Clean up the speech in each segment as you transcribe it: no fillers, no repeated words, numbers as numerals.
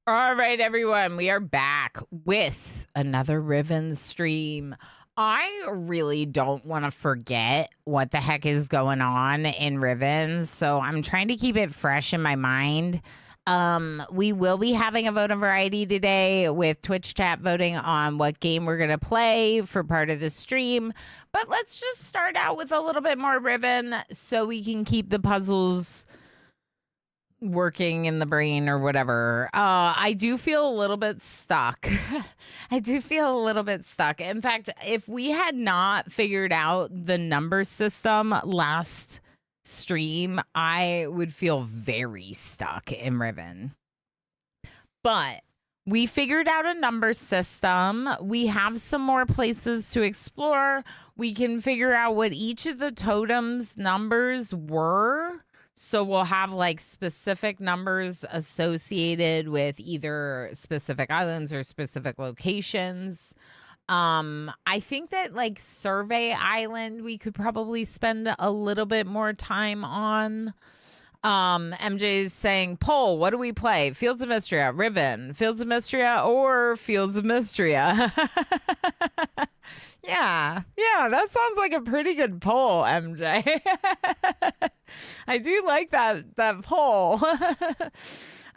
All right, everyone, we are back with another Riven stream. I really don't want to forget what the heck is going on in Riven, so I'm trying to keep it fresh in my mind. We will be having a vote on variety today with Twitch chat voting on what game we're gonna play for part of the stream. But let's just start out with a little bit more Riven so we can keep the puzzles working in the brain or whatever. I do feel a little bit stuck. I do feel a little bit stuck. In fact, if we had not figured out the number system last stream, I would feel very stuck in Riven. But we figured out a number system. We have some more places to explore. We can figure out what each of the totems' numbers were. So we'll have like specific numbers associated with either specific islands or specific locations. I think that like Survey Island we could probably spend a little bit more time on. MJ is saying, poll, what do we play? Fields of Mystria, Riven, Fields of Mystria, or Fields of Mystria? Yeah, that sounds like a pretty good poll, MJ. I do like that poll.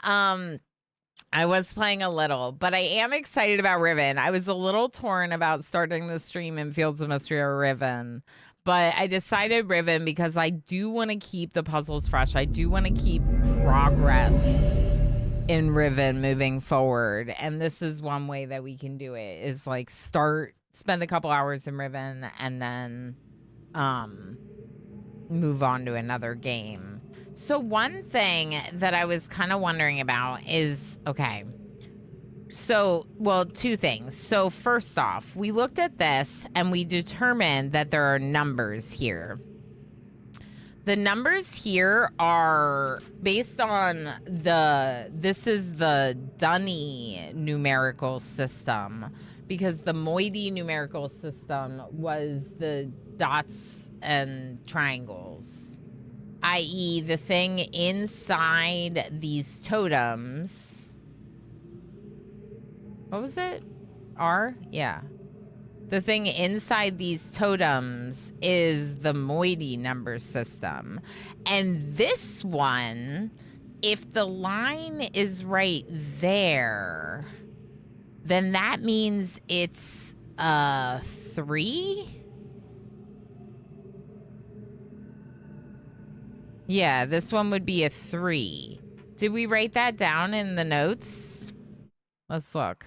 I was playing a little, but I am excited about Riven. I was a little torn about starting the stream in Fields of Mystria or Riven, but I decided Riven because I do want to keep the puzzles fresh. I do want to keep progress in Riven moving forward, and this is one way that we can do it, is like spend a couple hours in Riven and then move on to another game. So one thing that I was kind of wondering about is, okay, so, well, two things. So first off, we looked at this and we determined that there are numbers here. The numbers here are based on this is the Dunny numerical system, because the moiety numerical system was the dots and triangles, i.e. the thing inside these totems. What was it? R? Yeah. The thing inside these totems is the moiety number system. And this one, if the line is right there, then that means it's 3? Yeah, this one would be a 3. Did we write that down in the notes? Let's look.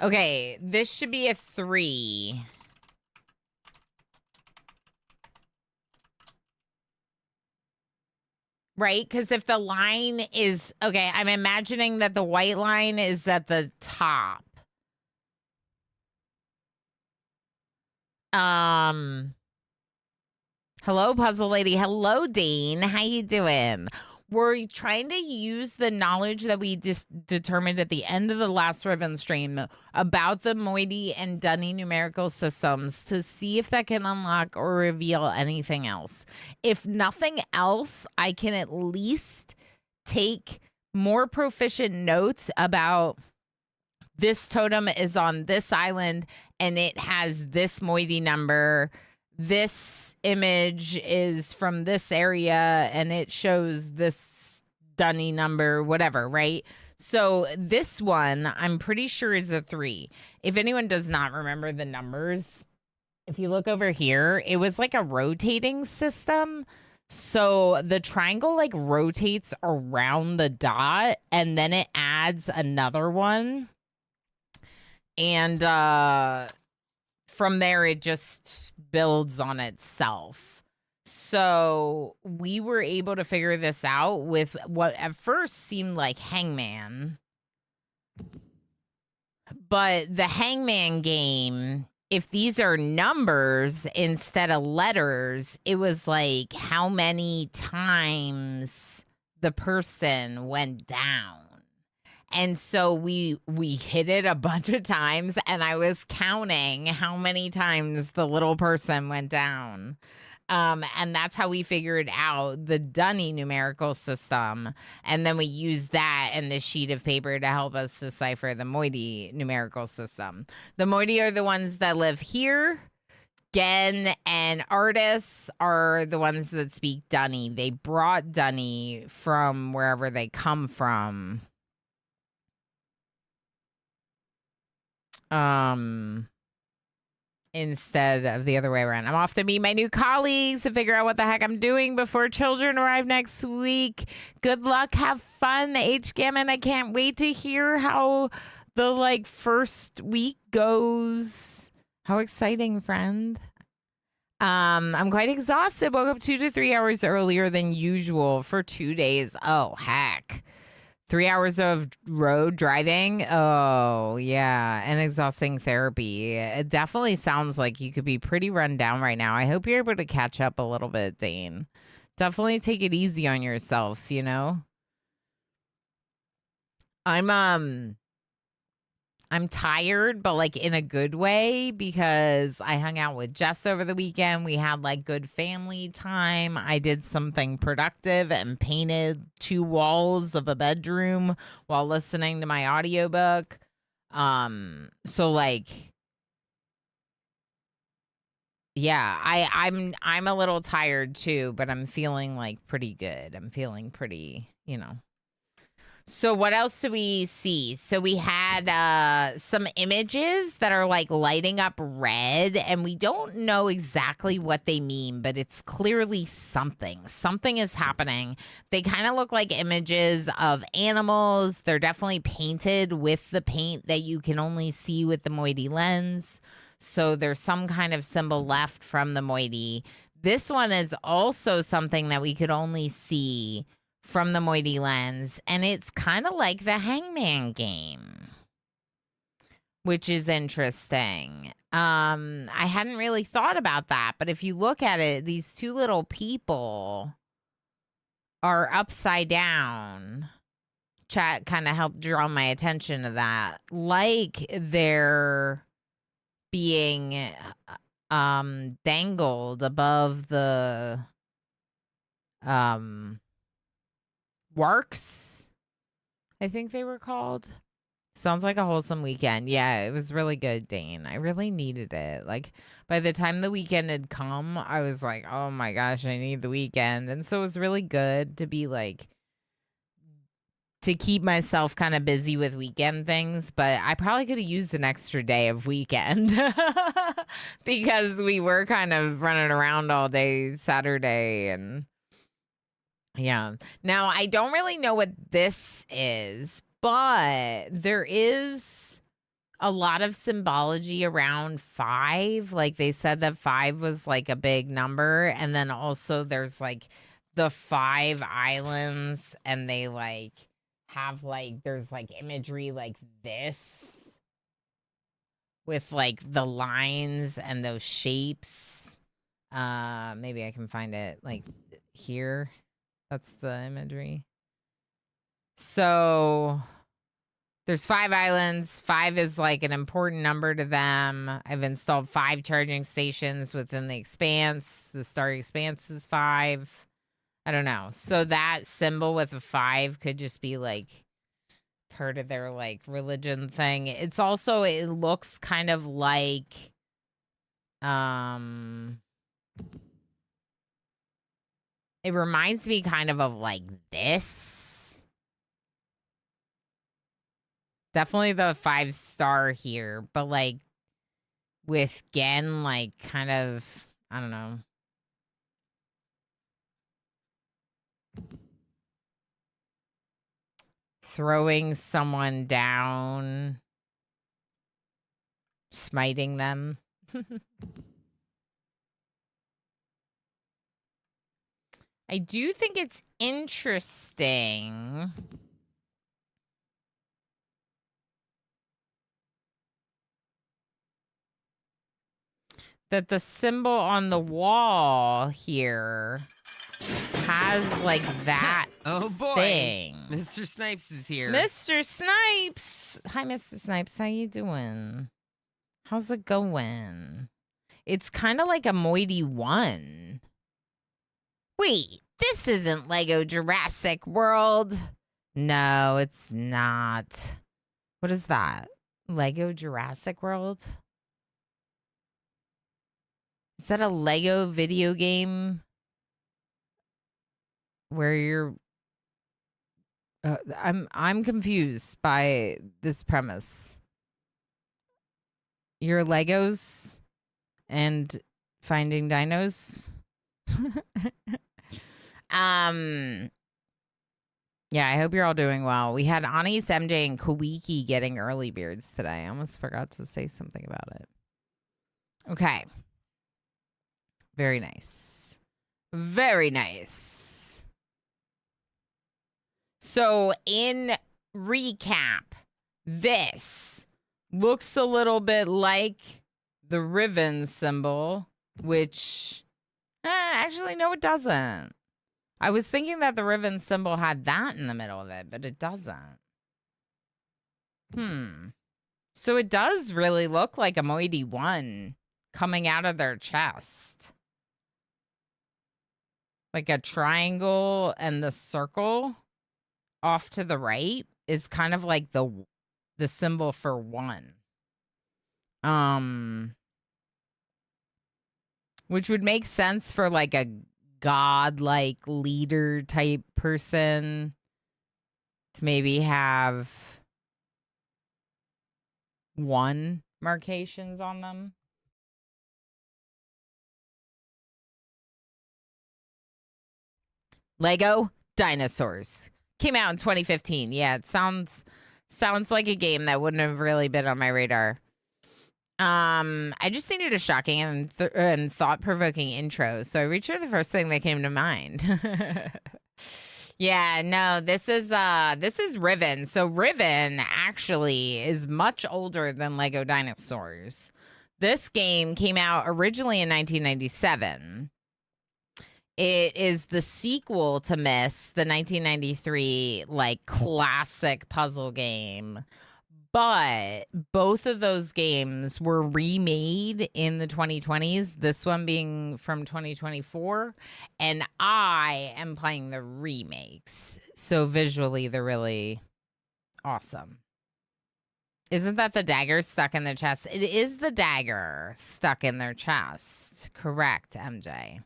Okay, this should be a 3. Right? Because if the line is... Okay, I'm imagining that the white line is at the top. Hello, Puzzle Lady. Hello, Dane. How you doing? We're trying to use the knowledge that we just determined at the end of the last Riven stream about the moiety and Dunny numerical systems to see if that can unlock or reveal anything else. If nothing else, I can at least take more proficient notes about this totem is on this island and it has this moiety number. This image is from this area and it shows this Dunny number, whatever, right? So this one, I'm pretty sure is a 3. If anyone does not remember the numbers, if you look over here, it was like a rotating system. So the triangle like rotates around the dot and then it adds another one. And from there, it just builds on itself. So we were able to figure this out with what at first seemed like Hangman. But the Hangman game, if these are numbers instead of letters, it was like how many times the person went down. And so we hit it a bunch of times, and I was counting how many times the little person went down. And that's how we figured out the Dunny numerical system. And then we used that and this sheet of paper to help us decipher the Moiety numerical system. The Moiety are the ones that live here. Gen and Artists are the ones that speak Dunny. They brought Dunny from wherever they come from. Instead of the other way around. I'm off to meet my new colleagues to figure out what the heck I'm doing before children arrive next week. Good luck. Have fun, H. Gammon. I can't wait to hear how the first week goes. How exciting, friend. I'm quite exhausted. Woke up 2 to 3 hours earlier than usual for 2 days. Oh, heck. 3 hours of road driving. Oh, yeah. And exhausting therapy. It definitely sounds like you could be pretty run down right now. I hope you're able to catch up a little bit, Dane. Definitely take it easy on yourself, you know? I'm tired, but in a good way, because I hung out with Jess over the weekend. We had good family time. I did something productive and painted 2 walls of a bedroom while listening to my audiobook. So yeah, I'm a little tired too, but I'm feeling pretty good. I'm feeling pretty, So what else do we see? So we had some images that are lighting up red, and we don't know exactly what they mean, but it's clearly something. Something is happening. They kind of look like images of animals. They're definitely painted with the paint that you can only see with the Moiety lens. So there's some kind of symbol left from the Moiety. This one is also something that we could only see from the Moiety lens, and it's kind of like the Hangman game, which is interesting. I hadn't really thought about that, but if you look at it, these 2 little people are upside down. Chat kind of helped draw my attention to that, like they're being dangled above the Warks, I think they were called. Sounds like a wholesome weekend. Yeah, it was really good, Dane. I really needed it. By the time the weekend had come, I was like, oh my gosh, I need the weekend. And so it was really good to be to keep myself kind of busy with weekend things. But I probably could have used an extra day of weekend because we were kind of running around all day Saturday and yeah. Now, I don't really know what this is, but there is a lot of symbology around 5. They said that 5 was a big number. And then also there's the 5 islands, and they have there's imagery like this with the lines and those shapes. Maybe I can find it here. That's the imagery. So there's 5 islands. 5 is an important number to them. I've installed 5 charging stations within the expanse. The starry expanse is 5. I don't know. So that symbol with a 5 could just be part of their religion thing. It's also, it looks kind of it reminds me kind of this. Definitely the 5-star here, but with Gen, kind of, I don't know. Throwing someone down, smiting them. I do think it's interesting that the symbol on the wall here has like that oh boy, thing. Mr. Snipes is here. Mr. Snipes. Hi, Mr. Snipes. How you doing? How's it going? It's kind of like a Moiety 1. Wait, this isn't Lego Jurassic World. No, it's not. What is that? Lego Jurassic World? Is that a Lego video game where you're I'm confused by this premise. You're Legos and finding dinos? Yeah, I hope you're all doing well. We had Anis, MJ, and Kawiki getting early beards today. I almost forgot to say something about it. Okay. Very nice. Very nice. So, in recap, this looks a little bit like the Riven symbol, which actually, no, it doesn't. I was thinking that the Riven symbol had that in the middle of it, but it doesn't. So it does really look like a Moiety 1 coming out of their chest. Like a triangle and the circle off to the right is kind of like the symbol for 1. Which would make sense for like a godlike leader type person to maybe have 1 markations on them. Lego Dinosaurs came out in 2015. Yeah, it sounds like a game that wouldn't have really been on my radar. I just needed a shocking and thought-provoking intro, so I reached for the first thing that came to mind. Yeah, no, this is Riven. So Riven actually is much older than Lego Dinosaurs. This game came out originally in 1997. It is the sequel to Myst, the 1993 like classic puzzle game. But both of those games were remade in the 2020s, this one being from 2024. And I am playing the remakes. So visually, they're really awesome. Isn't that the dagger stuck in their chest? It is the dagger stuck in their chest. Correct, MJ.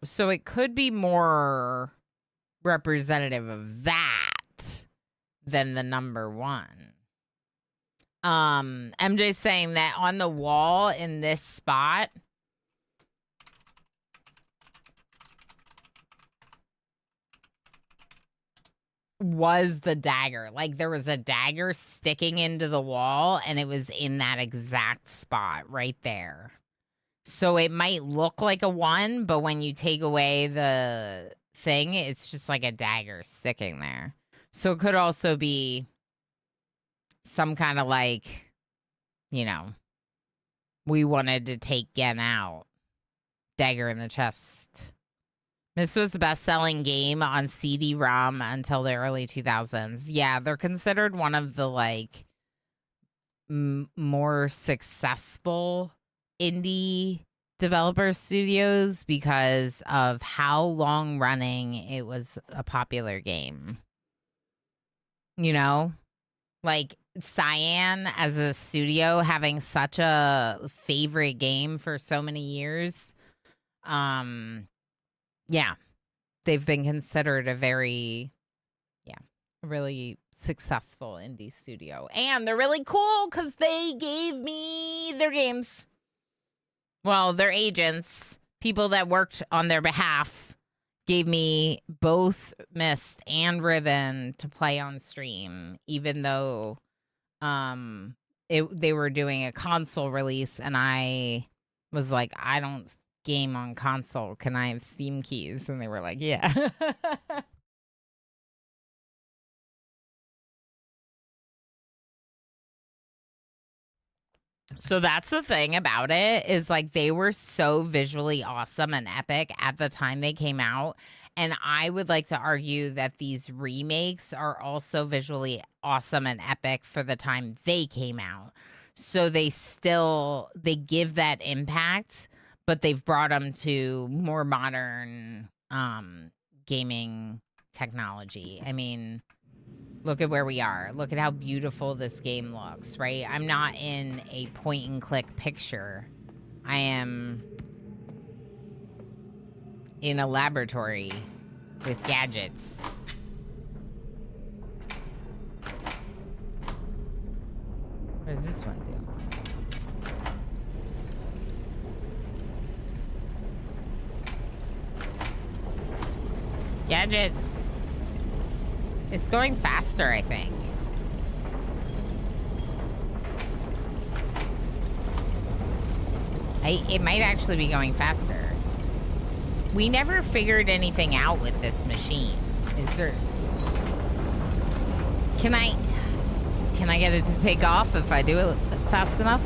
So it could be more representative of that than the number 1. MJ's saying that on the wall in this spot was the dagger. Like there was a dagger sticking into the wall and it was in that exact spot right there. So it might look like a 1, but when you take away the thing, it's just like a dagger sticking there. So it could also be some kind of like, you know, we wanted to take Gen out. Dagger in the chest. This was the best-selling game on CD-ROM until the early 2000s. Yeah, they're considered one of the, like, more successful indie developer studios because of how long-running it was a popular game. You know? Like, Cyan as a studio having such a favorite game for so many years. Yeah, they've been considered a very, really successful indie studio. And they're really cool because they gave me their games. Well, their agents, people that worked on their behalf, gave me both Myst and Riven to play on stream, even though they were doing a console release, and I was like, I don't game on console. Can I have Steam keys? And they were like, yeah. So that's the thing about it, is like they were so visually awesome and epic at the time they came out. And I would like to argue that these remakes are also visually awesome and epic for the time they came out. So they give that impact, but they've brought them to more modern gaming technology. I mean, look at where we are. Look at how beautiful this game looks, right? I'm not in a point and click picture. I am in a laboratory with gadgets. What does this one do? Gadgets. It's going faster, I think. It might actually be going faster. We never figured anything out with this machine. Is there... Can I get it to take off if I do it fast enough?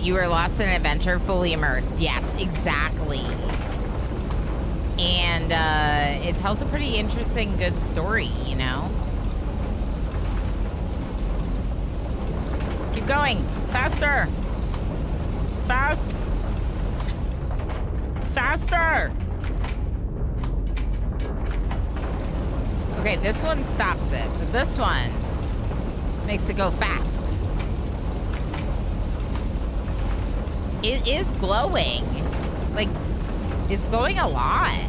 You were lost in an adventure, fully immersed. Yes, exactly. And it tells a pretty interesting, good story, you know? Keep going. Faster. Faster. Okay, this one stops it, but this one makes it go fast. It is glowing. Like, it's going a lot.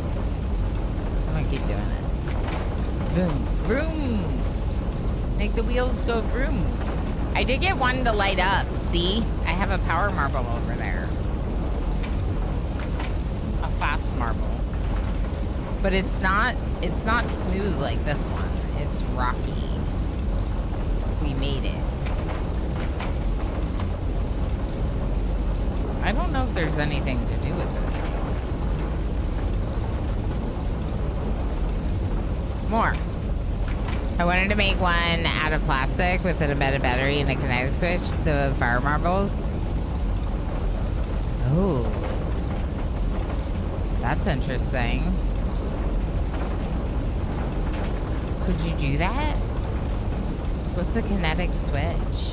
I'm gonna keep doing it. Vroom, vroom. Make the wheels go vroom. I did get one to light up. See? I have a power marble over there. A fast marble. But it's not smooth like this one. It's rocky. We made it. I don't know if there's anything to do with this. More. I wanted to make one out of plastic with an embedded battery and a kinetic switch. The fire marbles. Oh. That's interesting. Could you do that? What's a kinetic switch?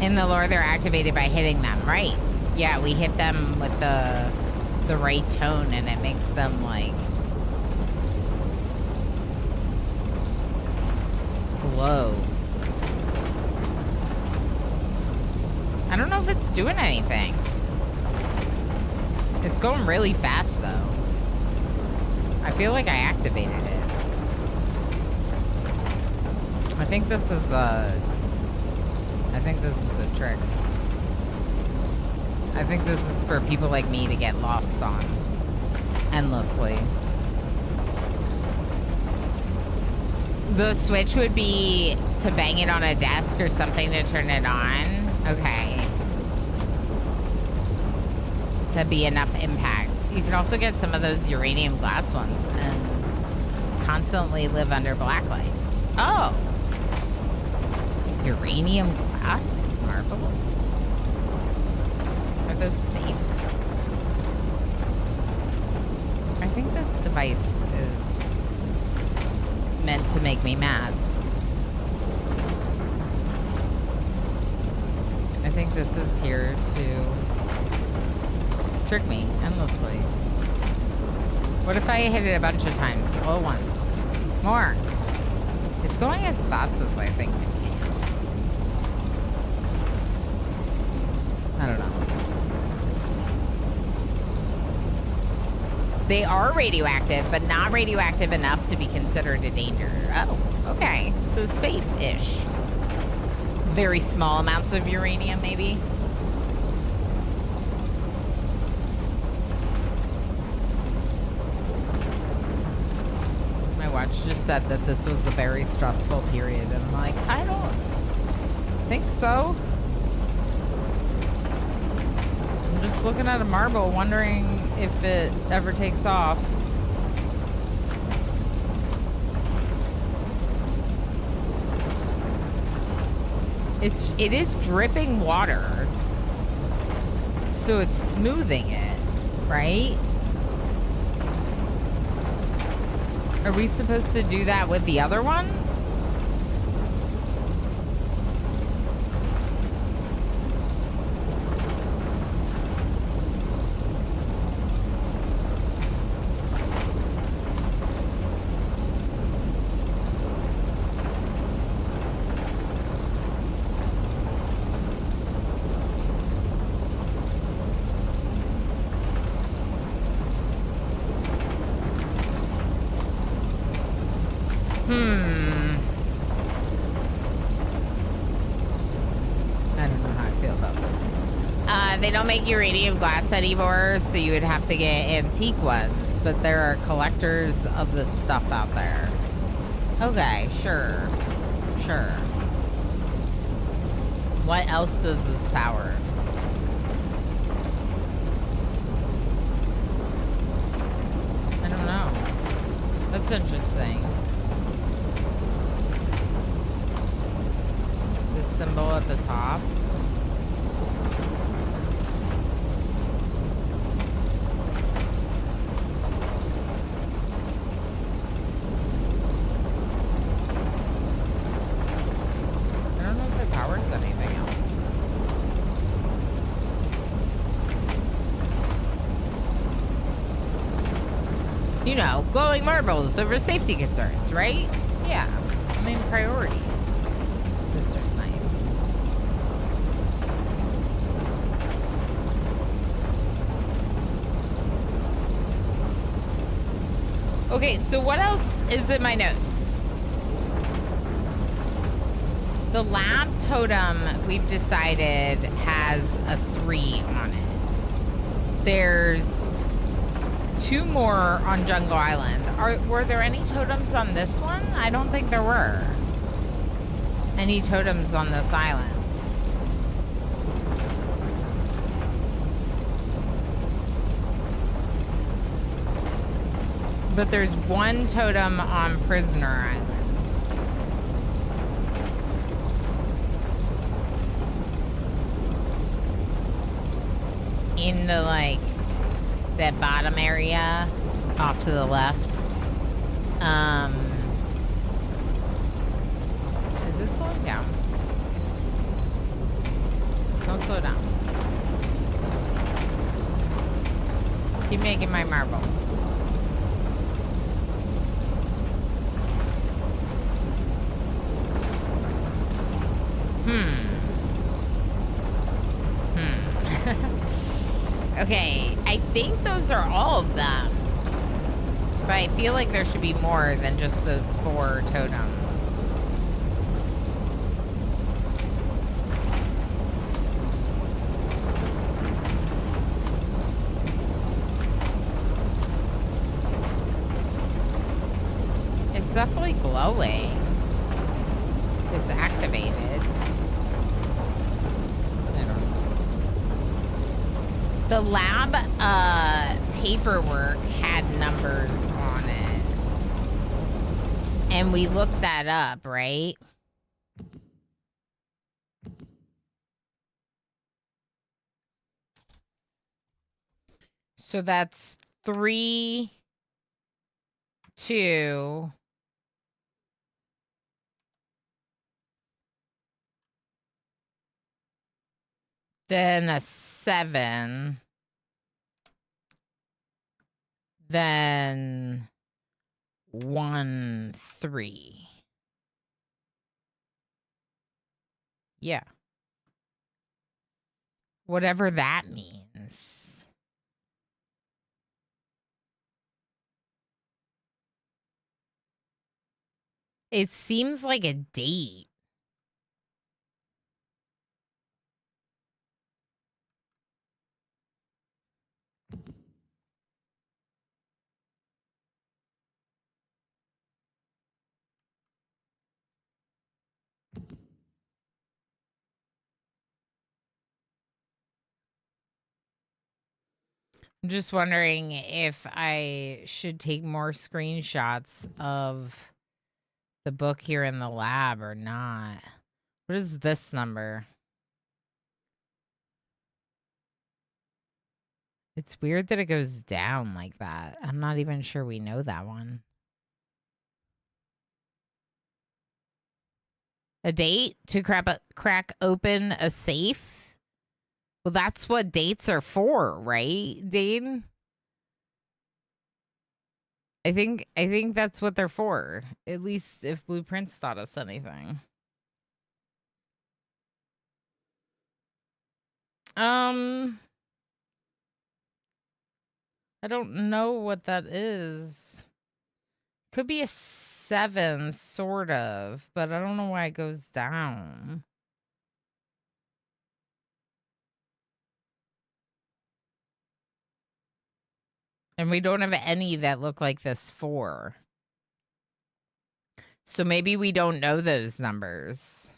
In the lore, they're activated by hitting them, right? Yeah, we hit them with the right tone, and it makes them like glow. I don't know if it's doing anything. It's going really fast, though. I feel like I activated it. I think this is a trick. I think this is for people like me to get lost on endlessly. The switch would be to bang it on a desk or something to turn it on. Okay. To be enough impact. You can also get some of those uranium glass ones and constantly live under black lights. Oh. Uranium glass marbles? Are those safe? I think this device is meant to make me mad. I think this is here to trick me endlessly. What if I hit it a bunch of times all at once? More. It's going as fast as I think it can. I don't know. They are radioactive, but not radioactive enough to be considered a danger. Oh, okay. So safe-ish. Very small amounts of uranium, maybe. My watch just said that this was a very stressful period, and I'm like, I don't think so. I'm just just looking at a marble, wondering if it ever takes off. It is dripping water. So it's smoothing it, right? Are we supposed to do that with the other one? I don't know how I feel about this. They don't make uranium glass anymore, so you would have to get antique ones, but there are collectors of this stuff out there. Okay, sure. Sure. What else does this power? I don't know. That's interesting. The symbol at the top. I don't know if it powers anything else. You know, glowing marbles over safety concerns, right? Yeah. I mean, priorities. Mr. Snipes. Okay, so what else is in my notes? The lab totem, we've decided, has a 3 on it. There's 2 more on Jungle Island. Were there any totems on this one? I don't think there were any totems on this island. But there's 1 totem on Prisoner Island. In the, like, that bottom area off to the left. Is it slowing down? Don't slow down. Keep making my marble. Okay, I think those are all of them. But I feel like there should be more than just those 4 totems. It's definitely glowing. It's activated. The lab paperwork had numbers on it. And we looked that up, right? So that's 3, 2. Then a 7. Then 1, 3. Yeah. Whatever that means. It seems like a date. I'm just wondering if I should take more screenshots of the book here in the lab or not. What is this number? It's weird that it goes down like that. I'm not even sure we know that one. A date to crack open a safe? Well, that's what dates are for, right, Dane? I think that's what they're for. At least if Blueprints taught us anything. I don't know what that is. Could be a 7, sort of, but I don't know why it goes down. And we don't have any that look like this 4. So maybe we don't know those numbers.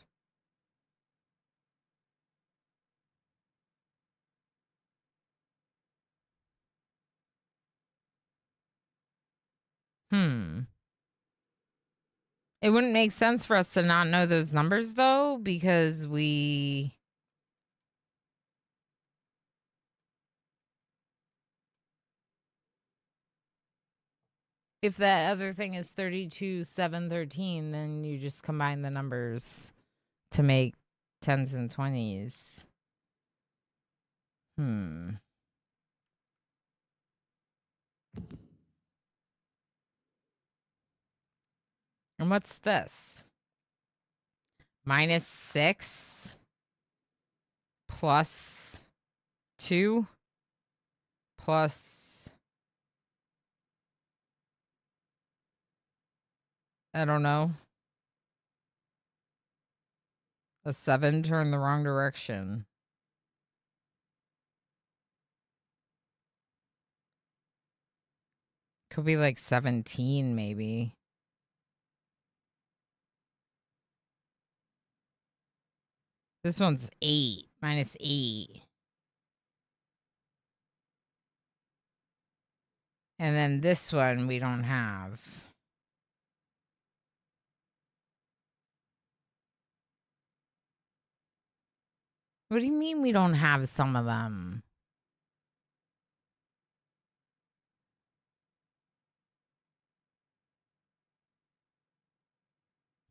It wouldn't make sense for us to not know those numbers, though, because we... If that other thing is 32, 7, 13, then you just combine the numbers to make 10s and 20s. And what's this? -6 plus 2 plus... I don't know. A 7 turned the wrong direction. Could be like 17, maybe. This one's 8, -8. And then this one we don't have. What do you mean we don't have some of them?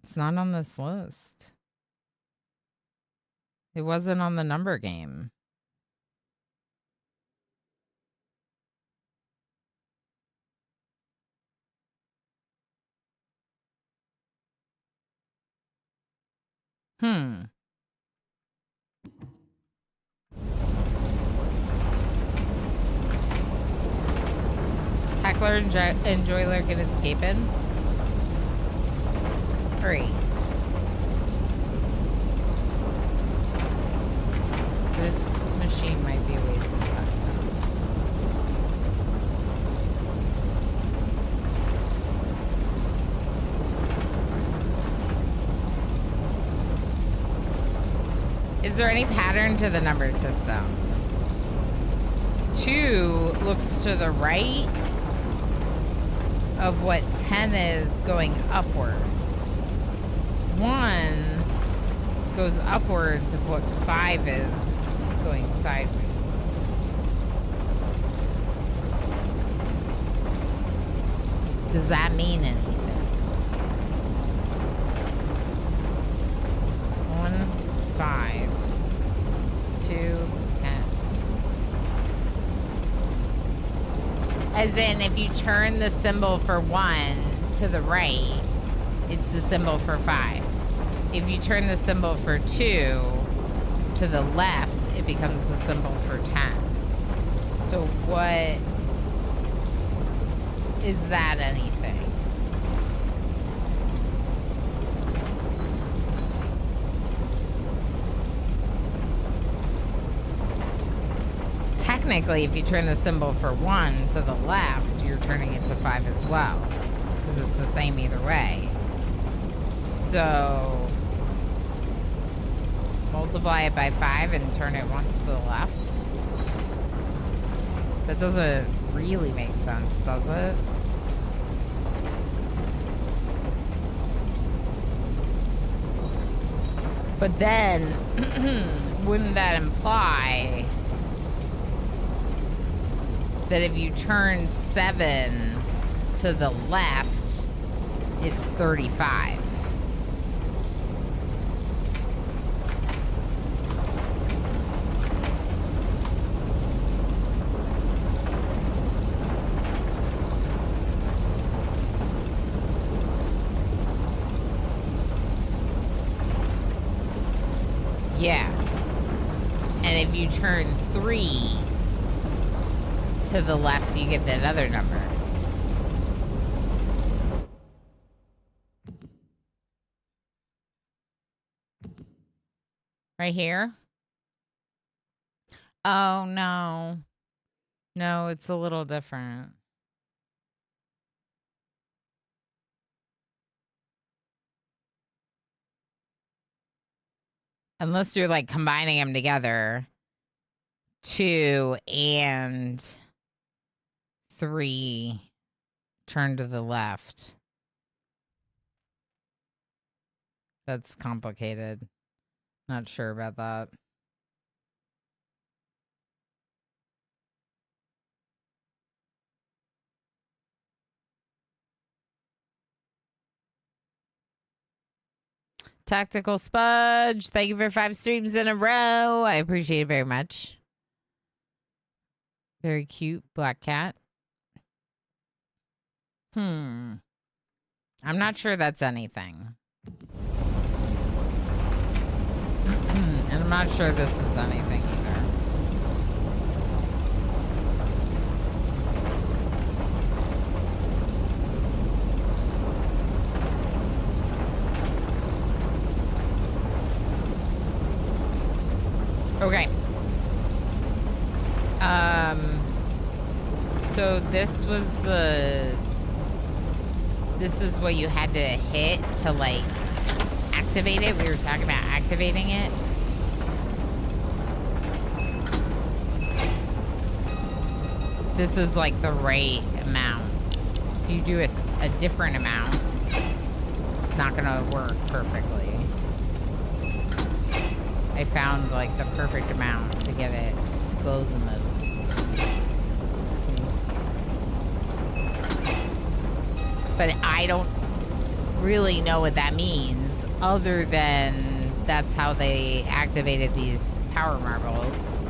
It's not on this list. It wasn't on the number game. Heckler and Joyler get escaping. Hurry. This machine might be a waste of time. Is there any pattern to the number system? 2 looks to the right of what 10 is going upwards. 1 goes upwards of what 5 is going sideways. Does that mean anything? 1, 5, 2, 10. As in, if you turn the symbol for 1 to the right, it's the symbol for 5. If you turn the symbol for 2 to the left, it becomes the symbol for 10. So what is that anything? Technically, if you turn the symbol for 1 to the left, you're turning it to 5 as well, because it's the same either way. So multiply it by 5 and turn it once to the left. That doesn't really make sense, does it? But then, wouldn't that imply that if you turn 7 to the left, it's 35? Yeah. And if you turn 3 to the left, you get that other number. Right here? Oh, no. No, it's a little different. Unless you're like combining them together. 2 and 3 turn to the left. That's complicated. Not sure about that. Tactical Spudge, thank you for 5 streams in a row. I appreciate it very much. Very cute black cat. I'm not sure that's anything. And I'm not sure this is anything either. Okay. So this is what you had to hit to like activate it. We were talking about activating it. This is like the right amount. If you do a different amount, it's not gonna work perfectly. I found like the perfect amount to get it to go the most. But I don't really know what that means, other than that's how they activated these power marbles.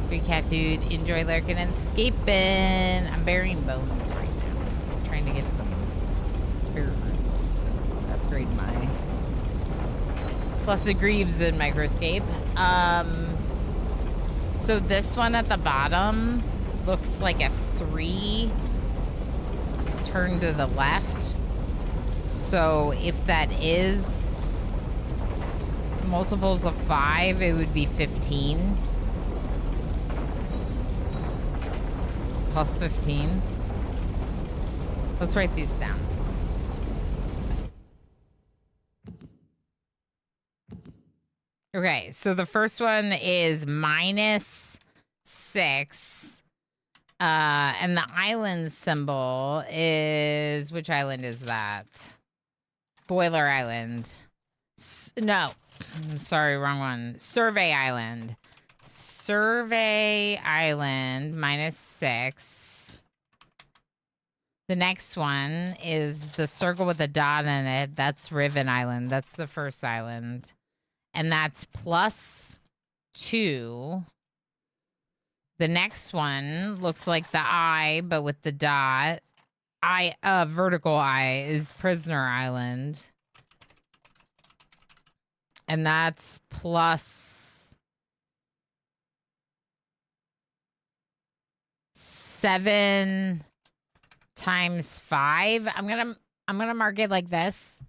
Free cat dude, enjoy lurking and escaping. I'm burying bones right now. I'm trying to get some spirit runes to upgrade my Blessed Greaves in Microscape. So this one at the bottom looks like a 3 turn to the left. So if that is multiples of 5, it would be 15. Plus 15. Let's write these down. Okay, so the first one is -6. And the island symbol is... Which island is that? Boiler Island. No. Sorry, wrong one. Survey Island. Survey Island, -6. The next one is the circle with a dot in it. That's Riven Island. That's the first island. And that's +2. The next one looks like the eye, but with the dot. Vertical eye is Prisoner Island. And that's +7 times 5. I'm gonna mark it like this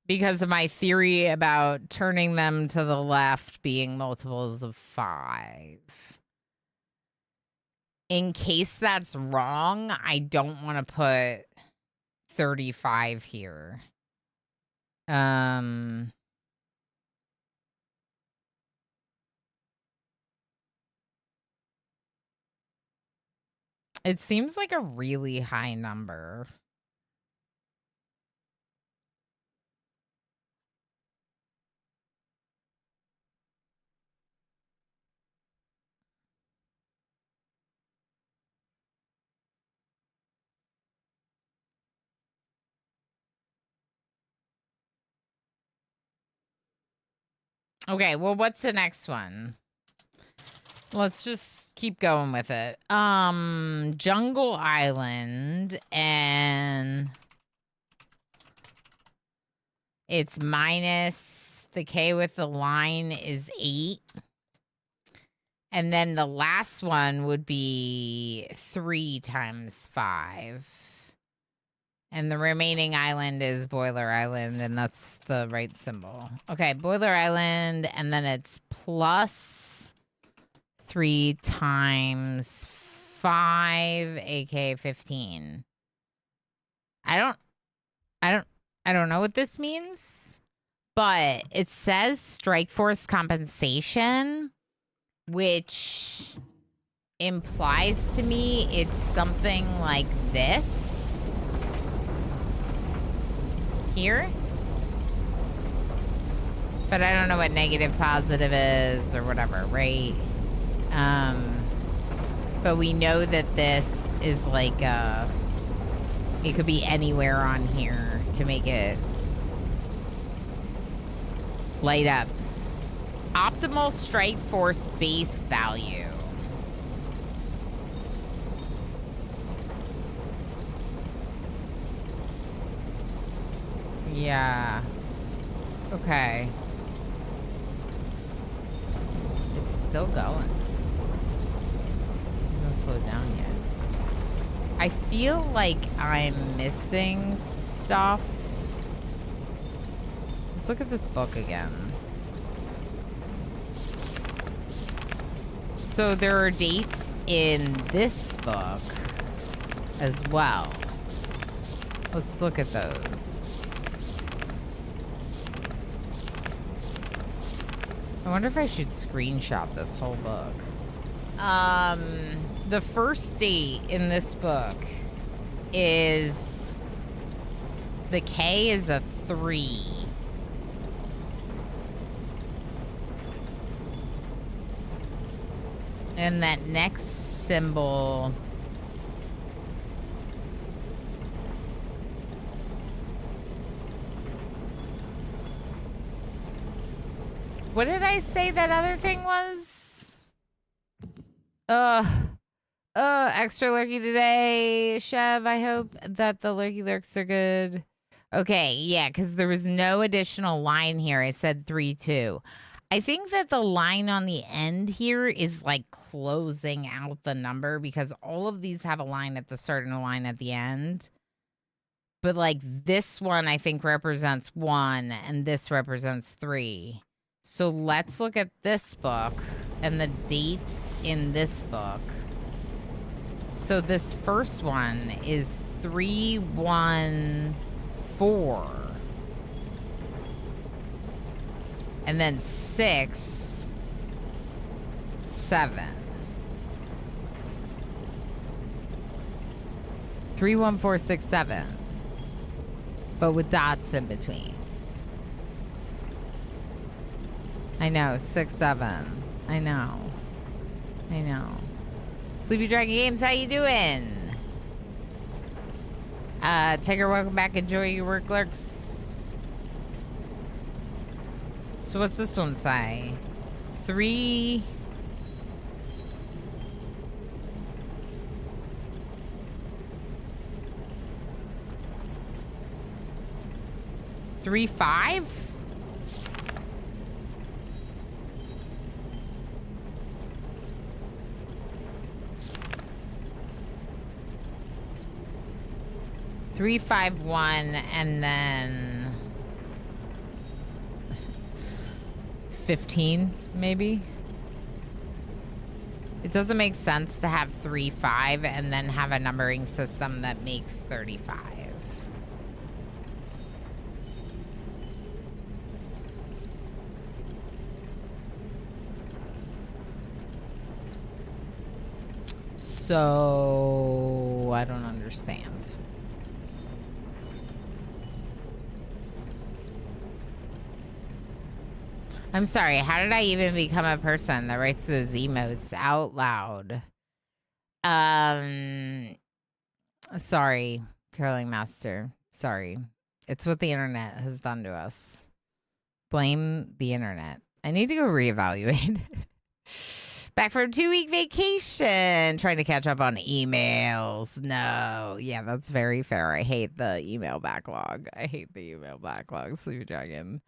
because of my theory about turning them to the left being multiples of 5. In case that's wrong, I don't want to put 35 here. It seems like a really high number. Okay, well, what's the next one? Let's just keep going with it. Jungle Island, and it's minus, the K with the line is 8. And then the last one would be 3 times 5. And the remaining island is Boiler Island, and that's the right symbol. Okay, Boiler Island, and then it's plus 3 times 5, aka 15. I don't know what this means, but it says strike force compensation, which implies to me it's something like this here. But I don't know what negative positive is or whatever, right? But we know that this is like it could be anywhere on here to make it light up. Optimal strike force base value. Yeah. Okay. It's still going. It hasn't slowed down yet. I feel like I'm missing stuff. Let's look at this book again. So there are dates in this book as well. Let's look at those. I wonder if I should screenshot this whole book. The first date in this book is, the K is a 3. And that next symbol what did I say that other thing was? Extra lurky today, Chev. I hope that the lurky lurks are good. Okay, yeah, because there was no additional line here. I said 3-2. I think that the line on the end here is like closing out the number, because all of these have a line at the start and a line at the end. But like this one, I think represents 1 and this represents 3. So let's look at this book and the dates in this book. So this first one is 3-1-4. And then 6-7. 3-1-4-6-7. But with dots in between. I know, 6-7. I know. Sleepy Dragon Games, how you doing? Tiger, welcome back. Enjoy your work, lurks. So what's this one say? 3... 3-5? Three, 5, 1, and then 15, maybe. It doesn't make sense to have 3, 5, and then have a numbering system that makes 35. So I don't understand. I'm sorry, how did I even become a person that writes those emotes out loud? Sorry, Curling Master. Sorry. It's what the internet has done to us. Blame the internet. I need to go reevaluate. Back from a 2-week vacation, trying to catch up on emails. No. Yeah, that's very fair. I hate the email backlog. Sleepy Dragon.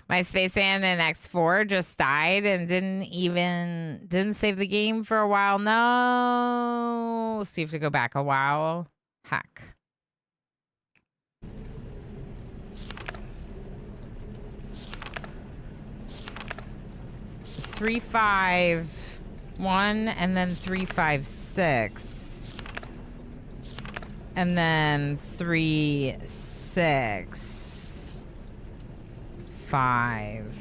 My spaceman in X4 just died and didn't save the game for a while. No. So you have to go back a while. Heck. Three, 5, 1, and then 3, 5, 6. And then 3, 6, 5.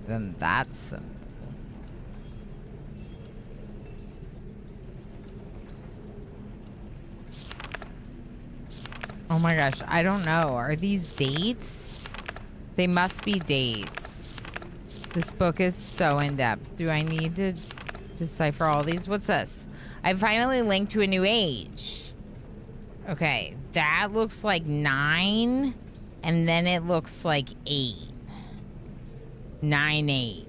Then that's simple. Oh my gosh, I don't know. Are these dates? They must be dates. This book is so in-depth. Do I need to decipher all these? What's this? I finally linked to a new age. Okay, that looks like 9, and then it looks like 8. 9, 8.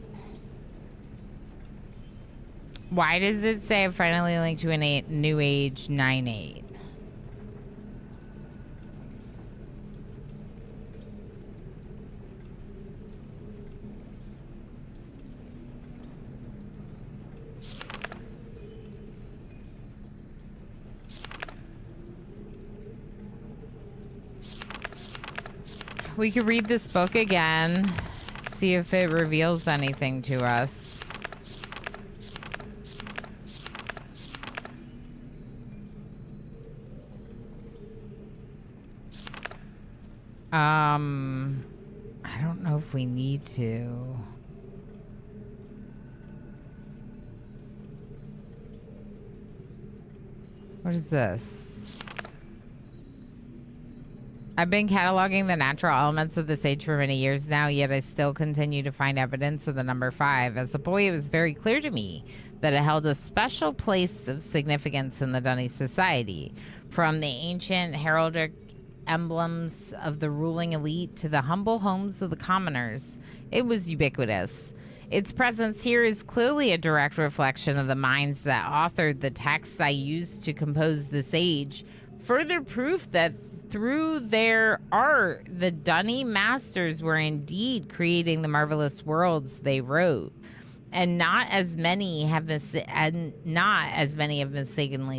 Why does it say I finally linked to a new age 9, 8? We could read this book again, see if it reveals anything to us. I don't know if we need to. What is this? I've been cataloging the natural elements of this age for many years now, yet I still continue to find evidence of the number 5. As a boy, it was very clear to me that it held a special place of significance in the Dunny society. From the ancient heraldic emblems of the ruling elite to the humble homes of the commoners, it was ubiquitous. Its presence here is clearly a direct reflection of the minds that authored the texts I used to compose this age. Further proof that through their art, the Dunny masters were indeed creating the marvelous worlds they wrote, and not as many have mistakenly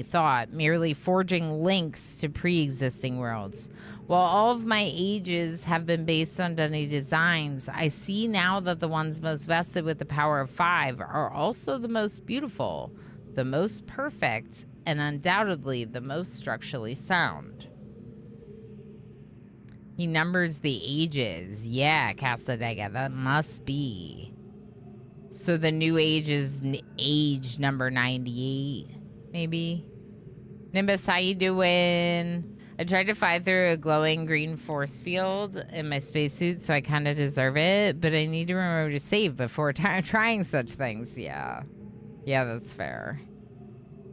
thought, merely forging links to pre-existing worlds. While all of my ages have been based on Dunny designs, I see now that the ones most vested with the power of 5 are also the most beautiful, the most perfect, and undoubtedly the most structurally sound. He numbers the ages. Yeah, Casadega, that must be. So the new age is age number 98, maybe? Nimbus, how you doing? I tried to fly through a glowing green force field in my spacesuit, so I kind of deserve it, but I need to remember to save before trying such things. Yeah. Yeah, that's fair.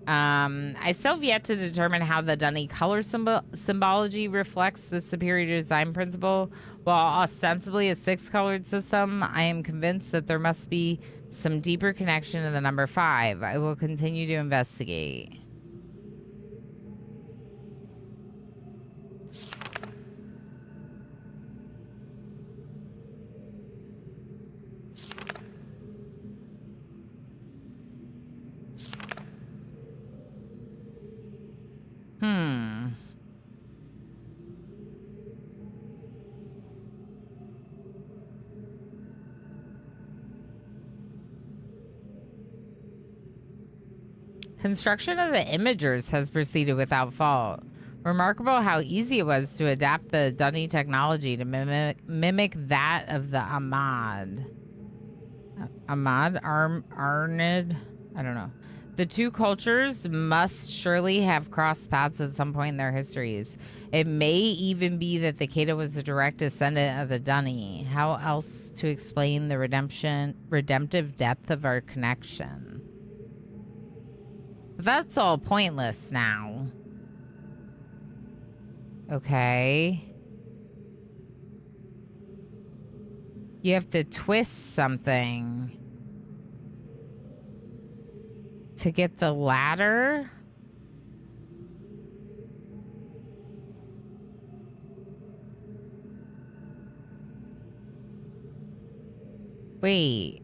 I still have yet to determine how the Dunny color symbology reflects the superior design principle. While ostensibly a 6-colored system, I am convinced that there must be some deeper connection to the number 5. I will continue to investigate. Construction of the imagers has proceeded without fault. Remarkable how easy it was to adapt the Dunny technology to mimic that of the Ahmad. Arnid? I don't know. The two cultures must surely have crossed paths at some point in their histories. It may even be that the Keda was a direct descendant of the Dunny. How else to explain the redemptive depth of our connection? But that's all pointless now. Okay. You have to twist something to get the ladder. Wait.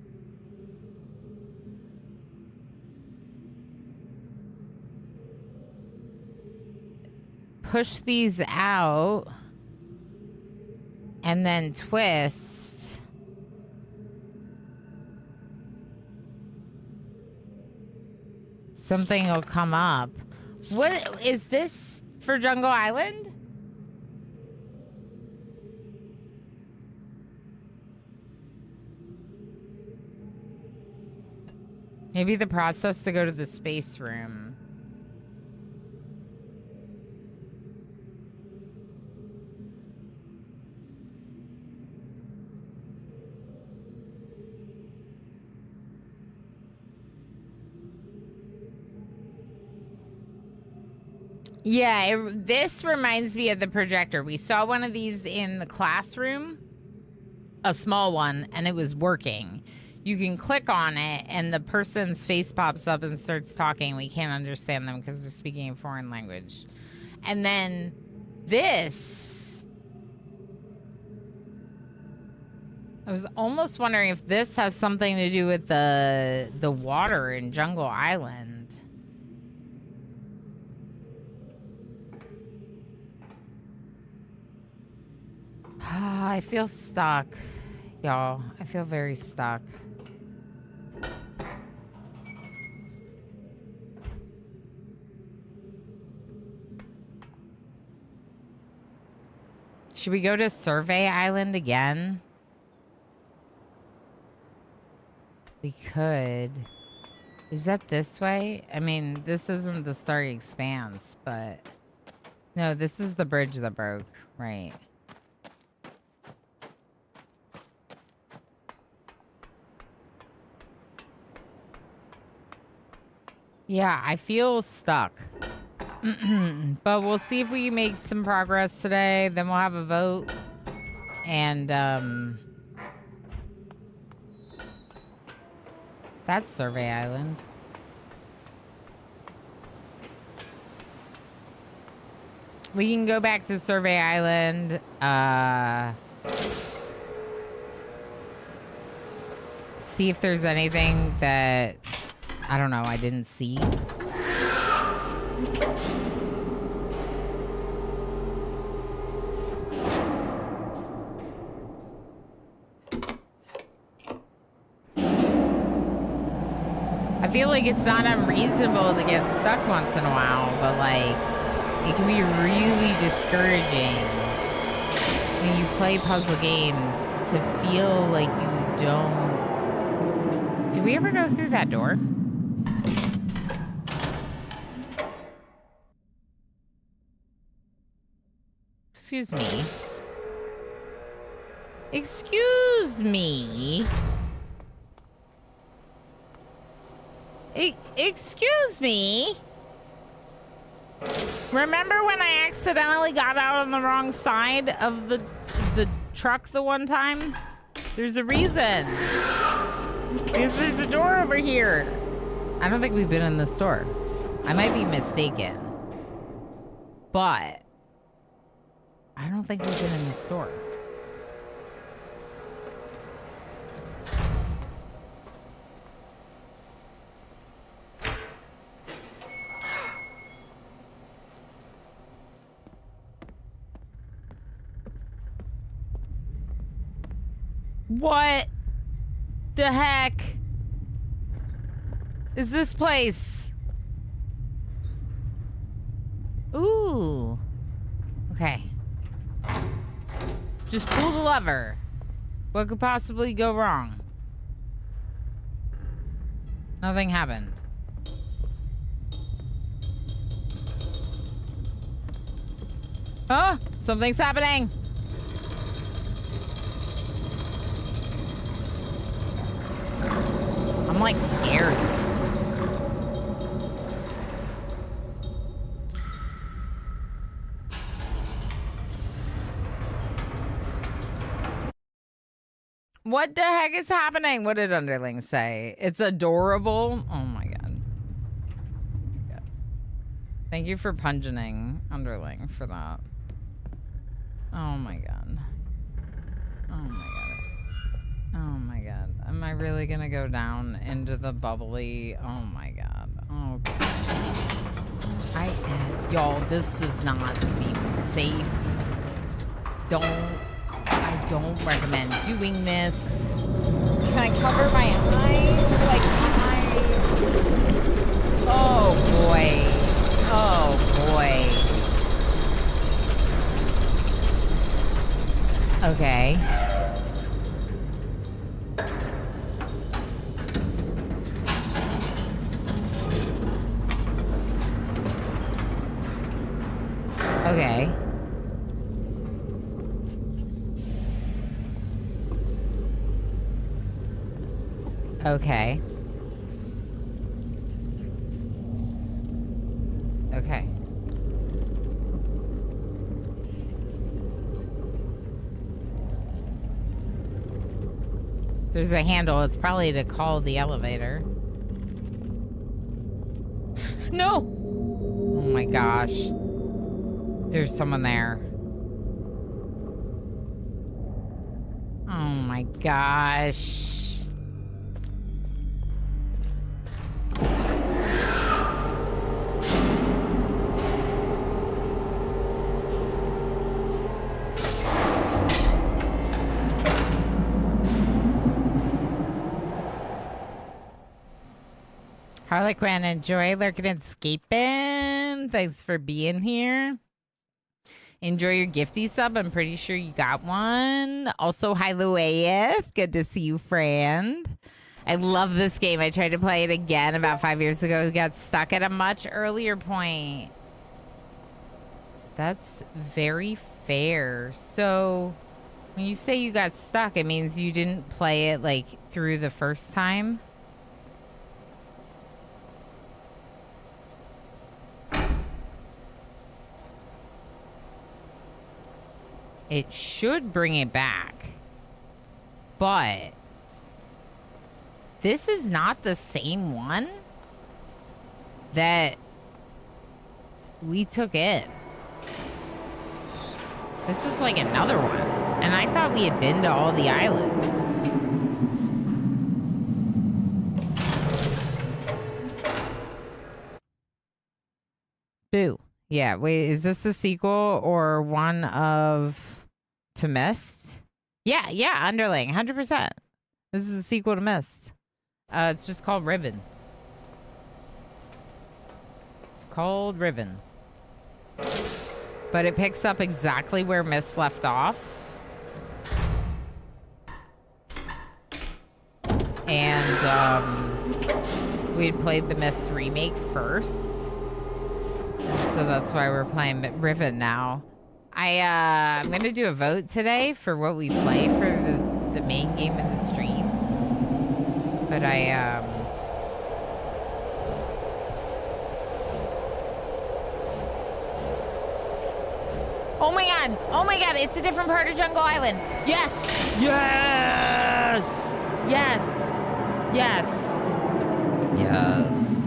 Push these out and then twist. Something will come up. What is this for Jungle Island? Maybe the process to go to the space room. Yeah, this reminds me of the projector. We saw one of these in the classroom, a small one, and it was working. You can click on it, and the person's face pops up and starts talking. We can't understand them because they're speaking a foreign language. And then this... I was almost wondering if this has something to do with the water in Jungle Island. I feel stuck, y'all. I feel very stuck. Should we go to Survey Island again? We could. Is that this way? I mean, this isn't the Starry Expanse, but... No, this is the bridge that broke, right? Yeah, I feel stuck. But we'll see if we can make some progress today. Then we'll have a vote. And, that's Survey Island. We can go back to Survey Island. See if there's anything that... I don't know, I didn't see. I feel like it's not unreasonable to get stuck once in a while, but like, it can be really discouraging when you play puzzle games to feel like you don't... Did we ever go through that door? Excuse me. Excuse me. Excuse me. Remember when I accidentally got out on the wrong side of the truck the one time? There's a reason. Because there's a door over here. I don't think we've been in the store. I might be mistaken. But I don't think we've been in the store. What the heck is this place? Ooh. Okay. Just pull the lever. What could possibly go wrong? Nothing happened. Huh? Something's happening. I'm like scared. What the heck is happening? What did Underling say? It's adorable. Oh my god. Thank you for pungeoning Underling for that. Oh my god. Oh my god. Oh my god. Am I really gonna go down into the bubbly? Oh my god. Oh god. Y'all, this does not seem safe. I don't recommend doing this. Can I cover my eyes? Like, oh boy. Oh boy. Okay. Okay. Okay. Okay. There's a handle. It's probably to call the elevator. No! Oh my gosh. There's someone there. Oh my gosh. Harlequin, enjoy lurking and escaping. Thanks for being here. Enjoy your gifty sub. I'm pretty sure you got one. Also, hi, Luaeth. Good to see you, friend. I love this game. I tried to play it again about 5 years ago. Got stuck at a much earlier point. That's very fair. So, when you say you got stuck, it means you didn't play it, like, through the first time? It should bring it back. But this is not the same one that we took in. This is like another one. And I thought we had been to all the islands. Boo. Yeah, wait, is this a sequel or one of To Mist? Yeah, Underling, 100%. This is a sequel to Mist. It's just called Riven. It's called Riven. But it picks up exactly where Mist left off. And we had played the Mist remake first. So that's why we're playing Riven now. I'm gonna do a vote today for what we play for the main game in the stream. But oh my god, it's a different part of Jungle Island. Yes! Yes! Yes! Yes! Yes.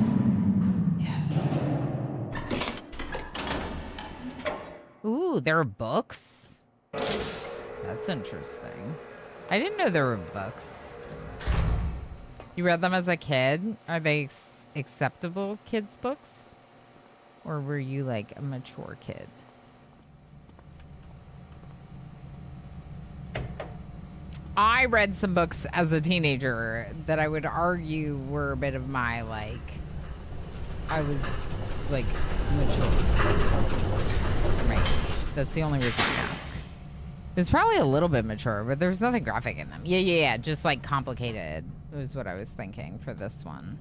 Ooh, there are books? That's interesting. I didn't know there were books. You read them as a kid? Are they acceptable kids' books? Or were you like a mature kid? I read some books as a teenager that I would argue were a bit of my, like, I was, like, mature. Right. That's the only reason I ask. It was probably a little bit mature, but there's nothing graphic in them. Yeah. Just, like, complicated was what I was thinking for this one.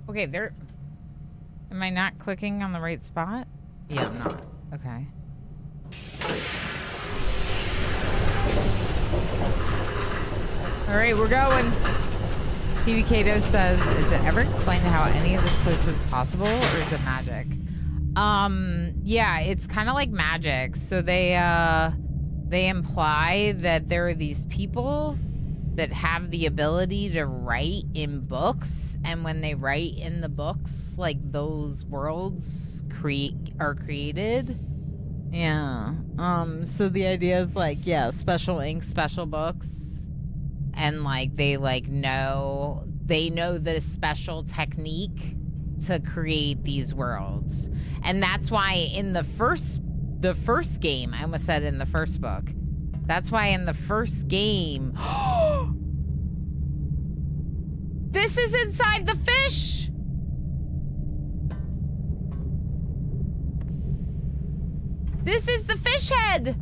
Okay, there... Am I not clicking on the right spot? Yeah, I'm not. Okay. All right, we're going. PB Kato says, is it ever explained how any of this place is possible, or is it magic? Yeah, it's kind of like magic. So they imply that there are these people that have the ability to write in books, and when they write in the books, like, those worlds are created. Yeah. So the idea is, like, yeah, special ink, special books. And, like, they know the special technique to create these worlds. And that's why in the first game, I almost said in the first book, that's why in the first game, this is inside the fish. This is the fish head.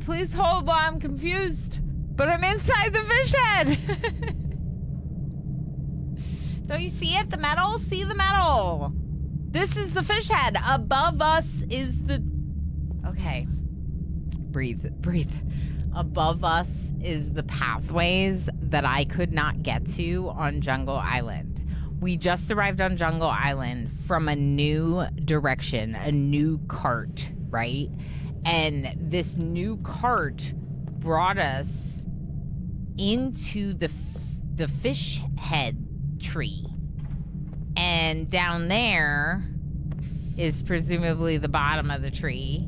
Please hold while I'm confused. But I'm inside the fish head. Don't you see it? The metal? See the metal. This is the fish head. Above us is the... Okay. Breathe. Breathe. Above us is the pathways that I could not get to on Jungle Island. We just arrived on Jungle Island from a new direction, a new cart, right? And this new cart brought us into the fish head tree. And down there is presumably the bottom of the tree.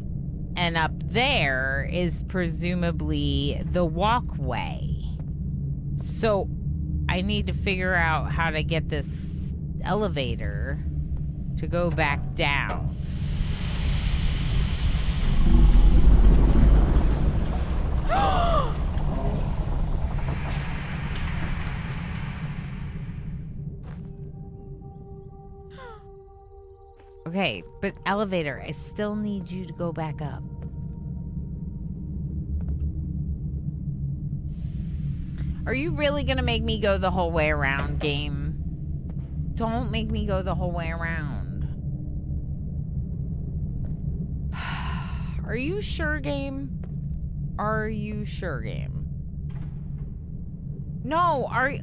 And up there is presumably the walkway. So I need to figure out how to get this elevator to go back down. Okay, but elevator, I still need you to go back up. Are you really gonna make me go the whole way around, game? Don't make me go the whole way around. Are you sure, game? Are you sure, game? No, are you...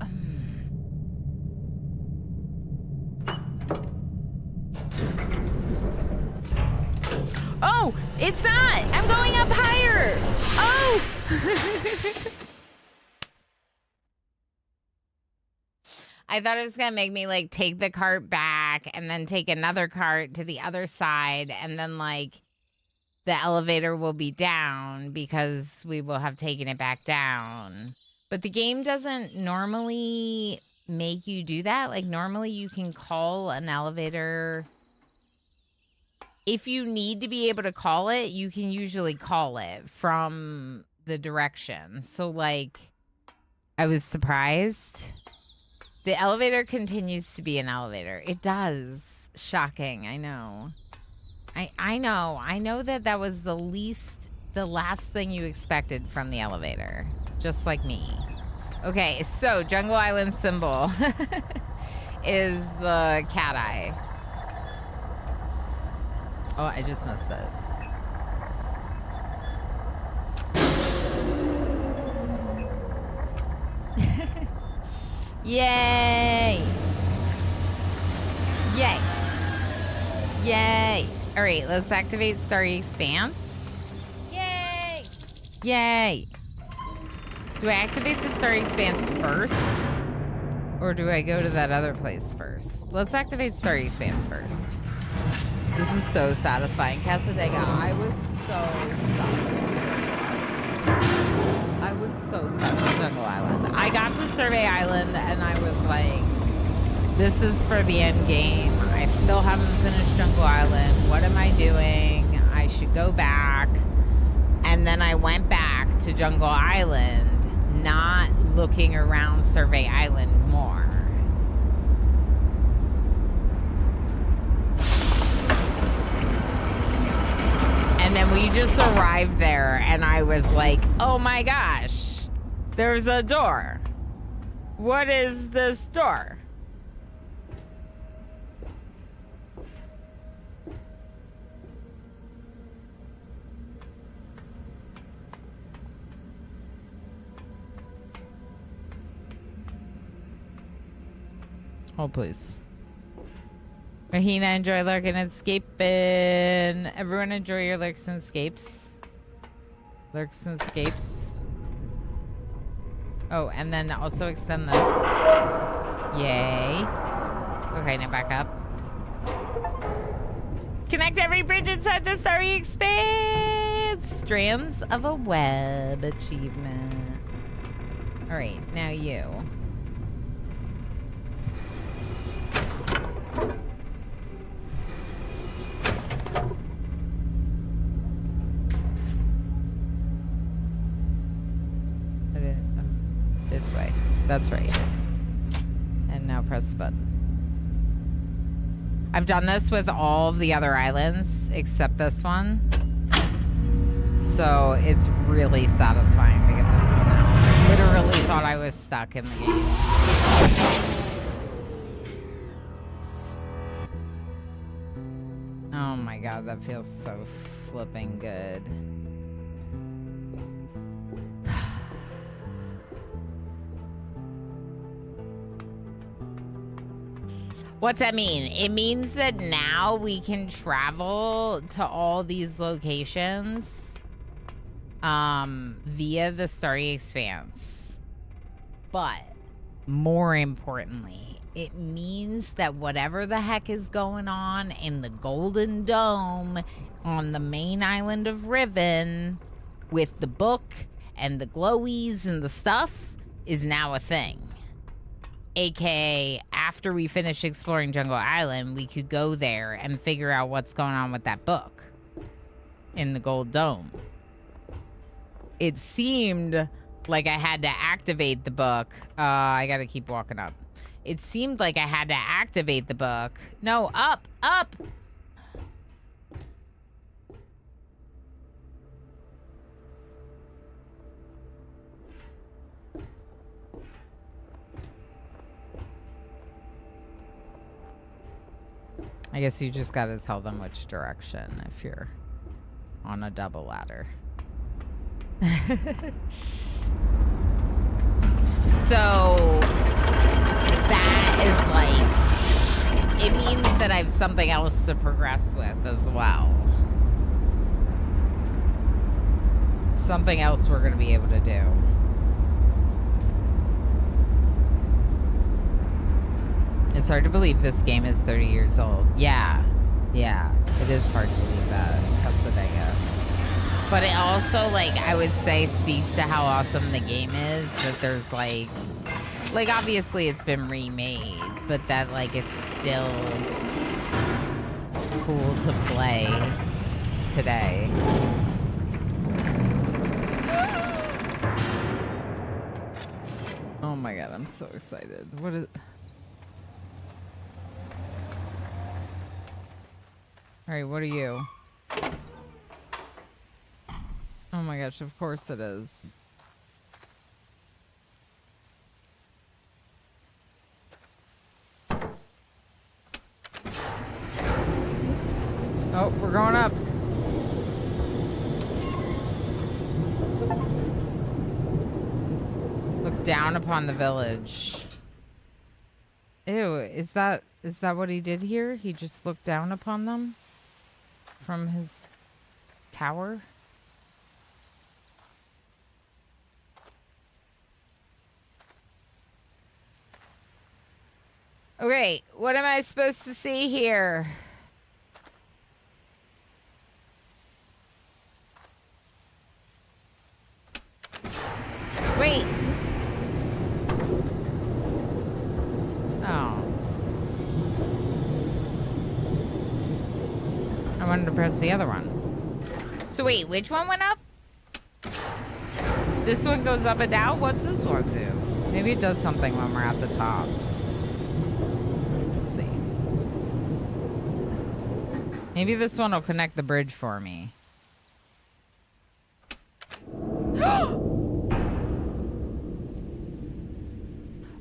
Oh, it's not! I'm going up higher! Oh! I thought it was gonna make me, like, take the cart back and then take another cart to the other side, and then, like, the elevator will be down because we will have taken it back down. But the game doesn't normally make you do that. Like, normally you can call an elevator. If you need to be able to call it, you can usually call it from the direction. So, like, I was surprised. The elevator continues to be an elevator. It does. Shocking, I know. I know. I know that was the last thing you expected from the elevator. Just like me. Okay, so Jungle Island symbol is the cat eye. Oh, I just missed it. Yay! Yay! Yay! All right, let's activate Starry Expanse. Yay! Yay! Do I activate the Starry Expanse first? Or do I go to that other place first? Let's activate Starry Expanse first. This is so satisfying. Casadega, I was so stuck. I was so stuck on Jungle Island. I got to Survey Island and I was like, this is for the end game. I still haven't finished Jungle Island. What am I doing? I should go back. And then I went back to Jungle Island, not looking around Survey Island more. And then we just arrived there, and I was like, oh my gosh, there's a door. What is this door? Hold, please. Rahina, enjoy lurking and escaping. Everyone enjoy your lurks and escapes. Lurks and escapes. Oh, and then also extend this. Yay. Okay, now back up. Connect every bridge inside the starry expanse. Strands of a web achievement. All right, now you. This way. That's right. And now press the button. I've done this with all of the other islands except this one. So it's really satisfying to get this one out. I literally thought I was stuck in the game. Oh my god, that feels so flipping good. What's that mean? It means that now we can travel to all these locations via the Starry Expanse. But more importantly, it means that whatever the heck is going on in the Golden Dome on the main island of Riven with the book and the glowies and the stuff is now a thing. AKA, after we finish exploring Jungle Island, we could go there and figure out what's going on with that book in the Gold Dome. It seemed like I had to activate the book. I gotta keep walking up. It seemed like I had to activate the book. No, up, up! I guess you just gotta tell them which direction if you're on a double ladder. So that is like, it means that I have something else to progress with as well. Something else we're gonna be able to do. It's hard to believe this game is 30 years old. Yeah, it is hard to believe that. Casadega. But it also, like, I would say speaks to how awesome the game is. That there's, like, obviously it's been remade, but that, like, it's still cool to play today. Oh my god, I'm so excited. What is... Alright, what are you? Oh my gosh, of course it is. Oh, we're going up. Look down upon the village. Ew, is that what he did here? He just looked down upon them? From his tower? Okay, what am I supposed to see here? Wait. Oh. I wanted to press the other one. So wait, which one went up? This one goes up and down? What's this one do? Maybe it does something when we're at the top. Let's see. Maybe this one will connect the bridge for me.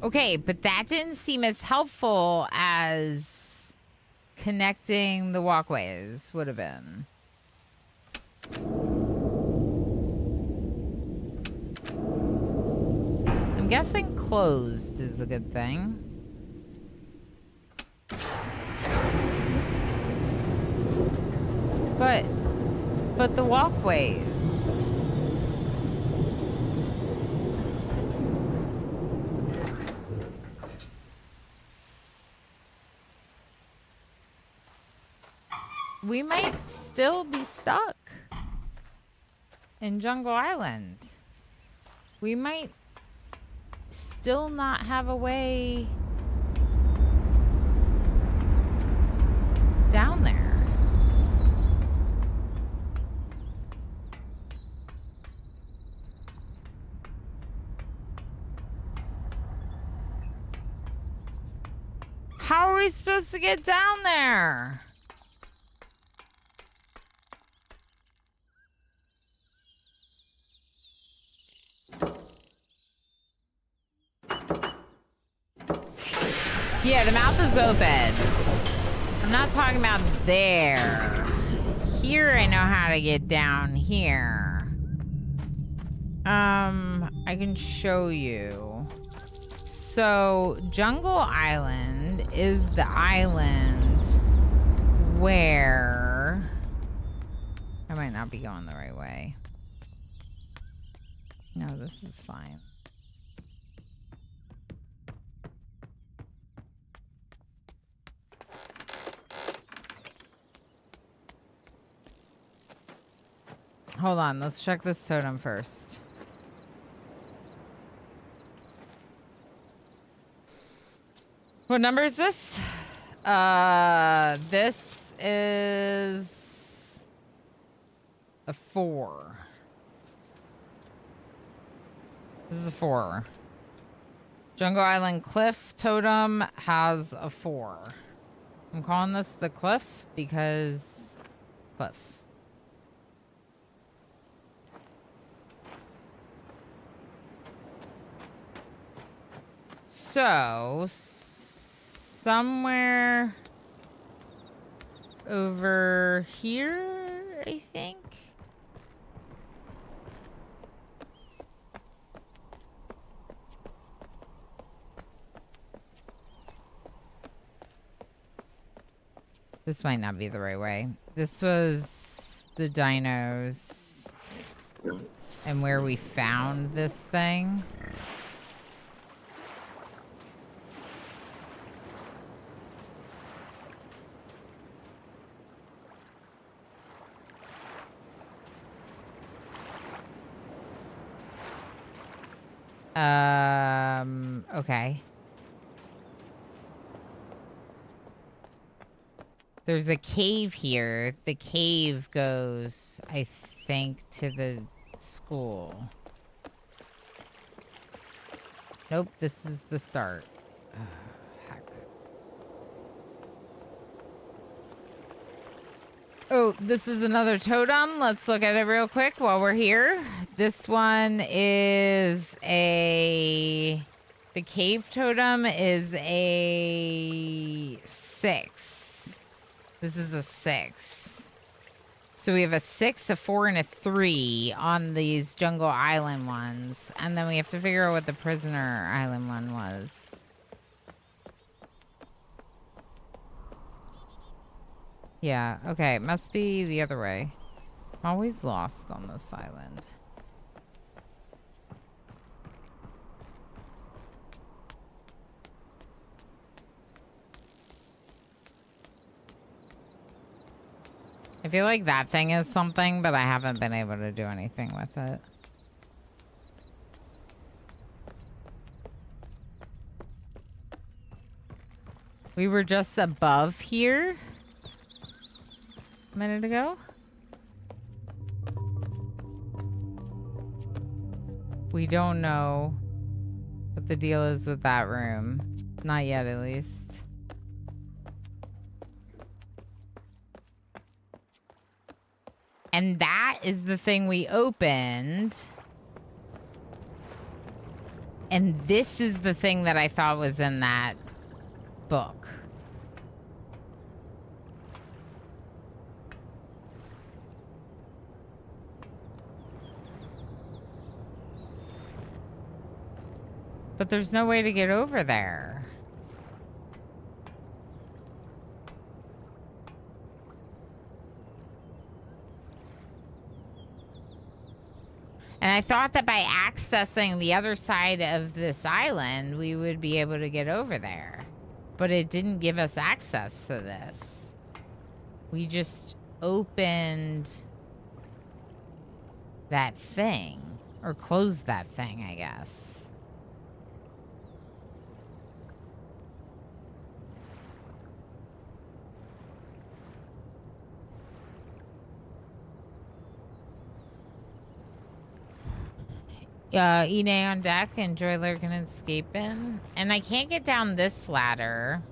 Okay, but that didn't seem as helpful as connecting the walkways would have been. I'm guessing closed is a good thing. But the walkways. We might still be stuck in Jungle Island. We might still not have a way down there. How are we supposed to get down there? Yeah, the mouth is open. I'm not talking about there. Here I know how to get down here. I can show you. So, Jungle Island is the island where... I might not be going the right way. No, this is fine. Hold on, let's check this totem first. What number is this? This is a 4. This is a 4. Jungle Island Cliff Totem has a 4. I'm calling this the cliff because cliff. So, somewhere over here, I think. This might not be the right way. This was the dinos and where we found this thing. Okay. There's a cave here. The cave goes, I think, to the school. Nope, this is the start. Heck. Oh, this is another totem. Let's look at it real quick while we're here. This one is a... The cave totem is a 6. This is a 6. So we have a 6, a 4, and a 3 on these Jungle Island ones. And then we have to figure out what the Prisoner Island one was. Yeah, okay. It must be the other way. I'm always lost on this island. I feel like that thing is something, but I haven't been able to do anything with it. We were just above here a minute ago. We don't know what the deal is with that room. Not yet, at least. And that is the thing we opened And this is the thing that I thought was in that book. But there's no way to get over there. And I thought that by accessing the other side of this island, we would be able to get over there. But it didn't give us access to this. We just opened that thing. Or closed that thing, I guess. Ine on deck, enjoy lurking and escaping. And I can't get down this ladder.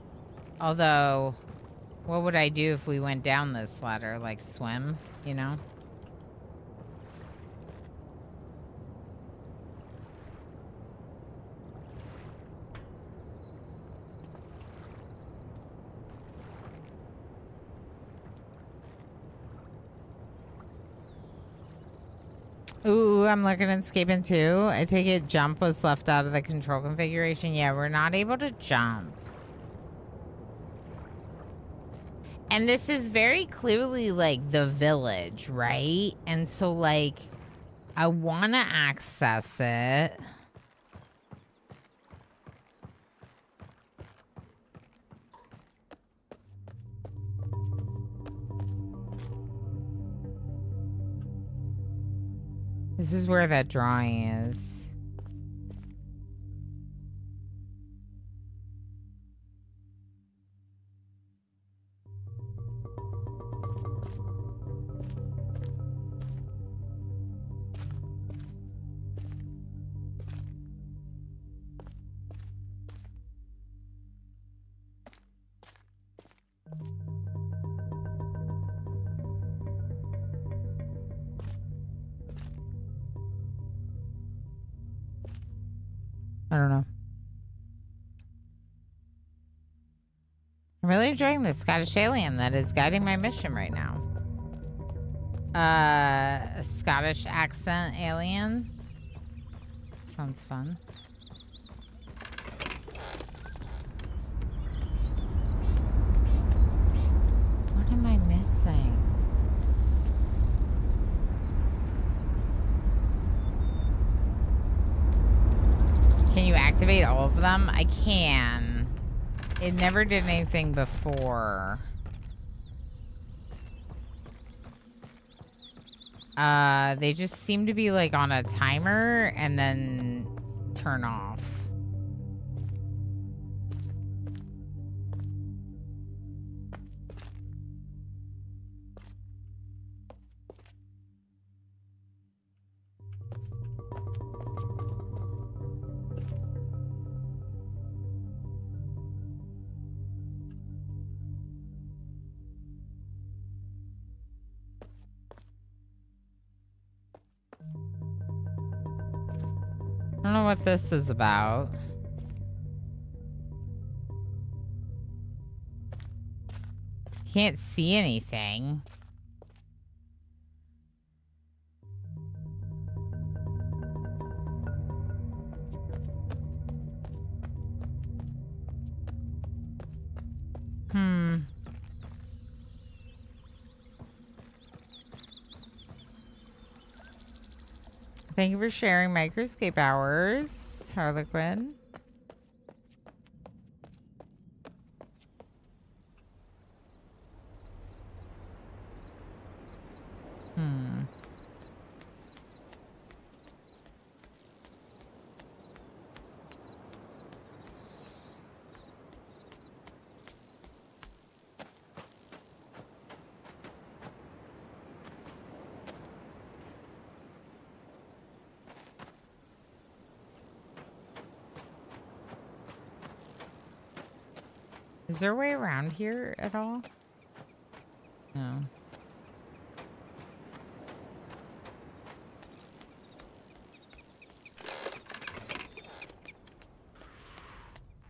Although, what would I do if we went down this ladder? Like swim, you know? Ooh, I'm looking and escaping too. I take it jump was left out of the control configuration. Yeah, we're not able to jump. And this is very clearly like the village, right? And so like, I want to access it. This is where that drawing is. I don't know. I'm really enjoying this Scottish alien that is guiding my mission right now. A Scottish accent alien. Sounds fun. What am I missing? Can you activate all of them? I can. It never did anything before. They just seem to be like on a timer and then turn off. I don't know what this is about. Can't see anything. Thank you for sharing Microscape Hours, Harlequin. Is there a way around here at all? No.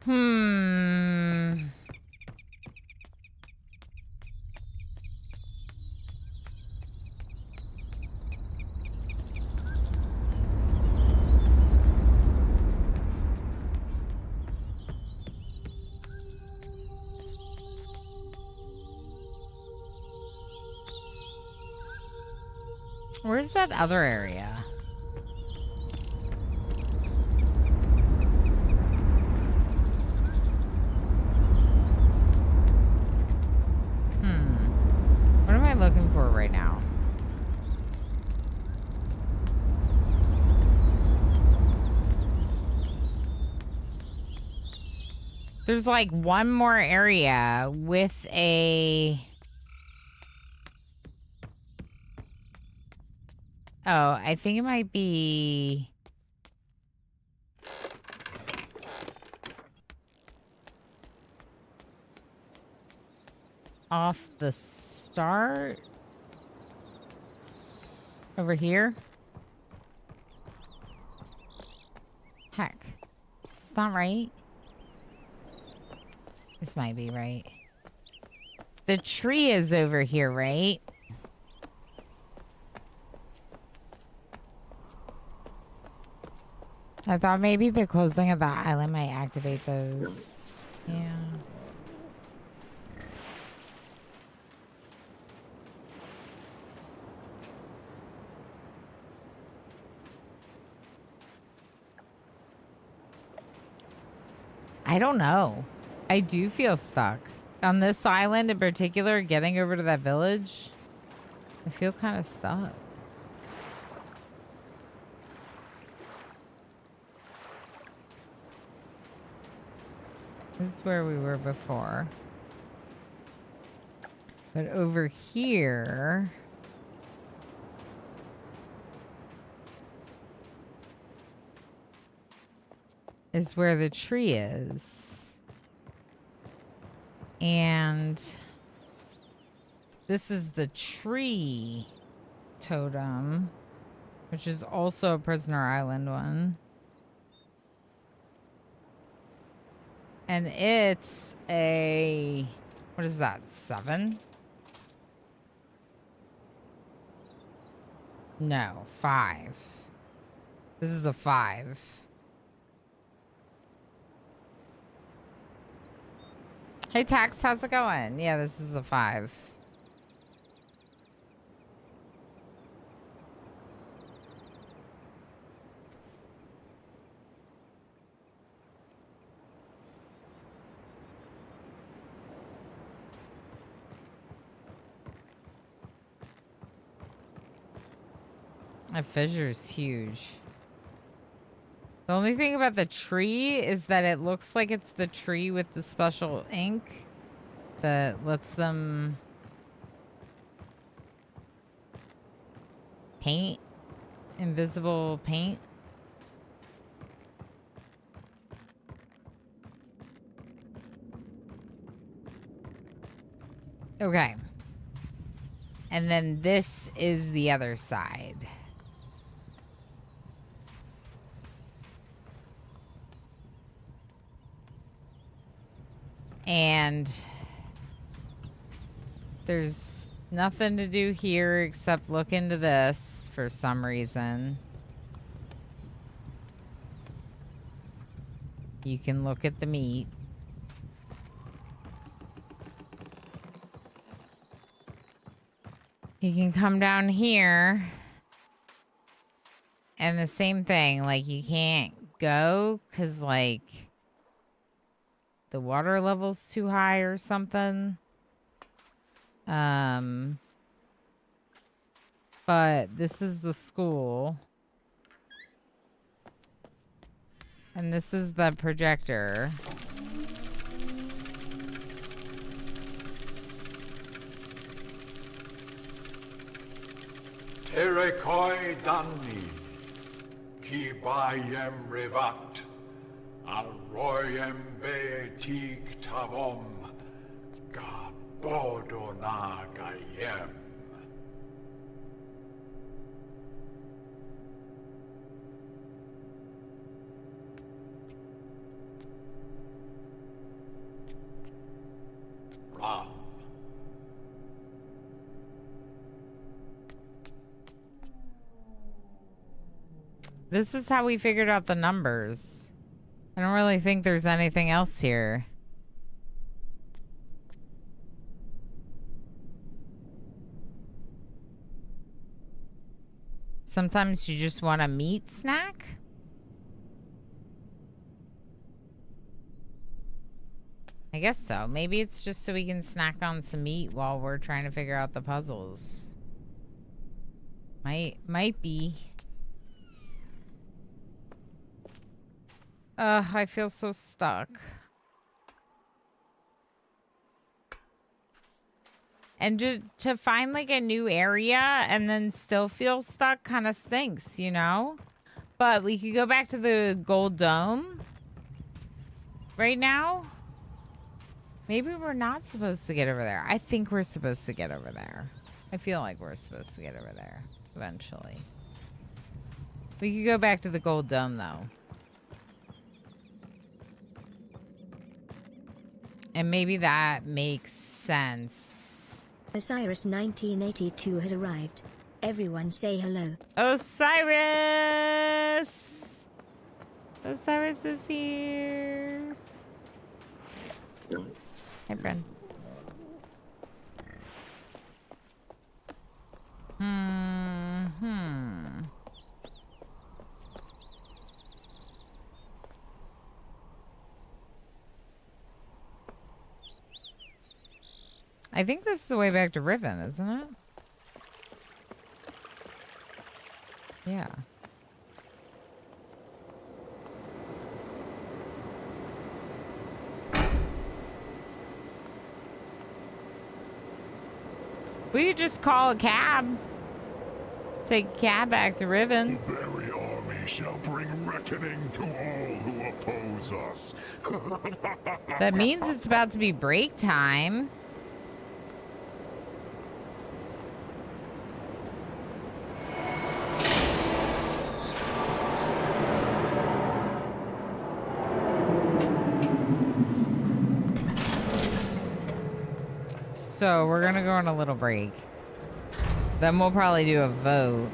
Hmm. Where's that other area? What am I looking for right now? There's like one more area with a... Oh, I think it might be... off the start? Over here? Heck. It's not right. This might be right. The tree is over here, right? I thought maybe the closing of the island might activate those. Yeah. I don't know. I do feel stuck. On this island in particular, getting over to that village, I feel kind of stuck. This is where we were before. But over here... is where the tree is. And this is the tree totem, which is also a Prisoner Island one. And it's a... what is that? 7? No, 5. This is a 5. Hey, Tax, how's it going? Yeah, this is a 5. That fissure is huge. The only thing about the tree is that it looks like it's the tree with the special ink that lets them paint, invisible paint. Okay. And then this is the other side. And there's nothing to do here except look into this for some reason. You can look at the meat. You can come down here. And the same thing, like you can't go because like the water level's too high or something. But this is the school. And this is the projector. Terekoi Danni, Ki Bayem Revat, Al Royem Betik Tavom, Ga Bodona Gayem. This is how we figured out the numbers. I don't really think there's anything else here. Sometimes you just want a meat snack? I guess so. Maybe it's just so we can snack on some meat while we're trying to figure out the puzzles. Might be. I feel so stuck. And to find like a new area and then still feel stuck kind of stinks, you know? But we could go back to the gold dome right now. Maybe we're not supposed to get over there. I think we're supposed to get over there. I feel like we're supposed to get over there eventually. We could go back to the gold dome though. And maybe that makes sense. Osiris 1982 has arrived. Everyone say hello. Osiris! Osiris is here. Hey, friend. I think this is the way back to Riven, isn't it? Yeah. We could just call a cab. Take a cab back to Riven. The very army shall bring reckoning to all who oppose us. That means it's about to be break time. So we're gonna go on a little break. Then we'll probably do a vote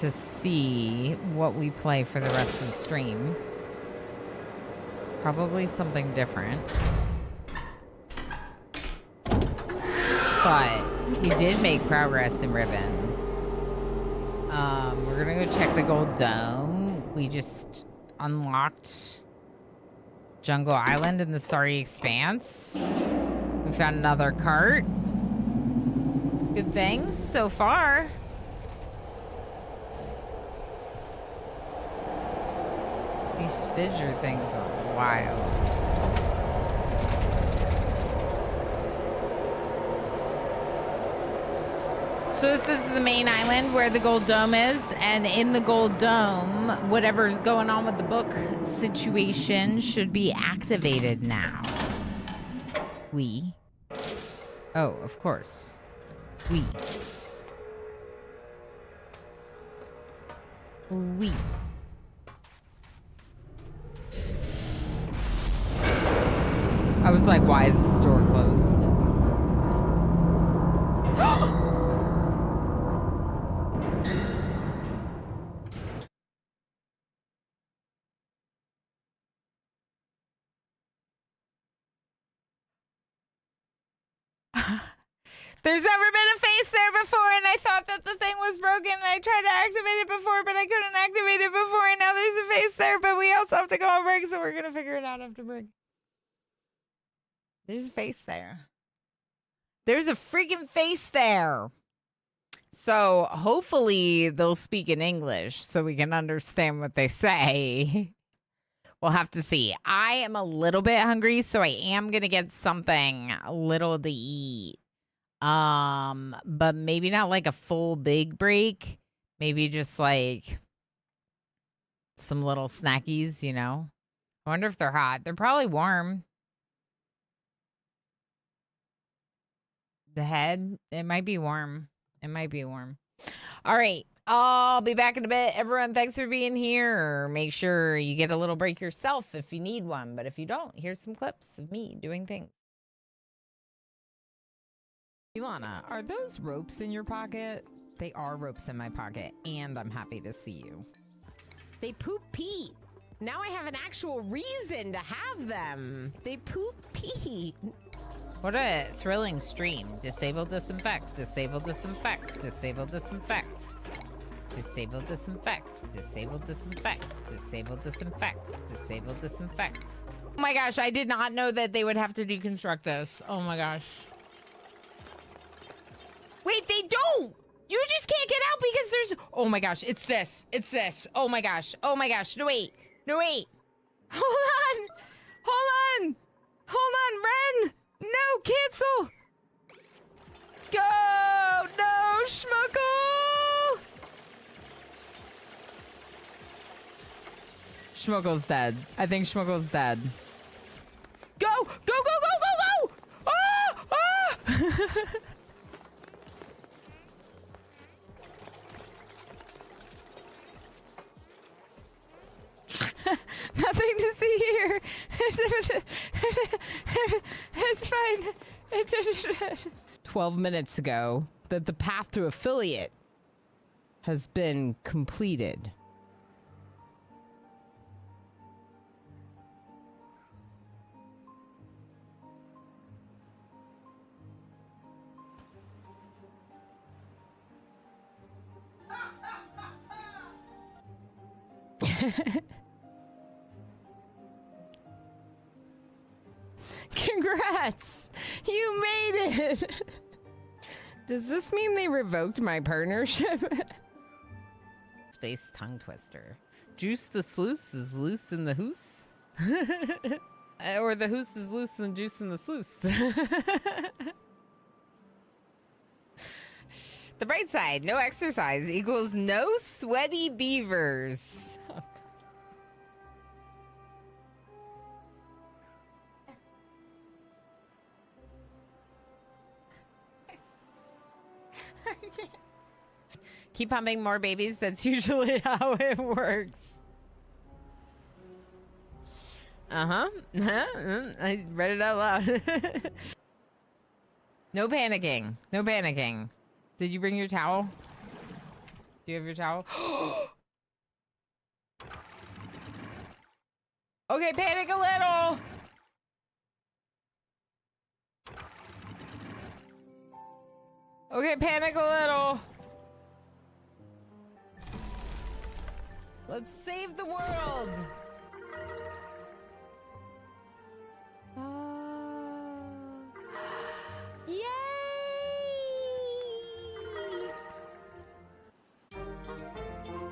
to see what we play for the rest of the stream. Probably something different. But we did make progress in Riven. We're gonna go check the gold dome. We just unlocked Jungle Island in the Starry Expanse. We found another cart. Good things so far. These fissure things are wild. So this is the main island where the gold dome is, and in the gold dome, whatever's going on with the book situation should be activated now. Oh, of course. We. I was like, why is the store closed? There's never been a face there before, and I thought that the thing was broken, and I tried to activate it before, but I couldn't activate it before, and now there's a face there, but we also have to go on break, so we're gonna figure it out after break. There's a face there. There's a freaking face there. So hopefully they'll speak in English so we can understand what they say. We'll have to see. I am a little bit hungry, so I am gonna get something little to eat. But maybe not like a full big break. Maybe just like some little snackies, you know? I wonder if they're hot. They're probably warm. The head, it might be warm. It might be warm. All right. I'll be back in a bit. Everyone, thanks for being here. Make sure you get a little break yourself if you need one. But if you don't, here's some clips of me doing things. Ilana, are those ropes in your pocket? They are ropes in my pocket, and I'm happy to see you. They poop Pete. Now I have an actual reason to have them. They poop Pete. What a thrilling stream. Disable disinfect. Disable disinfect. Disable disinfect. Disable disinfect. Disable disinfect. Disable disinfect. Disable disinfect. Oh my gosh, I did not know that they would have to deconstruct this. Oh my gosh. Wait, they don't! You just can't get out because there's... Oh my gosh, it's this. It's this. Oh my gosh. Oh my gosh. No, wait. No, wait. Hold on. Hold on. Hold on, Ren. No, cancel. Go. No, Schmuckle. Schmuckle's dead. I think Schmuckle's dead. Go. Go, go, go, go, go. Ah! Ah! Nothing to see here. It's fine. 12 minutes ago, that the path to affiliate has been completed. Congrats! You made it! Does this mean they revoked my partnership? Space tongue twister. Juice the sluice is loose in the hoose? Or the hoose is loose and juice in the sluice. The bright side, no exercise equals no sweaty beavers. Keep pumping more babies. That's usually how it works. I read it out loud. No panicking. No panicking. Did you bring your towel? Do you have your towel? Okay, panic a little. Okay, panic a little. Let's save the world. Yay!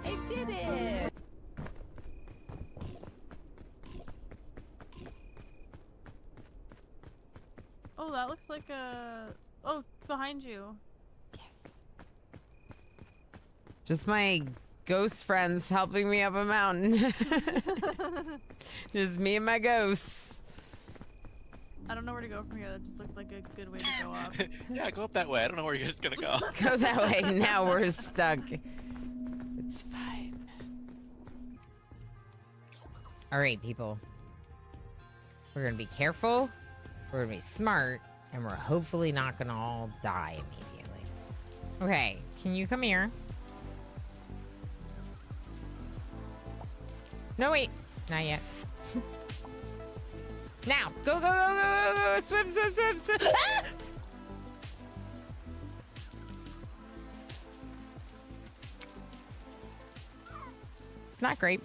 I did it. Oh, that looks like a... Oh, behind you. Yes. Just my ghost friends helping me up a mountain. Just me and my ghosts. I don't know where to go from here. That just looked like a good way to go up. Yeah, go up that way. I don't know where you're just gonna go. Go that way. Now we're stuck. It's fine. All right, people. We're gonna be careful. We're gonna be smart, and we're hopefully not gonna all die immediately. Okay, can you come here? No, wait. Not yet. Now, go, go, go, go, go, go, swim, swim, swim, swim. Ah! It's not great.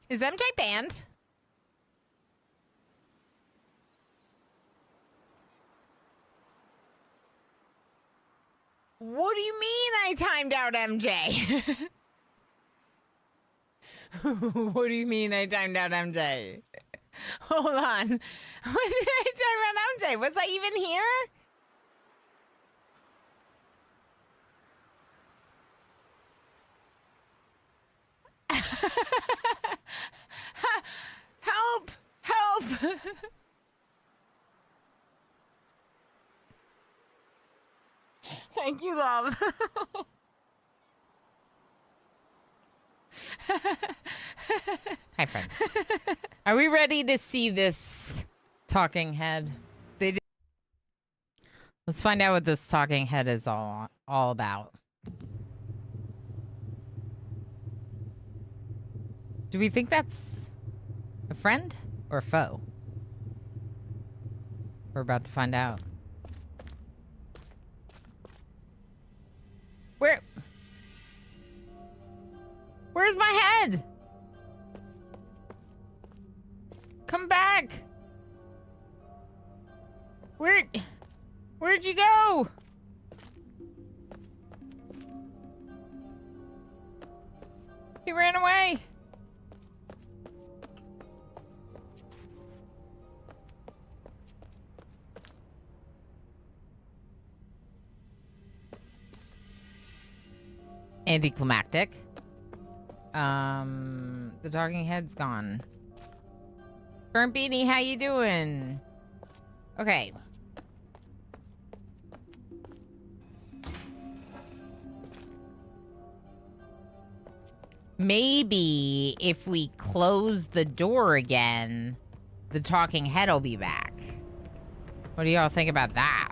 Is MJ banned? What do you mean I timed out MJ? What do you mean I timed out MJ? Hold on. When did I time out MJ? Was I even here? Help! Help! Thank you, love. Hi, friends. Are we ready to see this talking head? They did. Let's find out what this talking head is all about. Do we think that's a friend or a foe? We're about to find out. Where's my head? Come back. Where'd you go? He ran away. Anticlimactic. The talking head's gone. Burnt Beanie, how you doing? Okay. Maybe if we close the door again, the talking head will be back. What do y'all think about that?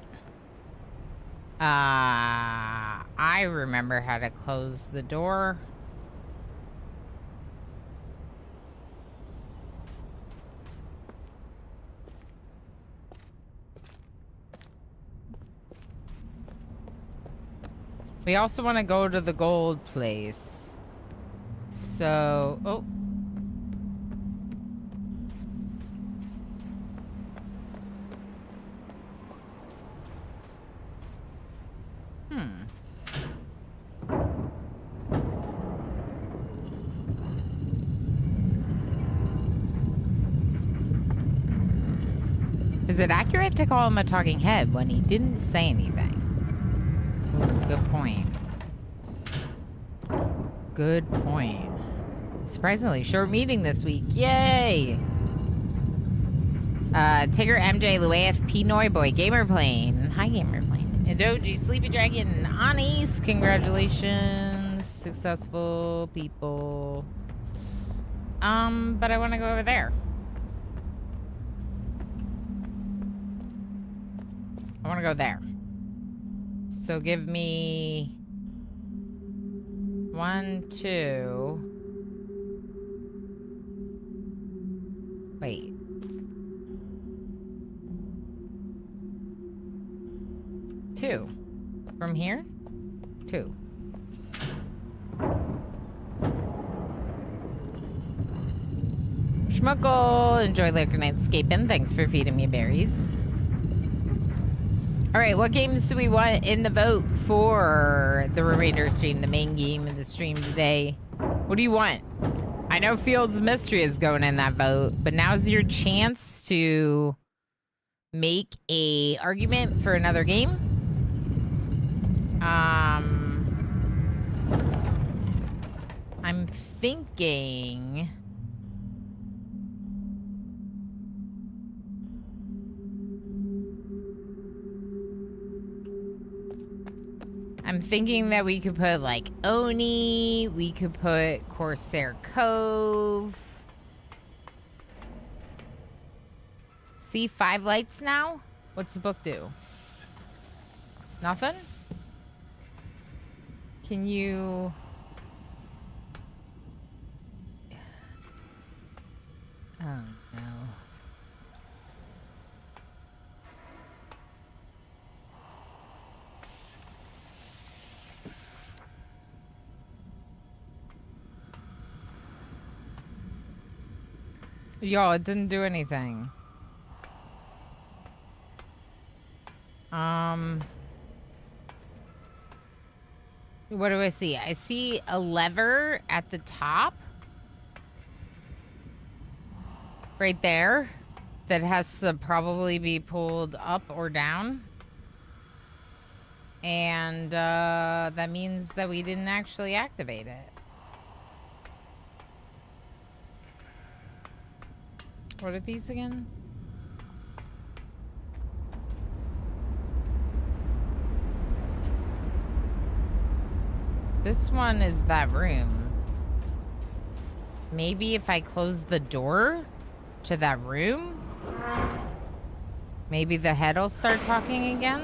I remember how to close the door. We also want to go to the gold place. So, oh. Is it accurate to call him a talking head when he didn't say anything? Good point. Good point. Surprisingly short meeting this week. Yay! Tigger, MJ, Luath, Pinoy Boy, Gamerplane. Hi, Gamerplane. Indoji, Sleepy Dragon, Anis. Congratulations. Successful people. But I want to go over there. I want to go there. So give me 1, 2. Wait. Two. From here? 2. Schmuckle, enjoy Liquor Nightscaping. Thanks for feeding me berries. All right, what games do we want in the vote for the remainder stream, the main game of the stream today? What do you want? I know Fields Mystery is going in that vote, but now's your chance to make a argument for another game. I'm thinking... that we could put, like, Oni. We could put Corsair Cove. See, 5 lights now? What's the book do? Nothing? Can you... Oh, no. Yo, it didn't do anything. What do I see? I see a lever at the top. Right there. That has to probably be pulled up or down. And, that means that we didn't actually activate it. What are these again? This one is that room. Maybe if I close the door to that room, maybe the head will start talking again?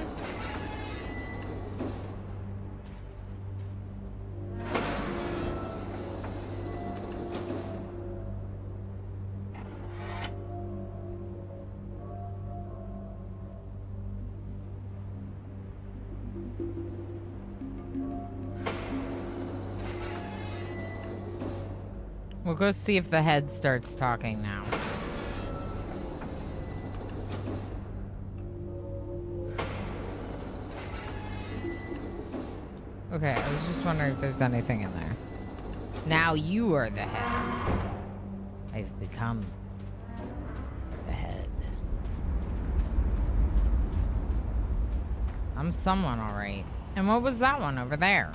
We'll go see if the head starts talking now. Okay, I was just wondering if there's anything in there. Now you are the head. I've become the head. I'm someone, all right. And what was that one over there?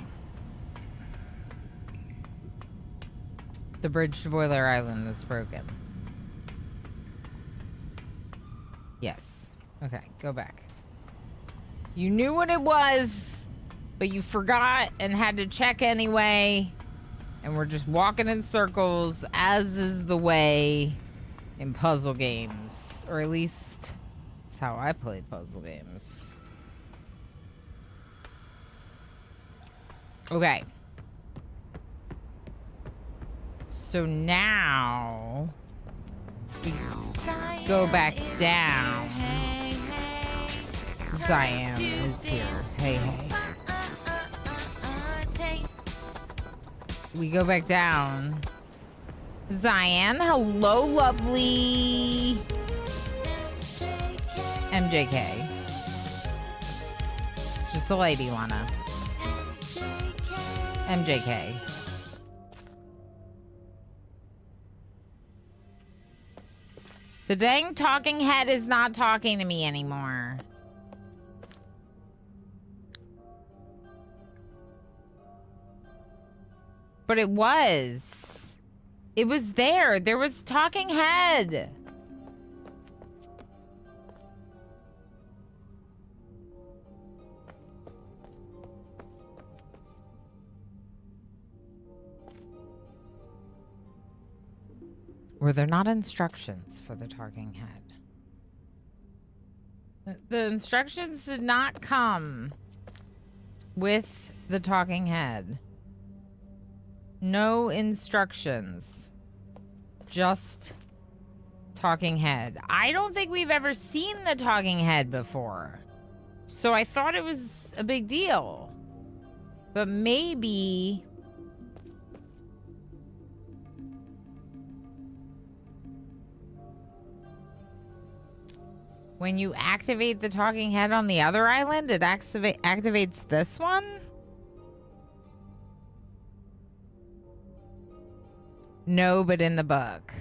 The bridge to Boiler Island that's broken. Yes. Okay, go back. You knew what it was, but you forgot and had to check anyway. And we're just walking in circles, as is the way in puzzle games. Or at least, that's how I play puzzle games. Okay. So now we go back down. Cyan is here. Hey, hey. We go back down. Cyan, hello, lovely. MJK. It's just a lady, Lana. MJK. The dang talking head is not talking to me anymore. But it was. It was there. There was talking head. Were there not instructions for the talking head? The instructions did not come with the talking head. No instructions. Just talking head. I don't think we've ever seen the talking head before. So I thought it was a big deal. But maybe... when you activate the talking head on the other island, it activates this one? No, but in the book.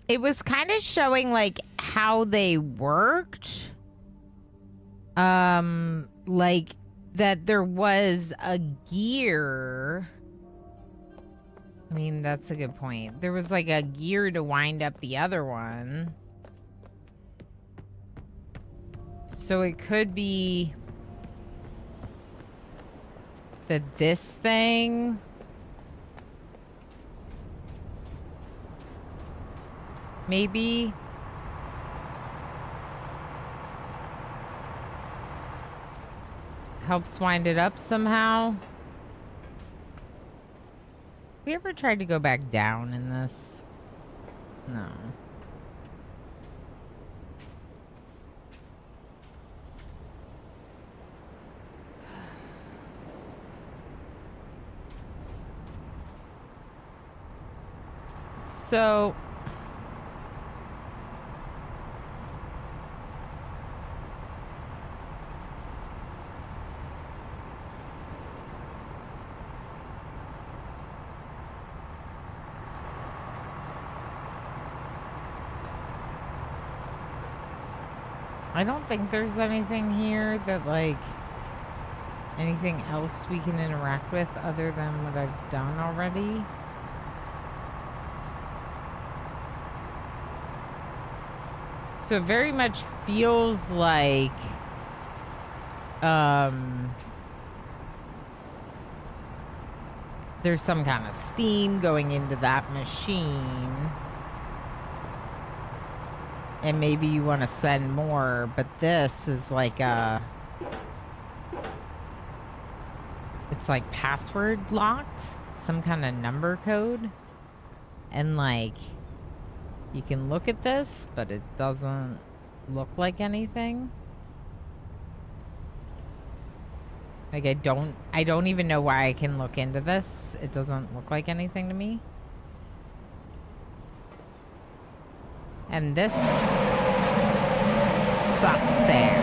It was kind of showing like how they worked. Like that there was a gear. I mean, that's a good point. There was like a gear to wind up the other one. So it could be that this thing maybe helps wind it up somehow. We ever tried to go back down in this? No. So I don't think there's anything here that, like, anything else we can interact with other than what I've done already. So it very much feels like, there's some kind of steam going into that machine. And maybe you want to send more, but this is like it's like password locked, some kind of number code. And like, you can look at this, but it doesn't look like anything. Like, I don't even know why I can look into this. It doesn't look like anything to me. And this sucks air.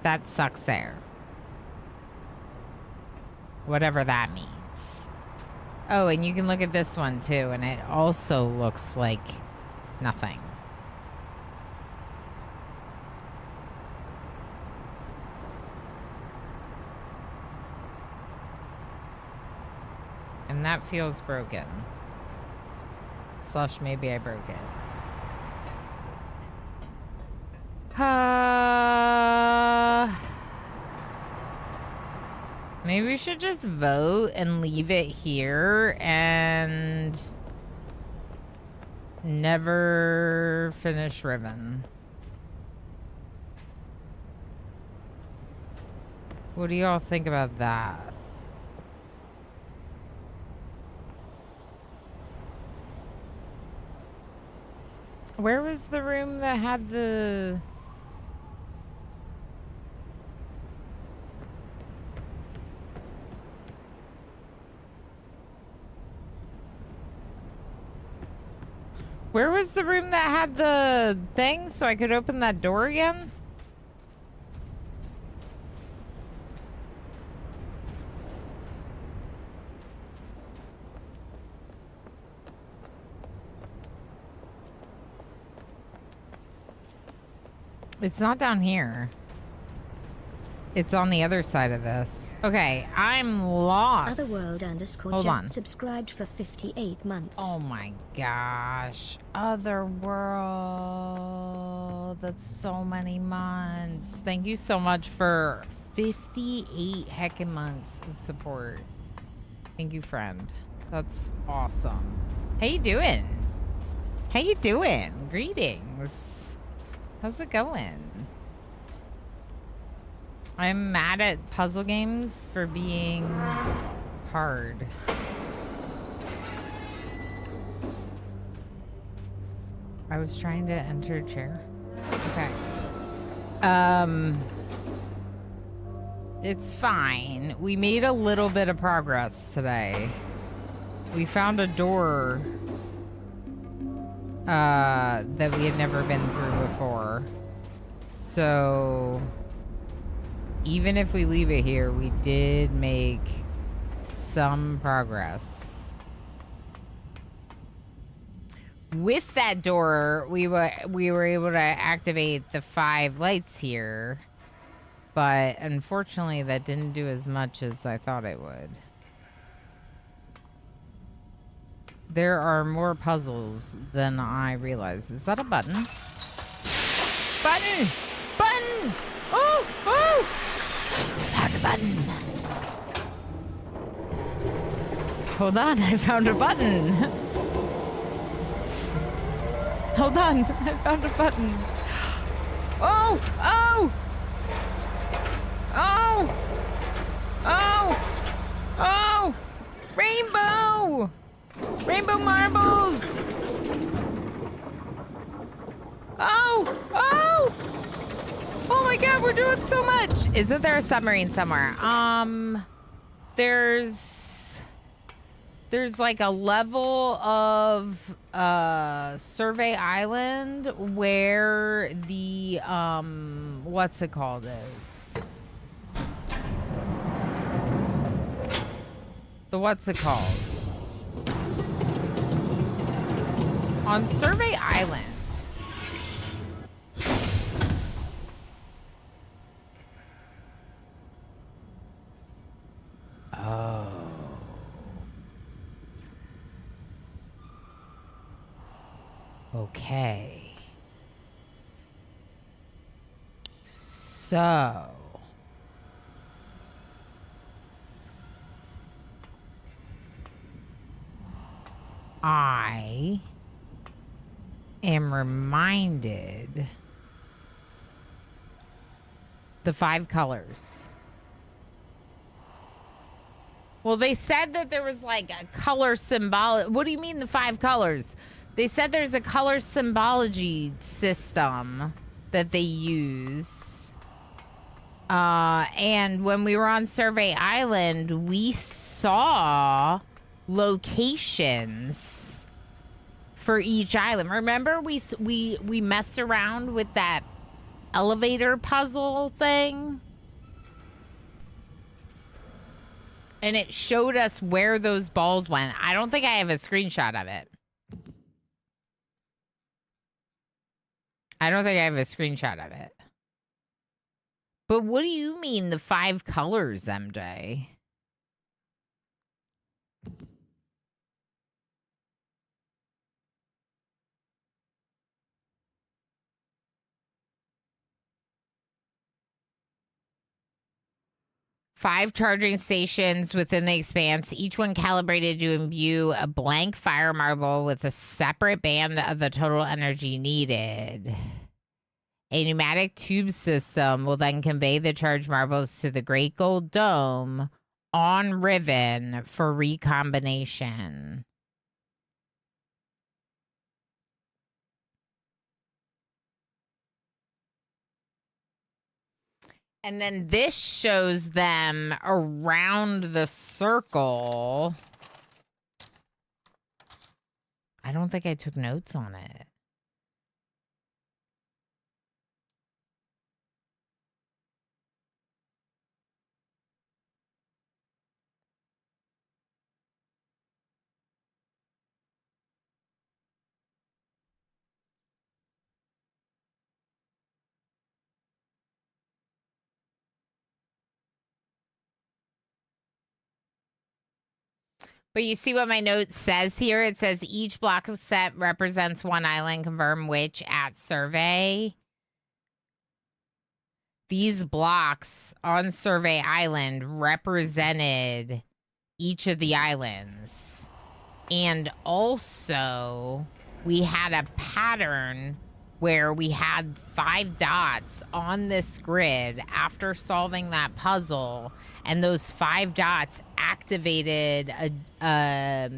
That sucks air. Whatever that means. Oh, and you can look at this one too, and it also looks like nothing. And that feels broken. Slush, maybe I broke it. Maybe we should just vote and leave it here and never finish Riven. What do y'all think about that? Where was the room that had the... Where was the room that had the thing so I could open that door again? It's not down here. It's on the other side of this. Okay, I'm lost. Otherworld underscore Hold just on. subscribed for 58 months. Oh my gosh. Otherworld. That's so many months. Thank you so much for 58 heckin' months of support. Thank you, friend. That's awesome. How you doing? How you doing? Greetings. How's it going? I'm mad at puzzle games for being hard. I was trying to enter a chair. Okay. It's fine. We made a little bit of progress today. We found a door that we had never been through before. So even if we leave it here, we did make some progress. With that door, we were able to activate the 5 lights here, but unfortunately that didn't do as much as I thought it would. There are more puzzles than I realized. Is that a button? Button! Button! Oh! Oh! Found a button. Hold on, I found a button. Hold on, I found a button. Oh! Oh! Oh! Oh! Oh! Rainbow! Rainbow marbles! Oh! Oh! Oh my god, we're doing so much! Isn't there a submarine somewhere? There's like a level of Survey Island where the what's it called is. The what's it called? On Survey Island. Oh. Okay. So. I am reminded the 5 colors. Well, they said that there was like a color symbol. What do you mean the 5 colors? They said there's a color symbology system that they use. And when we were on Survey Island, we saw locations for each island. Remember, we messed around with that elevator puzzle thing? And it showed us where those balls went. I don't think I have a screenshot of it. I don't think I have a screenshot of it. But what do you mean the 5 colors, MJ? Five charging stations within the expanse, each one calibrated to imbue a blank fire marble with a separate band of the total energy needed. A pneumatic tube system will then convey the charged marbles to the Great Gold Dome on Riven for recombination. And then this shows them around the circle. I don't think I took notes on it. But you see what my note says here? It says each block of set represents one island. Confirm which at survey. These blocks on Survey Island represented each of the islands. And also, we had a pattern where we had 5 dots on this grid after solving that puzzle, and those 5 dots activated a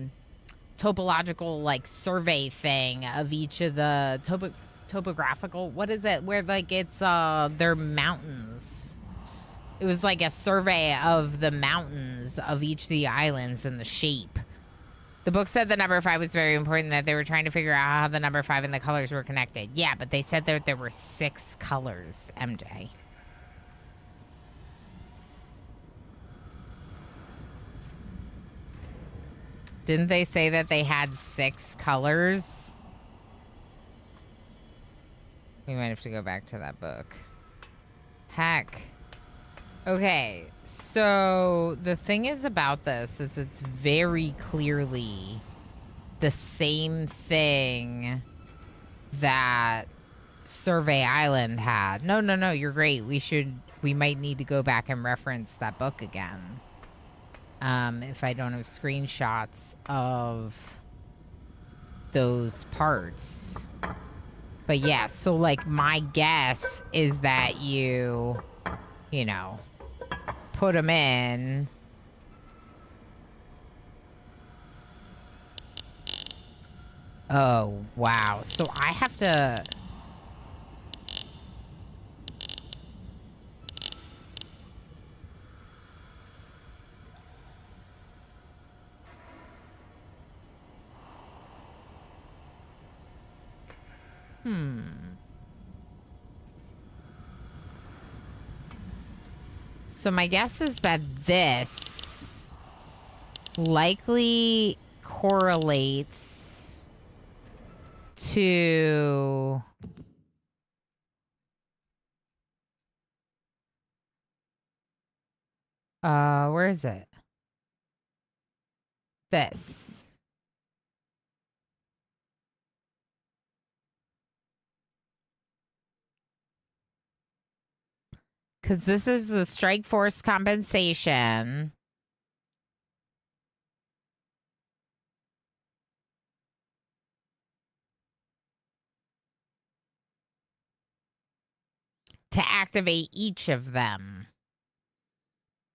topological like survey thing of each of the topographical, what is it, where like it's they're mountains. It was like a survey of the mountains of each of the islands and the shape. The book said the number 5 was very important, that they were trying to figure out how the number 5 and the colors were connected. Yeah, but they said that there were 6 colors, MJ. Didn't they say that they had 6 colors? We might have to go back to that book. Heck. Okay, so the thing is about this is it's very clearly the same thing that Survey Island had. No, you're great. We might need to go back and reference that book again. If I don't have screenshots of those parts. But yeah, so like my guess is that you know, put them in. Oh, wow. So I have to... So my guess is that this likely correlates to where is it? This. Because this is the strike force compensation. To activate each of them.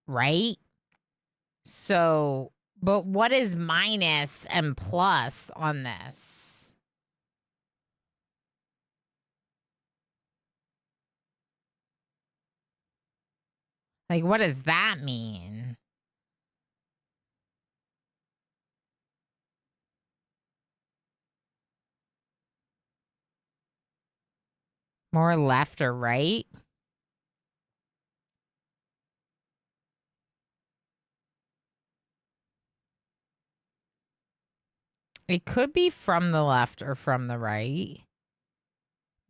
Right? So, but what is minus and plus on this? Like, what does that mean? More left or right? It could be from the left or from the right.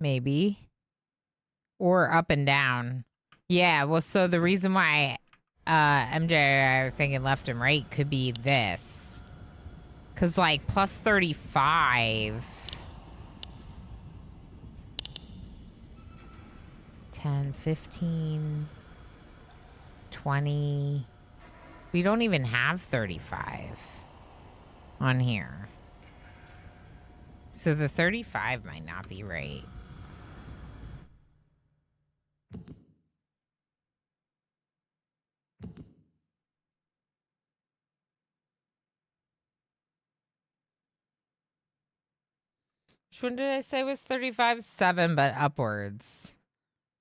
Maybe. Or up and down. Yeah, well, so the reason why MJ and I are thinking left and right could be this. Because, like, plus 35... 10, 15, 20. We don't even have 35 on here. So the 35 might not be right. Which one did I say was 35? 7, but upwards.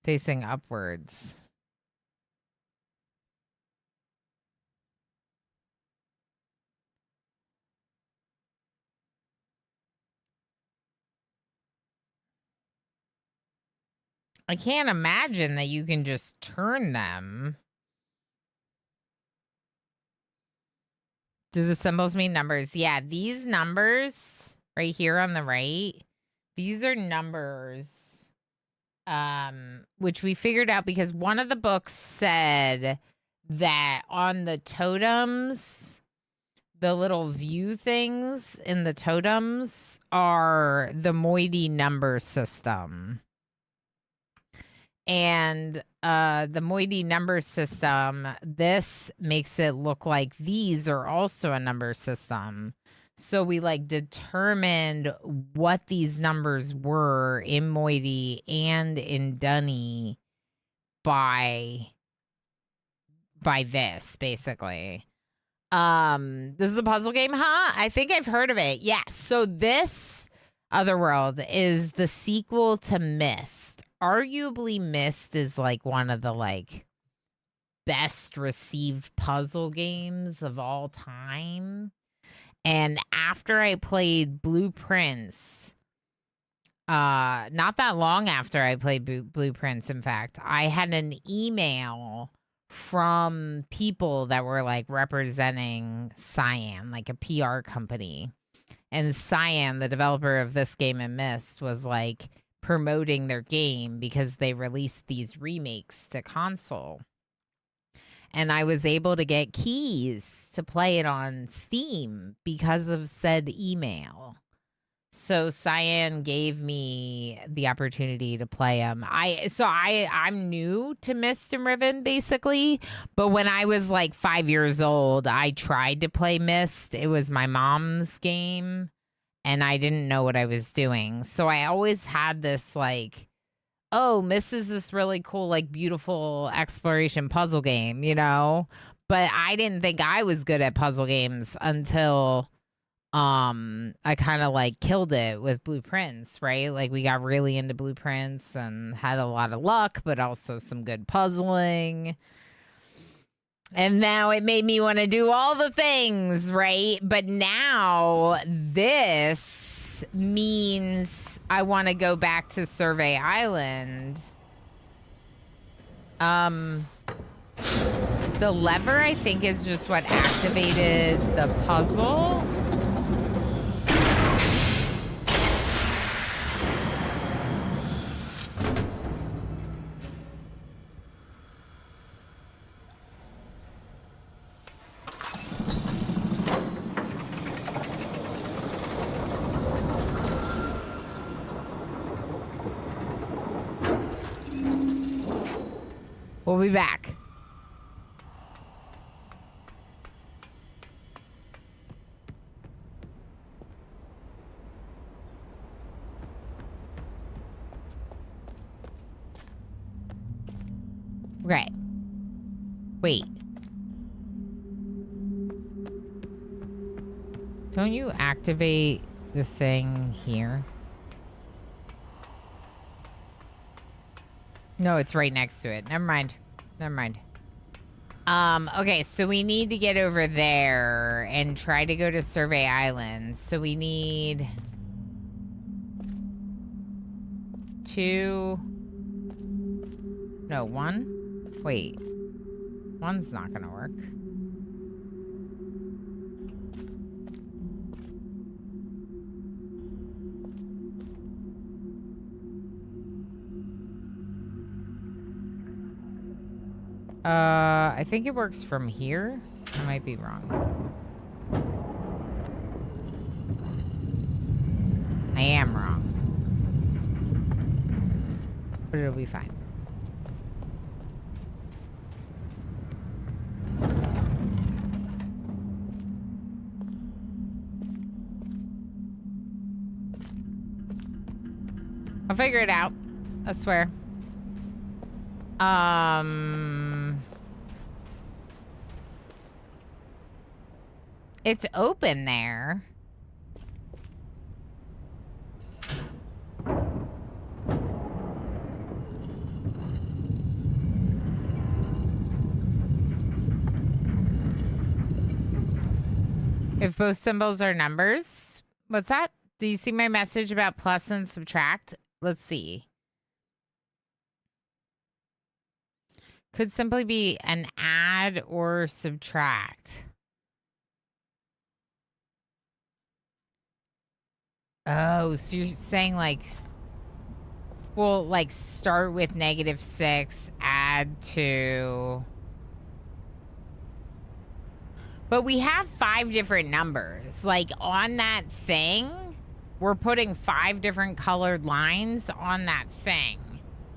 Facing upwards. I can't imagine that you can just turn them. Do the symbols mean numbers? Yeah, these numbers right here on the right, these are numbers which we figured out because one of the books said that on the totems, the little view things in the totems are the moiety number system. And the moiety number system, this makes it look like these are also a number system. So we like determined what these numbers were in moiety and in Dunny by this, basically. This is a puzzle game, huh? I think I've heard of it. Yes. So this Otherworld is the sequel to Myst. Arguably, Myst is like one of the like best received puzzle games of all time. And after I played Blueprints, not that long after I played Blueprints, in fact, I had an email from people that were like representing Cyan, like a PR company. And Cyan, the developer of this game and Myst, was like promoting their game because they released these remakes to console. And I was able to get keys to play it on Steam because of said email. So Cyan gave me the opportunity to play them. I'm new to Myst and Riven, basically. But when I was like 5 years old, I tried to play Myst. It was my mom's game, and I didn't know what I was doing. So I always had this like, oh, Myst is this really cool, like, beautiful exploration puzzle game, you know? But I didn't think I was good at puzzle games until I kind of like killed it with Blueprints, right? Like we got really into Blueprints and had a lot of luck, but also some good puzzling. And now it made me want to do all the things, right? But now this means I want to go back to Survey Island. The lever, I think, is just what activated the puzzle. We'll be back. Right. Wait. Don't you activate the thing here? No, it's right next to it. Never mind. Never mind. Okay, so we need to get over there and try to go to Survey Island. So we need 2. No, 1. Wait. 1's not gonna work. I think it works from here. I might be wrong. I am wrong. But it'll be fine. I'll figure it out. I swear. It's open there. If both symbols are numbers. What's that? Do you see my message about plus and subtract? Let's see. Could simply be an add or subtract. Oh, so you're saying like, well, like start with -6, add 2. But we have 5 different numbers. Like on that thing, we're putting 5 different colored lines on that thing.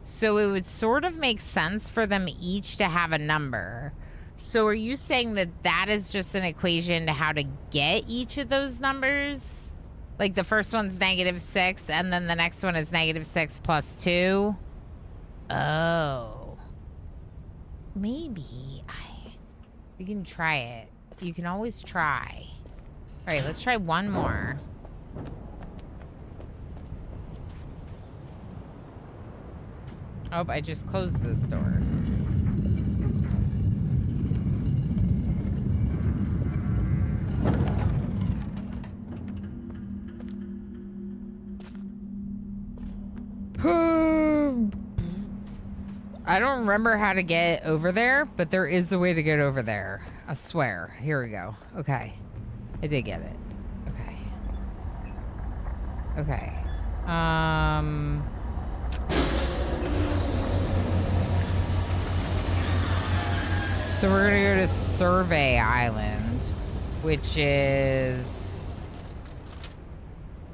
So it would sort of make sense for them each to have a number. So are you saying that that is just an equation to how to get each of those numbers? Like the first one's -6 and then the next one is -6 plus 2? Oh. Maybe. We can try it. You can always try. All right, let's try one more. Oh, I just closed this door. I don't remember how to get over there, but there is a way to get over there. I swear. Here we go. Okay. I did get it. Okay. Okay. So we're gonna go to Survey Island, which is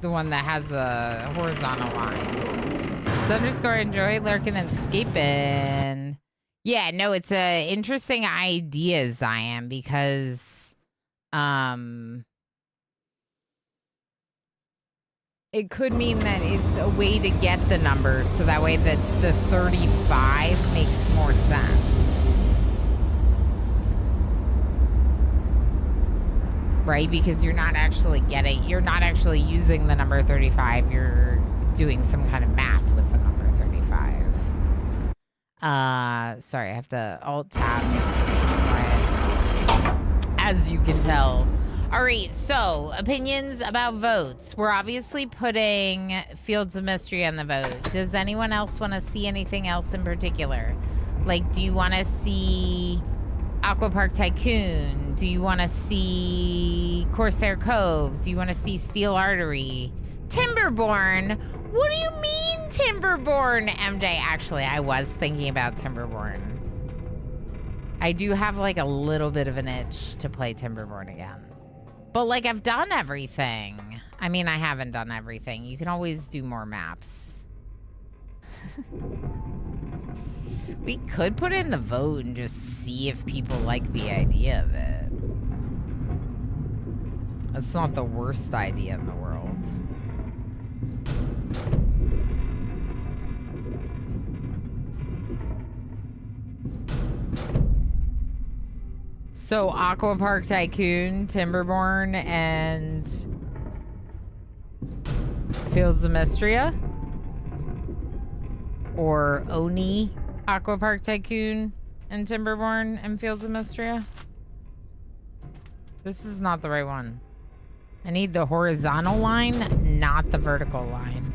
the one that has a horizontal line. So underscore enjoy lurking and escaping. Yeah, no, it's a interesting idea, Zion, because it could mean that it's a way to get the numbers, so that way the 35 makes more sense. Right? Because you're not actually using the number 35, you're doing some kind of math with the number 35. Sorry, I have to alt-tab as you can tell. All right, so opinions about votes. We're obviously putting Fields of Mystery on the vote. Does anyone else want to see anything else in particular? Like, do you want to see Aqua Park Tycoon? Do you want to see Corsair Cove? Do you want to see Steel Artery? Timberborn? What do you mean Timberborn, MJ? Actually, I was thinking about Timberborn. I do have like a little bit of an itch to play Timberborn again. But like I've done everything. I mean, I haven't done everything. You can always do more maps. We could put in the vote and just see if people like the idea of it. That's not the worst idea in the world. So Aqua Park Tycoon, Timberborn, and Fields of Mystria? Or Oni Aqua Park Tycoon, and Timberborn and Fields of Mystria? This is not the right one. I need the horizontal line, not the vertical line.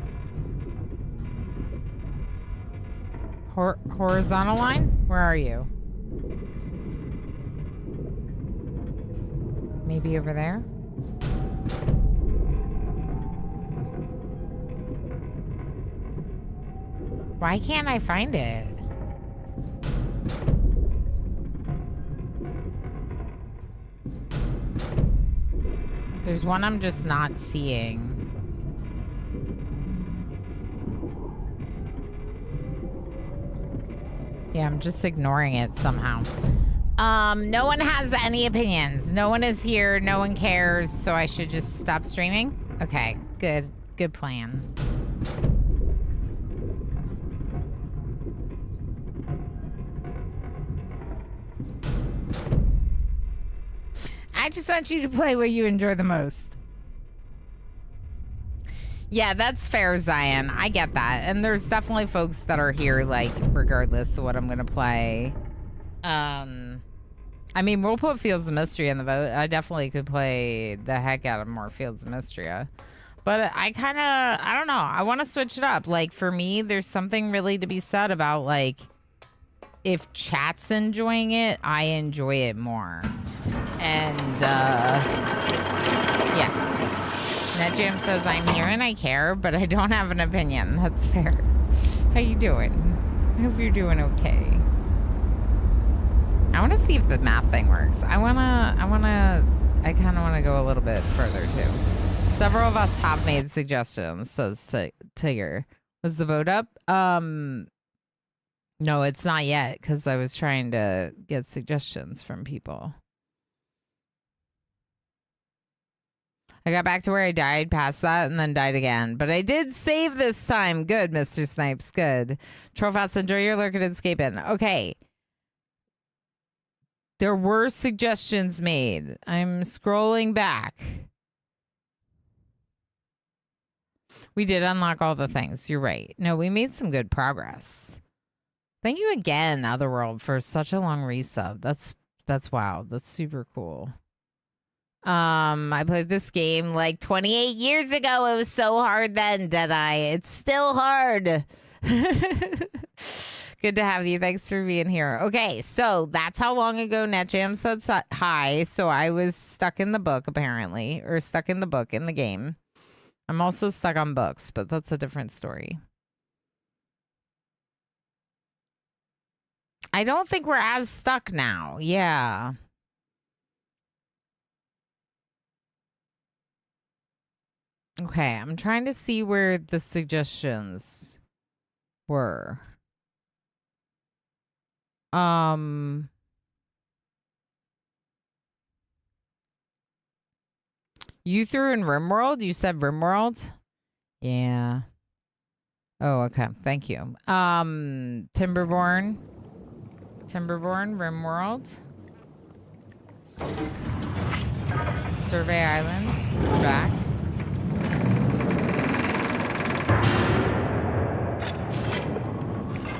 Horizontal line? Where are you? Maybe over there? Why can't I find it? There's one I'm just not seeing. Yeah, I'm just ignoring it somehow. No one has any opinions. No one is here. No one cares. So I should just stop streaming? Okay, good. Good plan. I just want you to play what you enjoy the most. Yeah, that's fair, Zion. I get that. And there's definitely folks that are here, like, regardless of what I'm going to play. I mean, we'll put Fields of Mystery in the vote. I definitely could play the heck out of more Fields of Mystria. But I kind of, I don't know. I want to switch it up. Like, for me, there's something really to be said about, like, if chat's enjoying it, I enjoy it more. And, yeah. NetJam says I'm here and I care, but I don't have an opinion. That's fair. How you doing? I hope you're doing okay. I want to see if the math thing works. I kind of want to go a little bit further too. Several of us have made suggestions, says Tigger. Was the vote up? No, it's not yet because I was trying to get suggestions from people. I got back to where I died past that and then died again. But I did save this time. Good, Mr. Snipes. Good. Trollfast, enjoy your lurking and escaping. Okay. There were suggestions made. I'm scrolling back. We did unlock all the things. You're right. No, we made some good progress. Thank you again, Otherworld, for such a long resub. That's wild. That's super cool. I played this game like 28 years ago. It was so hard then, Deadeye. It's still hard. Good to have you. Thanks for being here. Okay, so that's how long ago NetJam said hi. So I was stuck in the book, apparently, or stuck in the book in the game. I'm also stuck on books, but that's a different story. I don't think we're as stuck now. Yeah. Okay, I'm trying to see where the suggestions were. You threw in RimWorld? You said RimWorld? Yeah. Oh, okay. Thank you. Timberborn, RimWorld. Survey Island. We're back.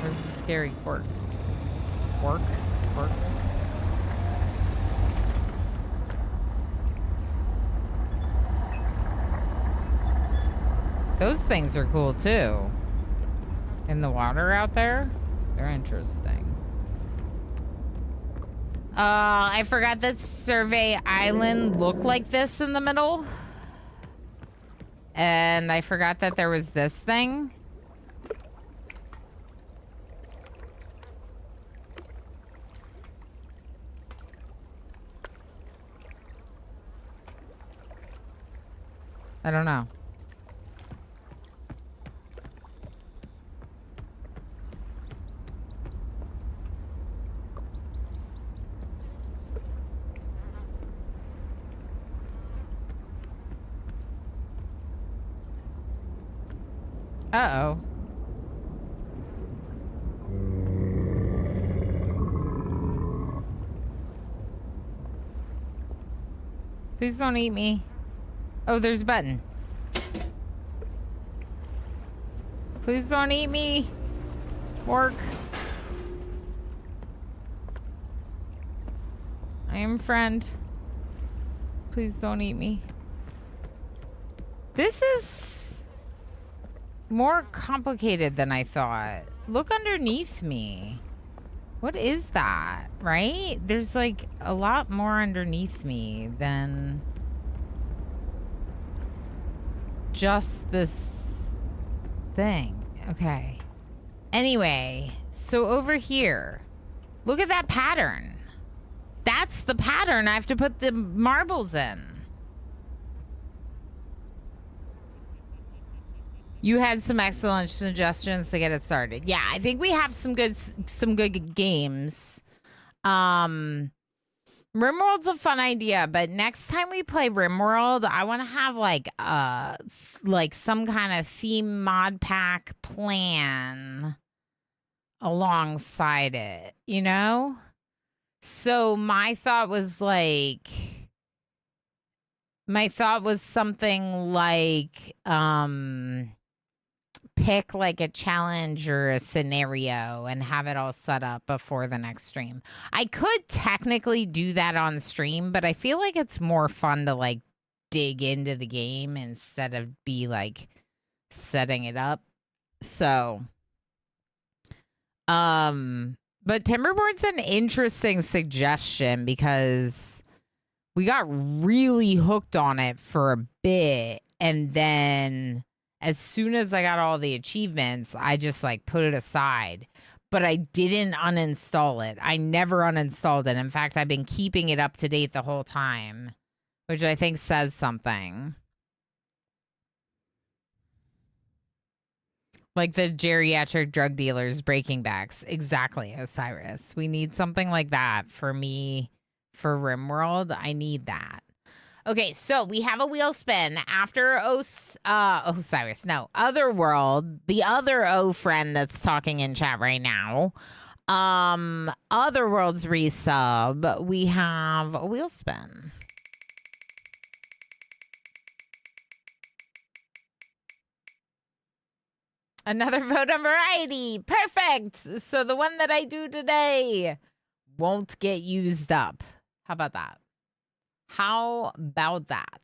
There's a scary quirk. Quirk? Those things are cool too. In the water out there, they're interesting. I forgot that Survey Island looked like this in the middle. And I forgot that there was this thing. I don't know. Uh-oh. Please don't eat me. Oh, there's a button. Please don't eat me. Work. I am friend. Please don't eat me. This is more complicated than I thought. Look underneath me. What is that, right? There's like a lot more underneath me than just this thing. Okay. Anyway, so over here, look at that pattern. That's the pattern I have to put the marbles in. You had some excellent suggestions to get it started. Yeah, I think we have some good games. RimWorld's a fun idea, but next time we play RimWorld, I want to have like some kind of theme mod pack plan alongside it, you know? So my thought was something like pick like a challenge or a scenario and have it all set up before the next stream. I could technically do that on stream, but I feel like it's more fun to like dig into the game instead of be like setting it up. So but Timberboard's an interesting suggestion because we got really hooked on it for a bit, and then as soon as I got all the achievements, I just like put it aside. But I didn't uninstall it. I never uninstalled it. In fact, I've been keeping it up to date the whole time, which I think says something. Like the geriatric drug dealers breaking backs. Exactly, Osiris. We need something like that for me for RimWorld. I need that. Okay, so we have a wheel spin after Osiris. No, Otherworld, the other O friend that's talking in chat right now. Otherworld's resub. We have a wheel spin. Another vote on variety. Perfect. So the one that I do today won't get used up. How about that? How about that?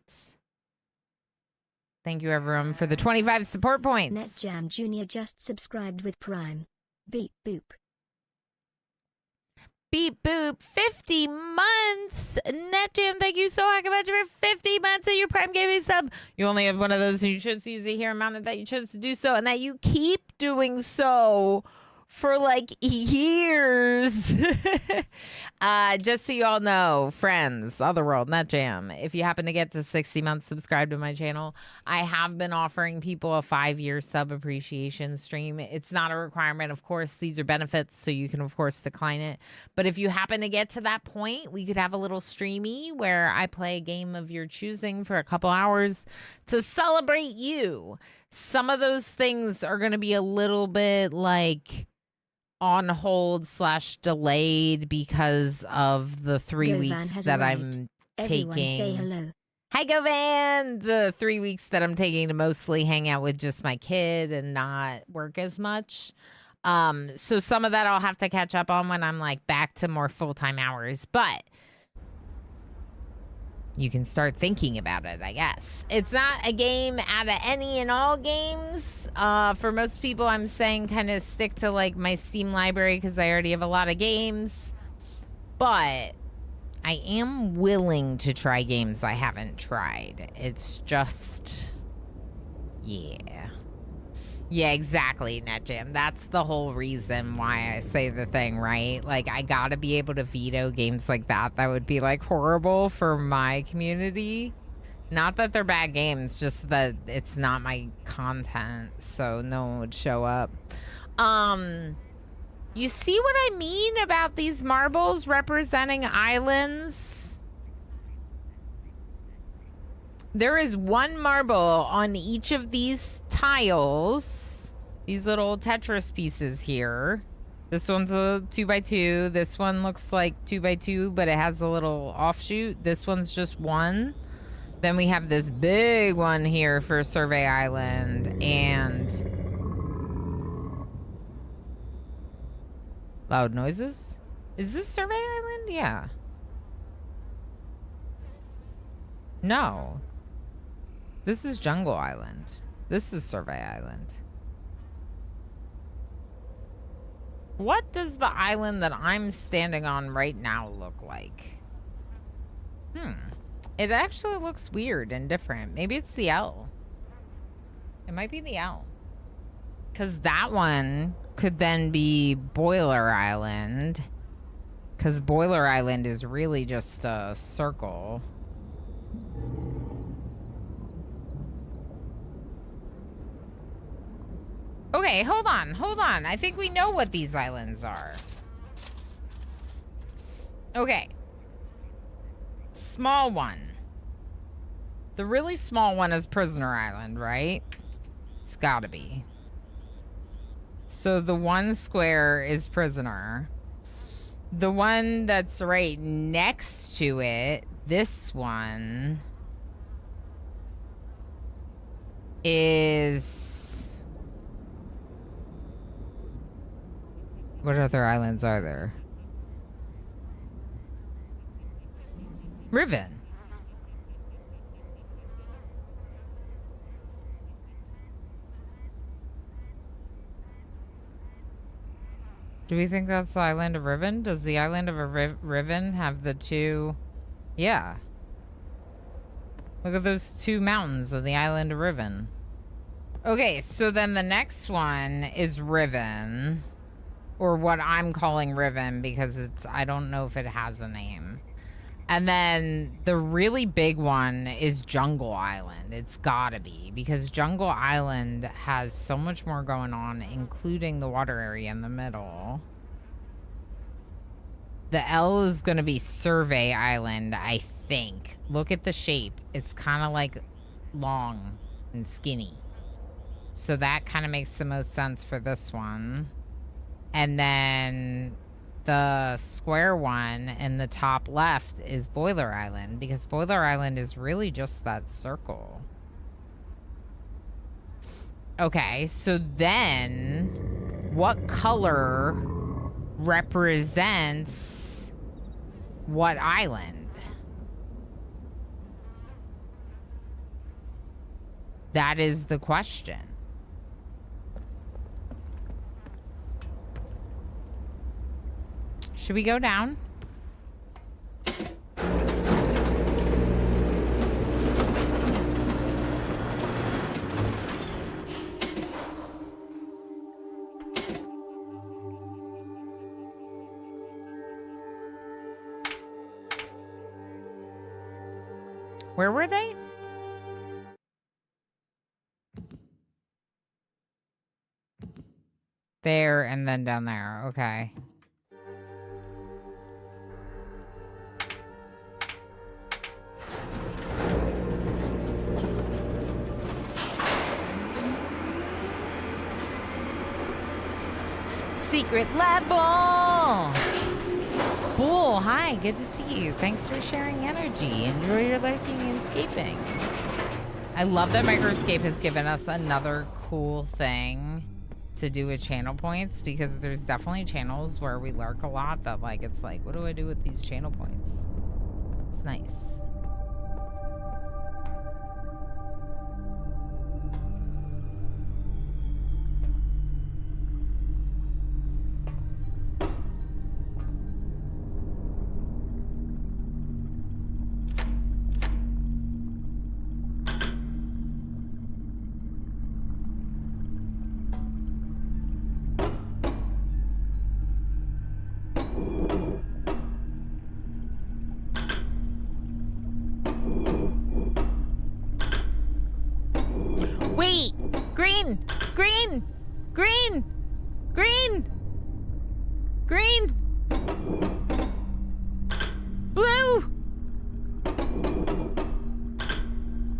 Thank you, everyone, for the 25 support points. NetJam Jr. just subscribed with Prime. Beep boop. Beep boop. 50 months. NetJam, thank you so much for 50 months of your Prime Gaming sub. You only have one of those, and you chose to use it here, amount that you chose to do so, and that you keep doing so for like years. Just so you all know, friends, Otherworld, NetJam, if you happen to get to 60 months subscribed to my channel, I have been offering people a 5-year sub appreciation stream. It's not a requirement, of course. These are benefits, so you can, of course, decline it. But if you happen to get to that point, we could have a little streamy where I play a game of your choosing for a couple hours to celebrate you. Some of those things are going to be a little bit like on hold / delayed because of the 3 weeks that I'm Everyone taking. say hello. Hi, Govan! The 3 weeks that I'm taking to mostly hang out with just my kid and not work as much. So some of that I'll have to catch up on when I'm like back to more full-time hours. But you can start thinking about it, I guess. It's not a game out of any and all games. For most people, I'm saying kind of stick to like my Steam library because I already have a lot of games. But I am willing to try games I haven't tried. It's just, yeah. Yeah, exactly, NetJam. That's the whole reason why I say the thing, right? Like, I gotta be able to veto games like that. That would be, like, horrible for my community. Not that they're bad games, just that it's not my content, so no one would show up. You see what I mean about these marbles representing islands? There is one marble on each of these tiles. These little Tetris pieces here. This one's a 2x2. This one looks like 2x2, but it has a little offshoot. This one's just one. Then we have this big one here for Survey Island. And loud noises? Is this Survey Island? Yeah. No. This is Jungle Island. This is Survey Island. What does the island that I'm standing on right now look like? It actually looks weird and different. Maybe it's the L. It might be the L. Because that one could then be Boiler Island. Because Boiler Island is really just a circle. Okay, hold on. I think we know what these islands are. Okay. Small one. The really small one is Prisoner Island, right? It's gotta be. So the one square is Prisoner. The one that's right next to it, this one, is... What other islands are there? Riven. Do we think that's the island of Riven? Does the island of Riven have the two? Yeah. Look at those two mountains of the island of Riven. Okay, so then the next one is Riven. Or what I'm calling Riven because it's, I don't know if it has a name. And then the really big one is Jungle Island. It's gotta be, because Jungle Island has so much more going on, including the water area in the middle. The L is gonna be Survey Island, I think. Look at the shape. It's kind of like long and skinny. So that kind of makes the most sense for this one. And then the square one in the top left is Boiler Island, because Boiler Island is really just that circle. Okay, so then what color represents what island? That is the question. Should we go down? Where were they? There and then down there. Okay. Secret level! Cool, hi, good to see you. Thanks for sharing energy. Enjoy your lurking and escaping. I love that Microscape has given us another cool thing to do with channel points, because there's definitely channels where we lurk a lot that, like, it's like, what do I do with these channel points? It's nice. Wait! Green! Green! Green! Green! Green! Blue!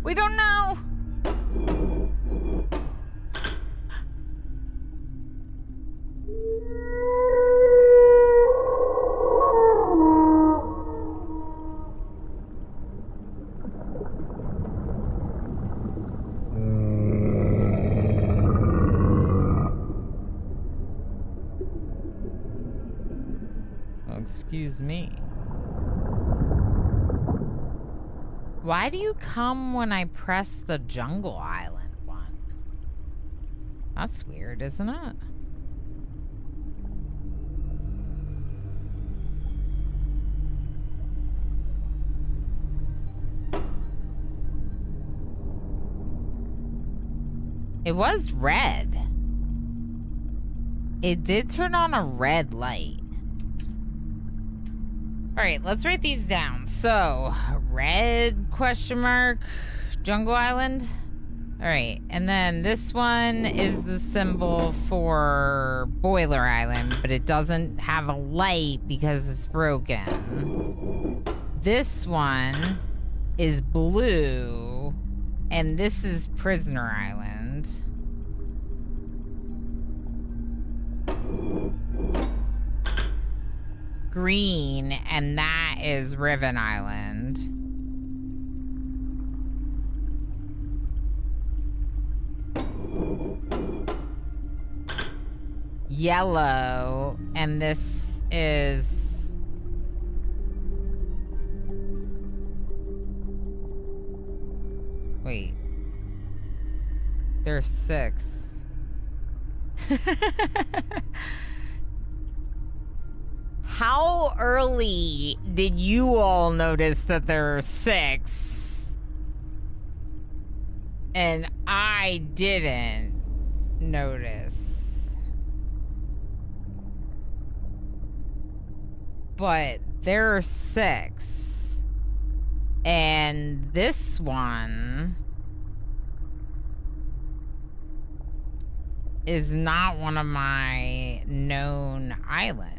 We don't know! Excuse me. Why do you come when I press the Jungle Island one? That's weird, isn't it? It was red. It did turn on a red light. All right, let's write these down. So, red question mark, Jungle Island. All right, and then this one is the symbol for Boiler Island, but it doesn't have a light because it's broken. This one is blue, and this is Prisoner Island. Green, and that is Riven Island. Yellow, and this is wait. There's 6. How early did you all notice that there are 6? And I didn't notice. But there are 6. And this one is not one of my known islands.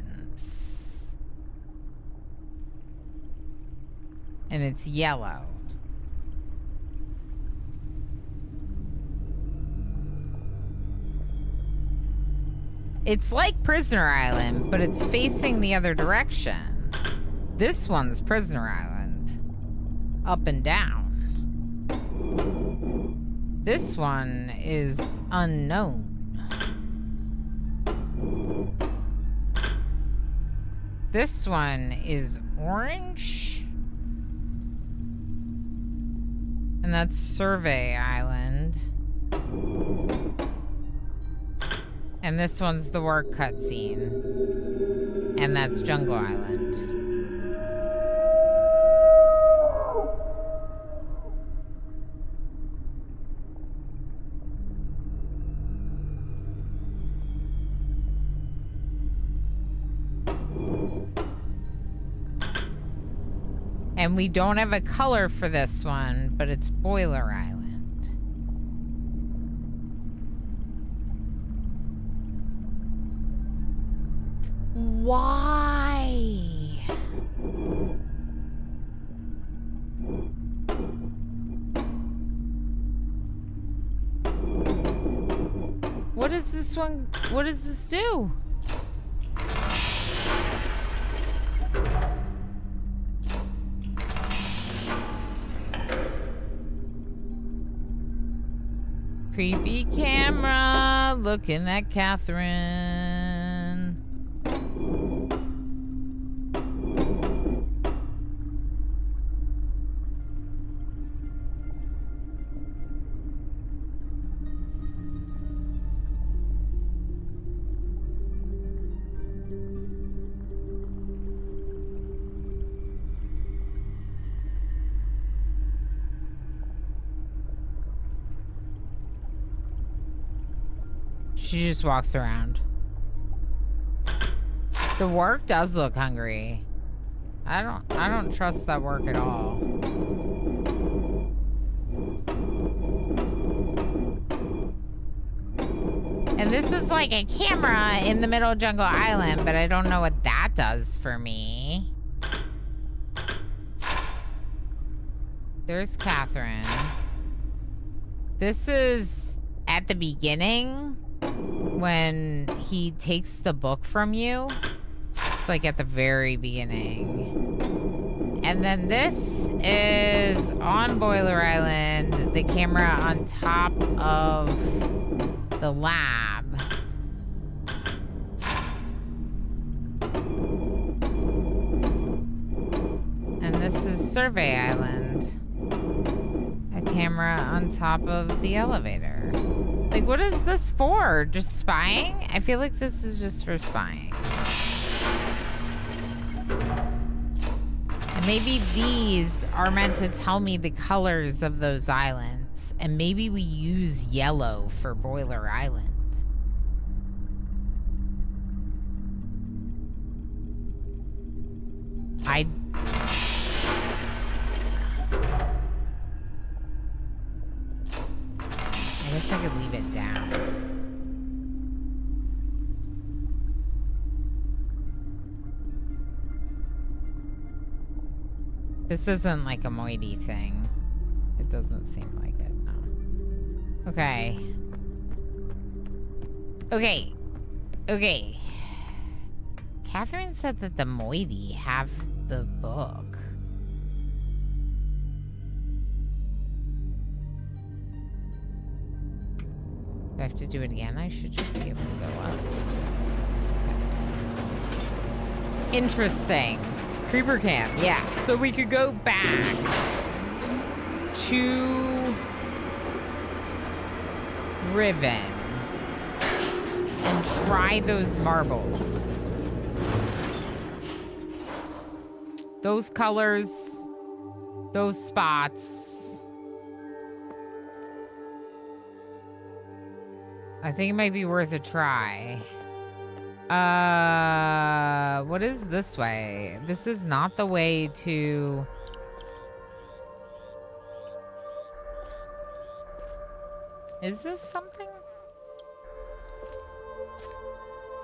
And it's yellow. It's like Prisoner Island, but it's facing the other direction. This one's Prisoner Island. Up and down. This one is unknown. This one is orange. And that's Survey Island. And this one's the work cutscene. And that's Jungle Island. And we don't have a color for this one, but it's Boiler Island. Why? What is this one? What does this do? Creepy camera looking at Catherine. She just walks around. The work does look hungry. I don't trust that work at all. And this is like a camera in the middle of Jungle Island, but I don't know what that does for me. There's Catherine. This is at the beginning when he takes the book from you. It's like at the very beginning. And then this is on Boiler Island, the camera on top of the lab. And this is Survey Island. camera on top of the elevator. Like, what is this for? Just spying? I feel like this is just for spying. And maybe these are meant to tell me the colors of those islands. And maybe we use yellow for Boiler Island. I guess I could leave it down. This isn't like a moiety thing. It doesn't seem like it, no. Okay. Okay. Okay. Catherine said that the moiety have the book. Do I have to do it again? I should just be able to go up. Interesting. Creeper camp, yeah. So we could go back to Riven and try those marbles. Those colors, those spots. I think it might be worth a try. What is this way? This is not the way to... Is this something?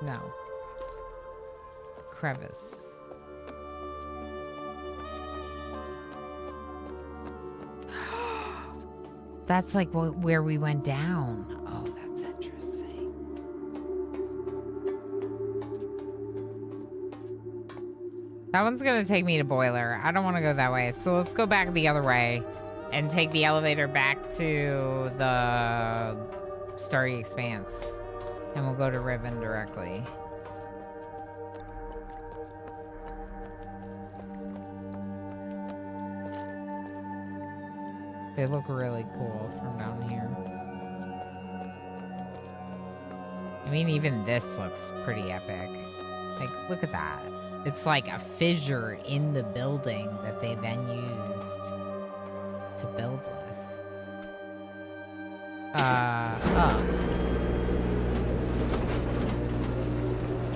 No. Crevice. That's like where we went down. Oh, that's interesting. That one's gonna take me to Boiler. I don't want to go that way. So let's go back the other way and take the elevator back to the Starry Expanse. And we'll go to Riven directly. They look really cool from down here. I mean, even this looks pretty epic. Like, look at that. It's like a fissure in the building that they then used to build with. Up.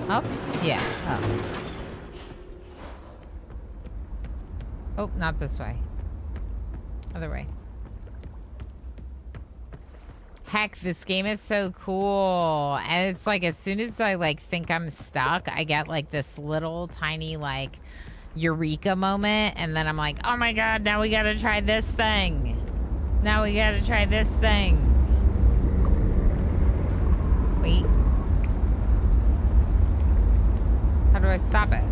Up? Yeah, up. Oh, not this way. Other way. Heck, this game is so cool. And it's like, as soon as I like think I'm stuck, I get like this little tiny like eureka moment. And then I'm like, oh my God, now we gotta try this thing. Now we gotta try this thing. Wait. How do I stop it?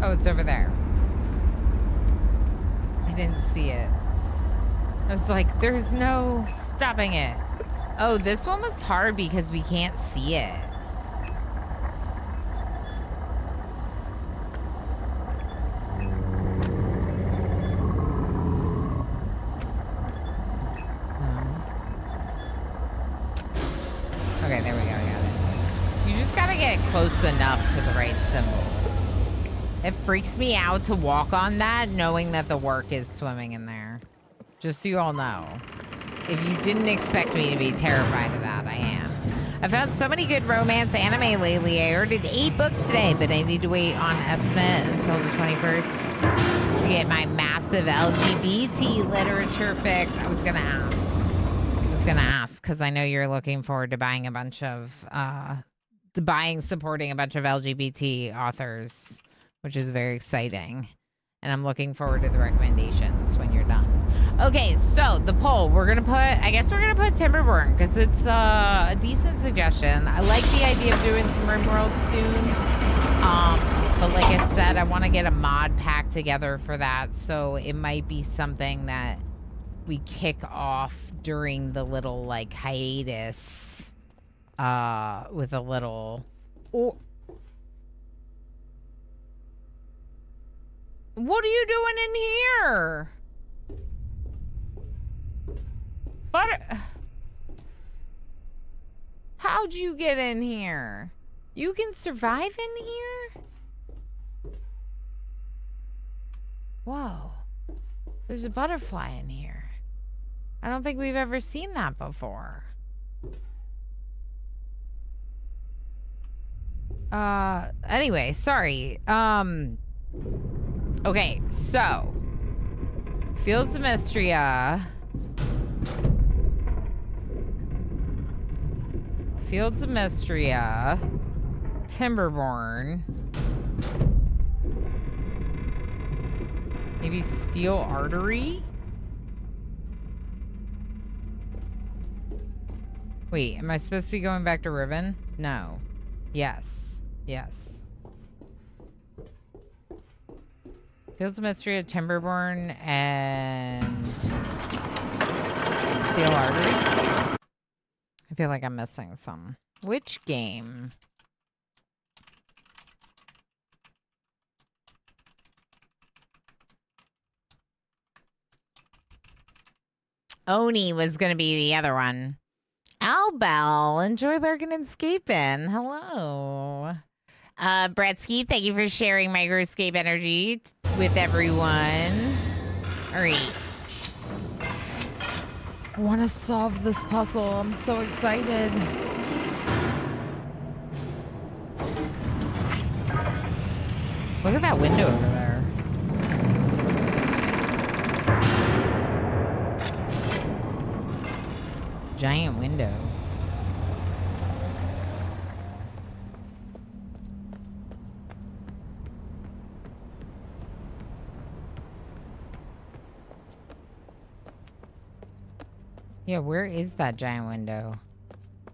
Oh, it's over there. I didn't see it. I was like, there's no stopping it. Oh, this one was hard because we can't see it. Okay, there we go. I got it. You just gotta get close enough to the right symbol. It freaks me out to walk on that knowing that the work is swimming in there. Just so you all know. If you didn't expect me to be terrified of that, I am. I found so many good romance anime lately. I ordered 8 books today, but I need to wait on estimate until the 21st to get my massive LGBT literature fix. I was gonna ask because I know you're looking forward to buying a bunch of, supporting a bunch of LGBT authors, which is very exciting. And I'm looking forward to the recommendations when you're done. Okay, so the poll, I guess we're gonna put Timberborn because it's a decent suggestion. I like the idea of doing some RimWorld soon. But like I said, I want to get a mod pack together for that. So it might be something that we kick off during the little like hiatus with a little Or what are you doing in here? How'd you get in here? You can survive in here? Whoa. There's a butterfly in here. I don't think we've ever seen that before. Anyway, sorry. Okay, so Fields of Mystria. Fields of Mystria. Timberborn. Maybe Steel Artery? Wait, am I supposed to be going back to Riven? No. Yes. Yes. Fields of Mystria, Timberborn, and Steel Artery. I feel like I'm missing some. Which game? Oni was going to be the other one. Albel, enjoy lurking and escaping. Hello. Bretsky, thank you for sharing Microscape energy with everyone. All right. I want to solve this puzzle. I'm so excited. Look at that window over there. Giant window. Yeah, where is that giant window?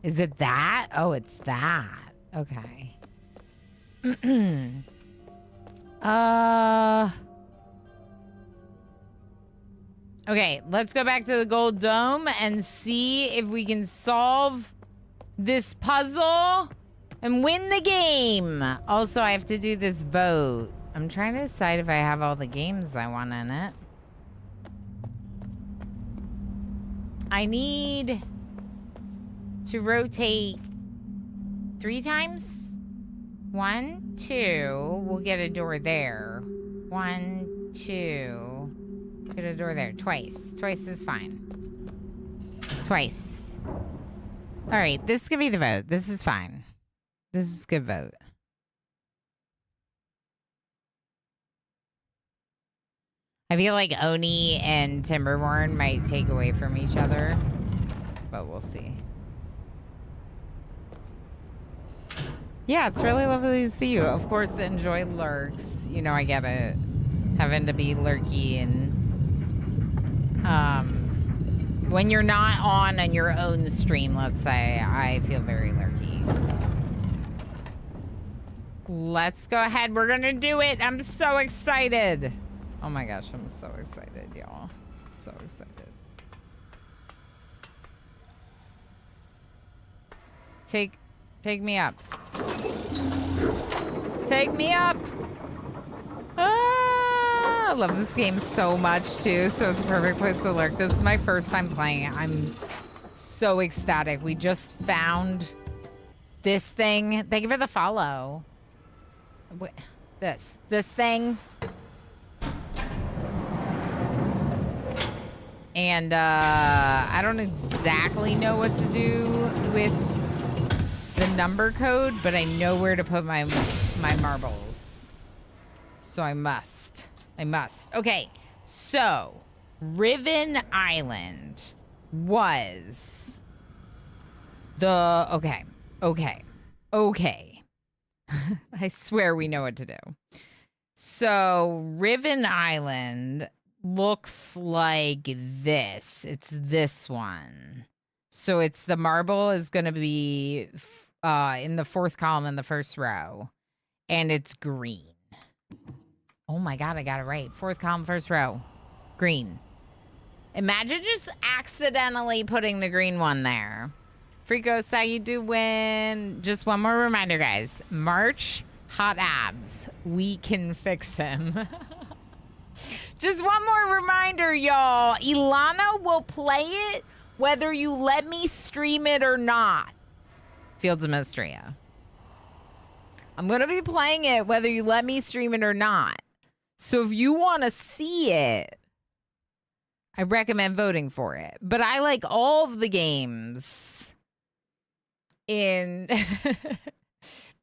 Is it that? Oh, it's that. Okay. Okay, let's go back to the Gold Dome and see if we can solve this puzzle and win the game. Also, I have to do this vote. I'm trying to decide if I have all the games I want in it. I need to rotate 3 times. 1, 2. We'll get a door there. 1, 2. Get a door there. Twice. Twice is fine. Twice. All right, this could be the vote. This is fine. This is a good vote. I feel like Oni and Timberborn might take away from each other, but we'll see. Yeah, it's really lovely to see you. Of course, enjoy lurks. You know, I get it. Having to be lurky and when you're not on your own stream, let's say, I feel very lurky. Let's go ahead. We're gonna do it. I'm so excited. Oh my gosh, I'm so excited, y'all. So excited. Take me up. Take me up. Ah, I love this game so much too, so it's a perfect place to lurk. This is my first time playing it. I'm so ecstatic. We just found this thing. Thank you for the follow. This thing. And I don't exactly know what to do with the number code, but I know where to put my marbles. So I must. Okay, so Riven Island was the... Okay. I swear we know what to do. So Riven Island looks like this. It's this one. So it's the marble is going to be in the 4th column in the 1st row. And it's green. Oh my God, I got it right. 4th column, 1st row. Green. Imagine just accidentally putting the green one there. Freakos, how you doing? Just one more reminder, guys. March, hot abs. We can fix him. Just one more reminder, y'all. Ilana will play it whether you let me stream it or not. Fields of Mystria. I'm going to be playing it whether you let me stream it or not. So if you want to see it, I recommend voting for it. But I like all of the games in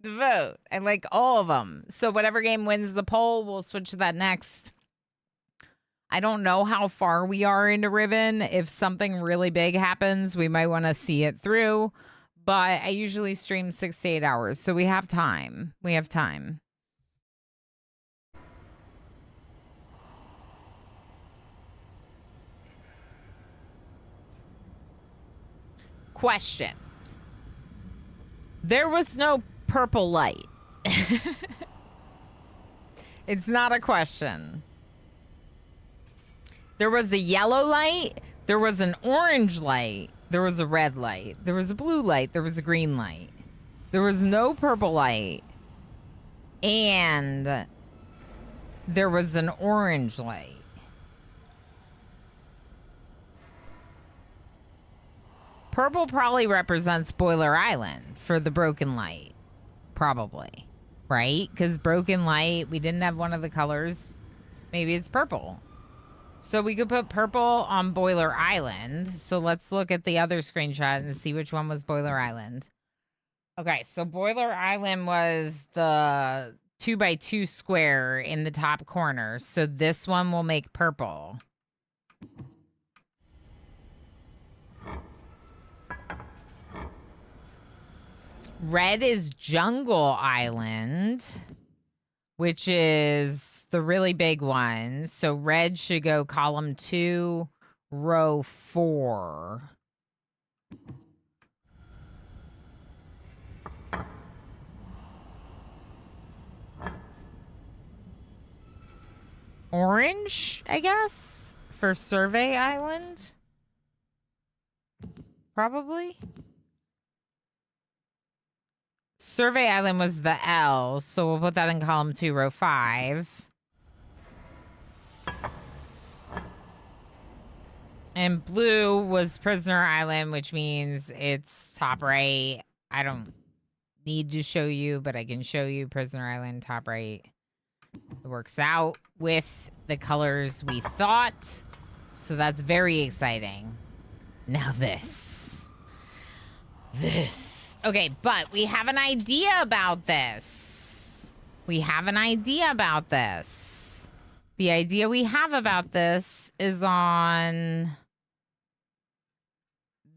the vote. I like all of them. So whatever game wins the poll, we'll switch to that next. I don't know how far we are into Riven. If something really big happens, we might want to see it through. But I usually stream 6 to 8 hours, so we have time. We have time. Question. There was no purple light. It's not a question. There was a yellow light. There was an orange light. There was a red light. There was a blue light. There was a green light. There was no purple light. And there was an orange light. Purple probably represents Boiler Island for the broken light. Probably. Right? Because broken light, we didn't have one of the colors. Maybe it's purple. So we could put purple on Boiler Island. So let's look at the other screenshot and see which one was Boiler Island. Okay, so Boiler Island was the 2x2 square in the top corner. So this one will make purple. Red is Jungle Island, which is the really big one. So red should go column 2, row 4. Orange, I guess, for Survey Island. Probably. Survey Island was the L, so we'll put that in column 2, row 5. And blue was Prisoner Island, which means it's top right. I don't need to show you, but I can show you Prisoner Island, top right. It works out with the colors we thought. So that's very exciting. Now this. Okay, but we have an idea about this. The idea we have about this is on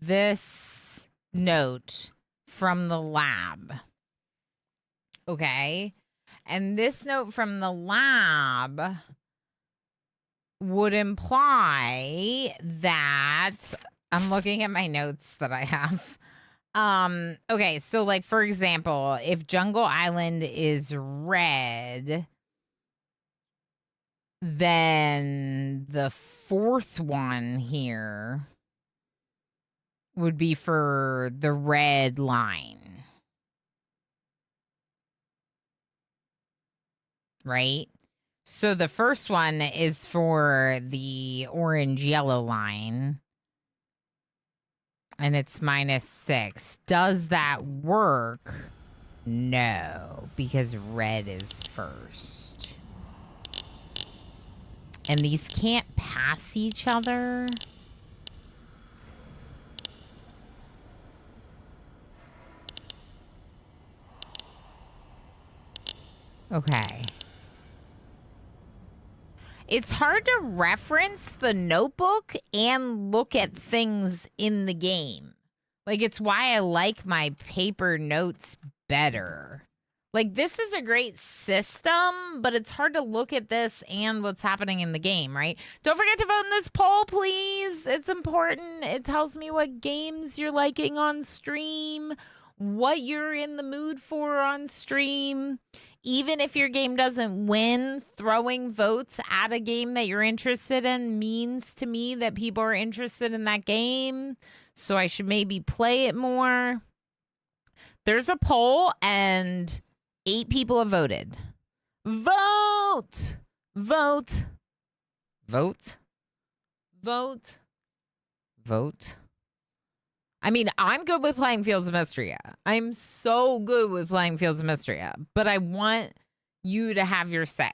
this note from the lab. Okay? And this note from the lab would imply that I'm looking at my notes that I have. Okay, so like for example, if Jungle Island is red, then the fourth one here would be for the red line. Right? So the first one is for the orange yellow line. And it's -6. Does that work? No, because red is first. And these can't pass each other. Okay. It's hard to reference the notebook and look at things in the game. Like, it's why I like my paper notes better. Like, this is a great system, but it's hard to look at this and what's happening in the game, right? Don't forget to vote in this poll, please. It's important. It tells me what games you're liking on stream, what you're in the mood for on stream. Even if your game doesn't win, throwing votes at a game that you're interested in means to me that people are interested in that game. So I should maybe play it more. There's a poll and 8 people have voted. Vote! Vote! Vote! Vote! Vote! I mean, I'm good with playing Fields of Mystria. I'm so good with playing Fields of Mystria. But I want you to have your say.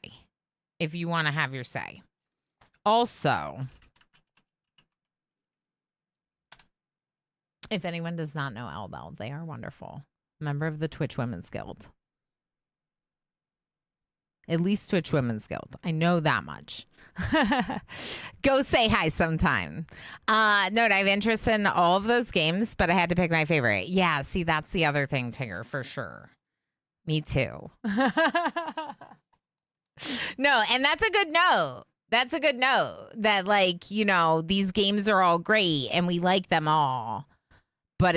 If you want to have your say. Also, if anyone does not know Elbel, they are wonderful. Member of the Twitch Women's Guild. At least Twitch Women's Guild. I know that much. Go say hi sometime. No, I have interest in all of those games, but I had to pick my favorite. Yeah, see, that's the other thing, Tigger, for sure. Me too. No, and that's a good note. That's a good note that, like, you know, these games are all great and we like them all. But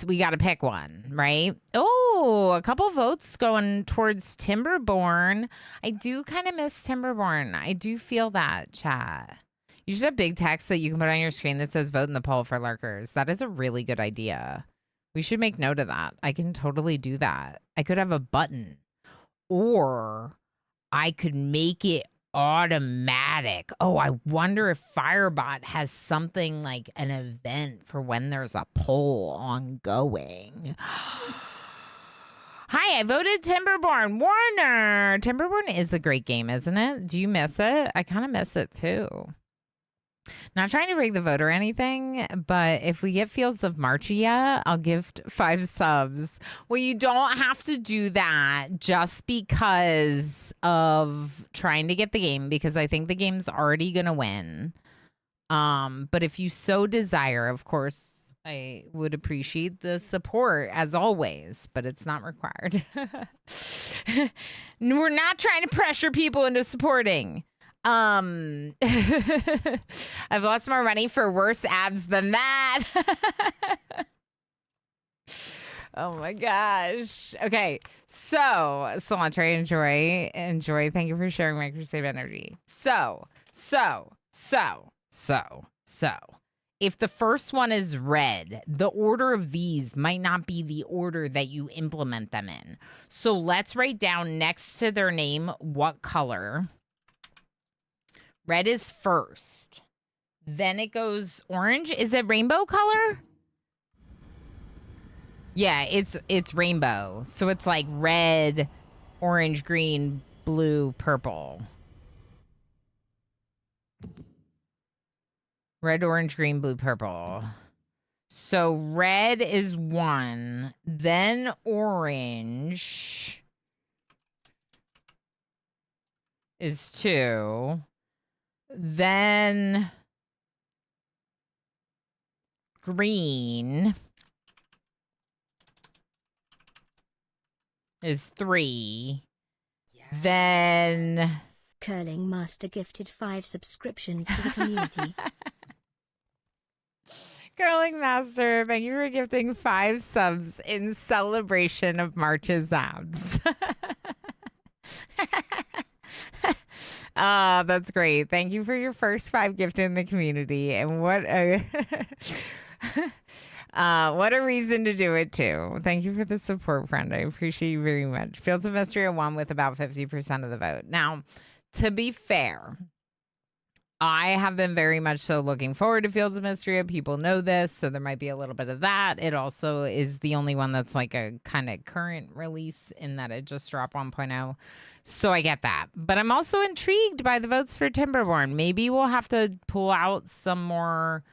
we got to pick one, right? Oh, a couple votes going towards Timberborn. I do kind of miss Timberborn. I do feel that, chat. You should have big text that you can put on your screen that says vote in the poll for lurkers. That is a really good idea. We should make note of that. I can totally do that. I could have a button. Or I could make it automatic. Oh, I wonder if Firebot has something like an event for when there's a poll ongoing. Hi, I voted Timberborn. Warner. Timberborn is a great game, isn't it? Do you miss it? I kind of miss it too. Not trying to rig the vote or anything, but if we get Fields of Marchia, I'll give 5 subs. Well, you don't have to do that just because of trying to get the game, because I think the game's already going to win. But if you so desire, of course, I would appreciate the support as always, but it's not required. We're not trying to pressure people into supporting. I've lost more money for worse abs than that. Oh my gosh. Okay. So, Cilantro, enjoy. Thank you for sharing Microsave energy. So. If the first one is red, the order of these might not be the order that you implement them in. So let's write down next to their name what color. Red is first. Then it goes orange. Is it rainbow color? Yeah, it's rainbow. So it's like red, orange, green, blue, purple. Red, orange, green, blue, purple. So red is 1. Then orange is 2. Then green is 3. Yes. Then Curling Master gifted 5 subscriptions to the community. Curling Master, thank you for gifting 5 subs in celebration of March's abs. That's great. Thank you for your first 5 gifted in the community. And what a what a reason to do it too. Thank you for the support, friend. I appreciate you very much. Fields of Mystria won with about 50% of the vote. Now, to be fair, I have been very much so looking forward to Fields of Mystria. People know this, so there might be a little bit of that. It also is the only one that's like a kind of current release in that it just dropped 1.0. So I get that. But I'm also intrigued by the votes for Timberborn. Maybe we'll have to pull out some more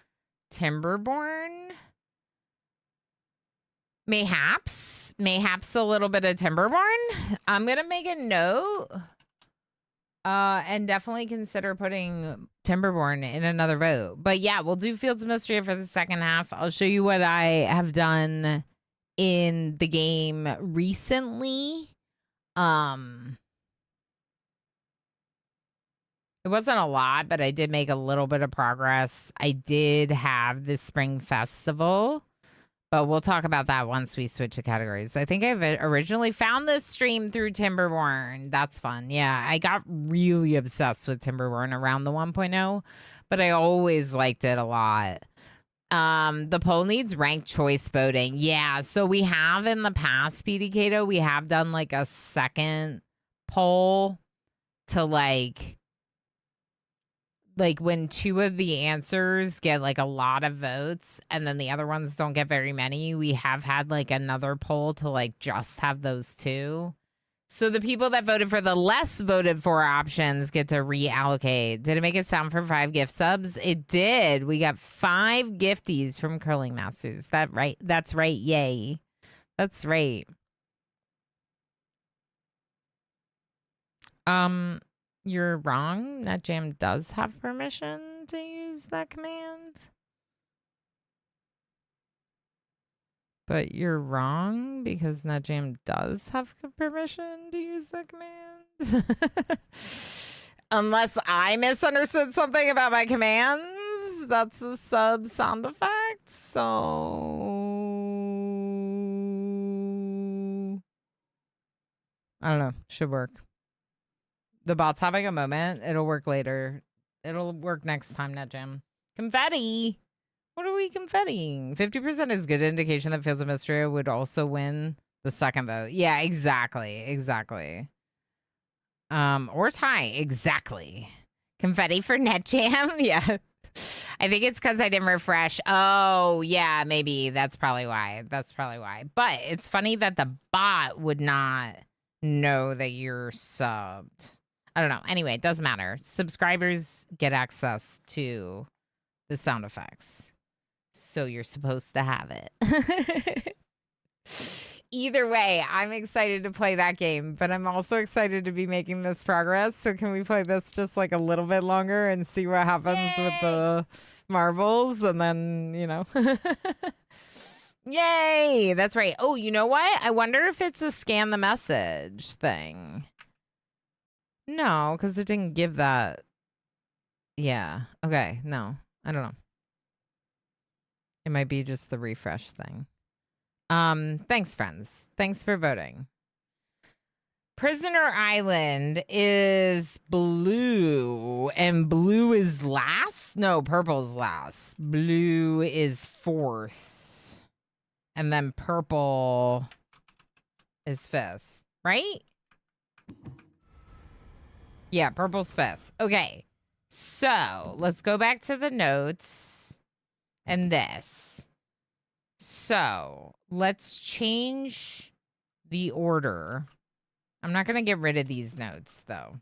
Timberborn. Mayhaps a little bit of Timberborn. I'm going to make a note. And definitely consider putting Timberborn in another vote. But yeah, we'll do Fields of Mystria for the second half. I'll show you what I have done in the game recently. It wasn't a lot, but I did make a little bit of progress. I did have this spring festival, but we'll talk about that once we switch to categories. I think I've originally found this stream through Timberborn. That's fun. Yeah, I got really obsessed with Timberborn around the 1.0, but I always liked it a lot. The poll needs ranked choice voting. Yeah, so we have in the past, PD Cato, we have done like a second poll to like when two of the answers get like a lot of votes and then the other ones don't get very many, we have had like another poll to like just have those two. So the people that voted for the less voted for options get to reallocate. Did it make it sound for 5 gift subs? It did. We got 5 gifties from Curling Masters. That right? That's right. Yay. That's right. You're wrong. NetJam does have permission to use that command. But you're wrong because NetJam does have permission to use that command. Unless I misunderstood something about my commands. That's a sub sound effect. So I don't know. Should work. The bot's having a moment. It'll work later. It'll work next time, NetJam. Confetti. What are we confettiing? 50% is good indication that Fields of Mystery would also win the second vote. Yeah, exactly. Exactly. Or tie. Exactly. Confetti for NetJam? Yeah. I think it's because I didn't refresh. Oh, yeah, maybe. That's probably why. That's probably why. But it's funny that the bot would not know that you're subbed. I don't know. Anyway, it doesn't matter. Subscribers get access to the sound effects. So you're supposed to have it. Either way, I'm excited to play that game, but I'm also excited to be making this progress. So can we play this just like a little bit longer and see what happens with the marbles? And then, you know. Yay! That's right. Oh, you know what? I wonder if it's a scan the message thing. No, because it didn't give that. Yeah. Okay. No, I don't know. It might be just the refresh thing. Thanks, friends. Thanks for voting. Prisoner Island is blue, and blue is last? No, purple's last. Blue is 4th. And then purple is 5th, right? Yeah, purple's 5th. Okay. So, let's go back to the notes and this. So, let's change the order. I'm not going to get rid of these notes, though.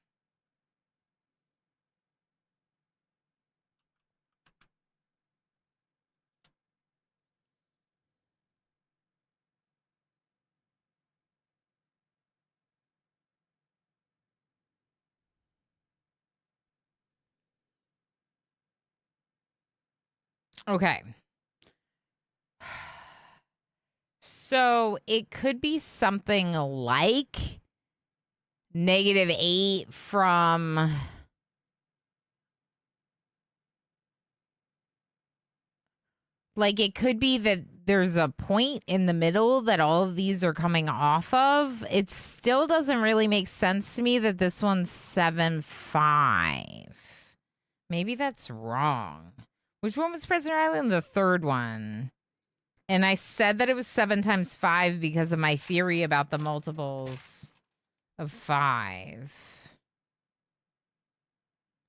Okay. So, it could be something like -8 from... Like, it could be that there's a point in the middle that all of these are coming off of. It still doesn't really make sense to me that this one's 7-5. Maybe that's wrong. Which one was Prisoner Island? The third one. And I said that it was 7 times 5 because of my theory about the multiples of 5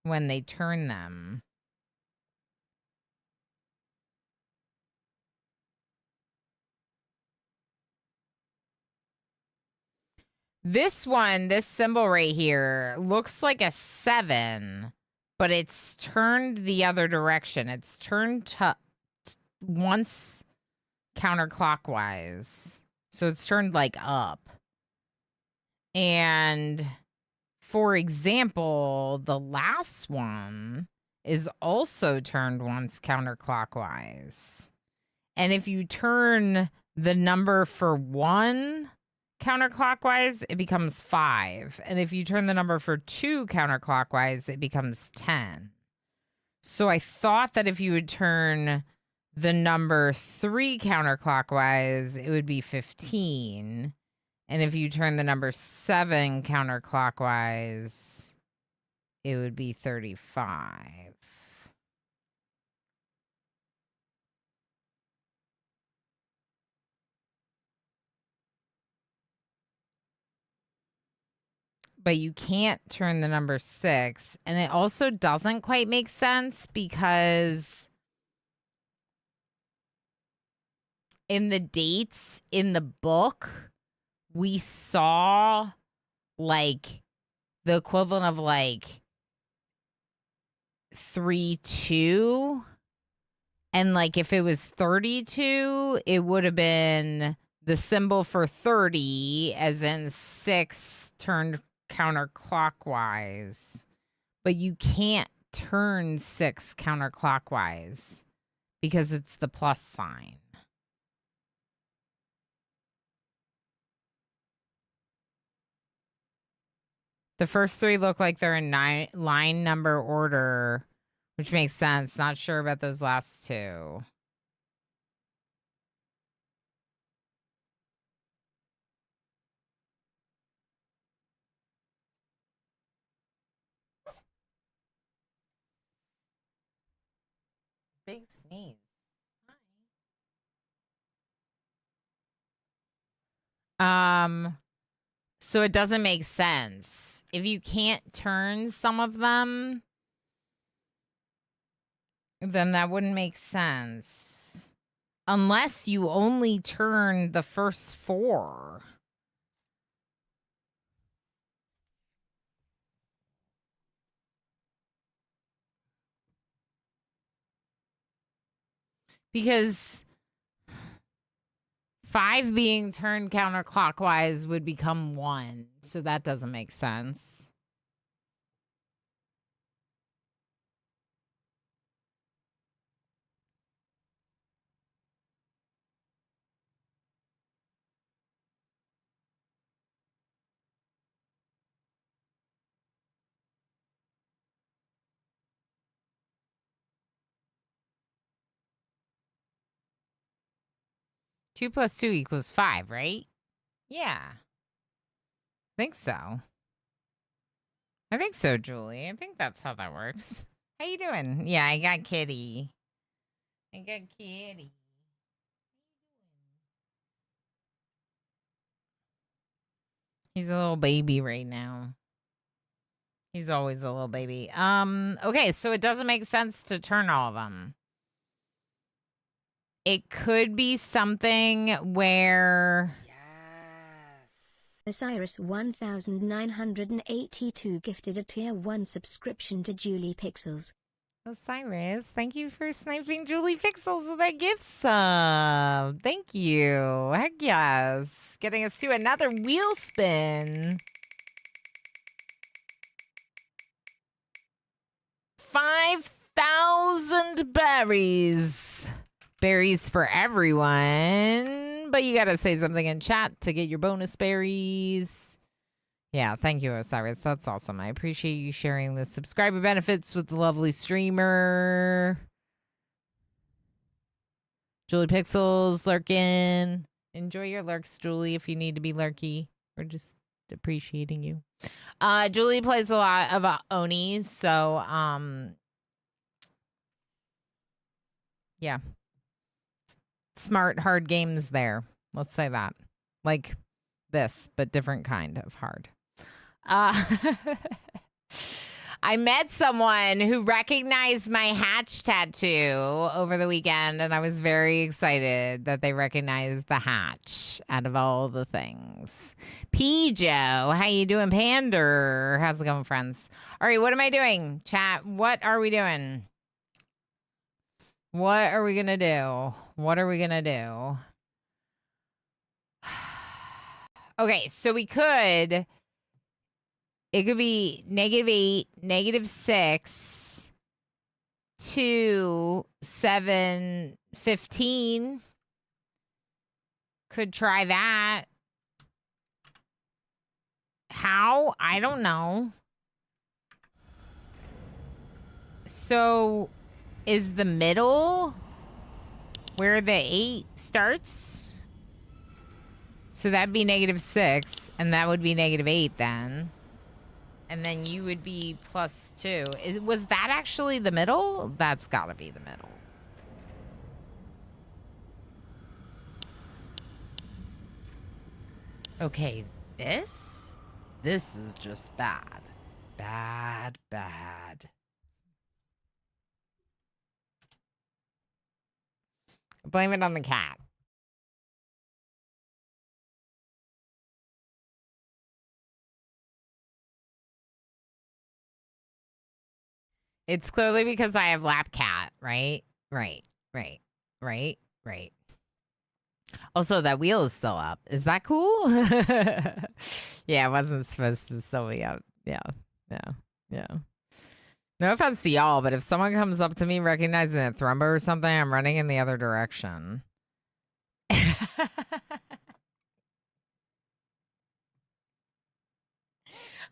when they turn them. This one, this symbol right here, looks like a 7, but it's turned the other direction. It's turned once counterclockwise. So it's turned like up. And for example, the last one is also turned once counterclockwise. And if you turn the number for 1 counterclockwise, it becomes 5. And if you turn the number for 2 counterclockwise, it becomes 10. So I thought that if you would turn the number 3 counterclockwise, it would be 15. And if you turn the number 7 counterclockwise, it would be 35. but you can't turn the number 6. And it also doesn't quite make sense because in the dates in the book, we saw like the equivalent of like 3-2. And like if it was 32, it would have been the symbol for 30, as in 6 turned counterclockwise. But you can't turn 6 counterclockwise because it's the plus sign. The first 3 look like they're in line number order, which makes sense. Not sure about those last 2. Big sneeze. So it doesn't make sense. If you can't turn some of them, then that wouldn't make sense. Unless you only turn the first 4. Because 5 being turned counterclockwise would become 1. So that doesn't make sense. 2 plus 2 equals 5, right? Yeah. I think so. I think so, Julie. I think that's how that works. How you doing? Yeah, I got Kitty. I got Kitty. He's a little baby right now. He's always a little baby. Okay, so it doesn't make sense to turn all of them. It could be something where... Osiris 1982 gifted a tier 1 subscription to Julie Pixels. Osiris, thank you for sniping Julie Pixels with that gift sub. Thank you. Heck yes. Getting us to another wheel spin. 5,000 berries. Berries for everyone. But you got to say something in chat to get your bonus berries. Yeah, thank you, Osiris. That's awesome. I appreciate you sharing the subscriber benefits with the lovely streamer. Julie Pixels, lurking. Enjoy your lurks, Julie, if you need to be lurky. We're just appreciating you. Julie plays a lot of Oni, so, yeah. Smart, hard games there. Let's say that. Like this, but different kind of hard. I met someone who recognized my hatch tattoo over the weekend, and I was very excited that they recognized the hatch out of all the things. P-Joe, how you doing, Pander? How's it going, friends? All right, what am I doing? Chat, what are we doing? What are we going to do? What are we going to do? Okay, so we could... It could be -8, -6, 2, 7, 15. Could try that. How? I don't know. So, is the middle where the 8 starts? So that'd be -6, and that would be -8 then. And then you would be +2. Was that actually the middle? That's got to be the middle. Okay, this? This is just bad. Bad, bad. Blame it on the cat. It's clearly because I have lap cat, right? Right. Also, that wheel is still up. Is that cool? Yeah, it wasn't supposed to still be up. Yeah. No offense to y'all, but if someone comes up to me recognizing a Thrumbo or something, I'm running in the other direction.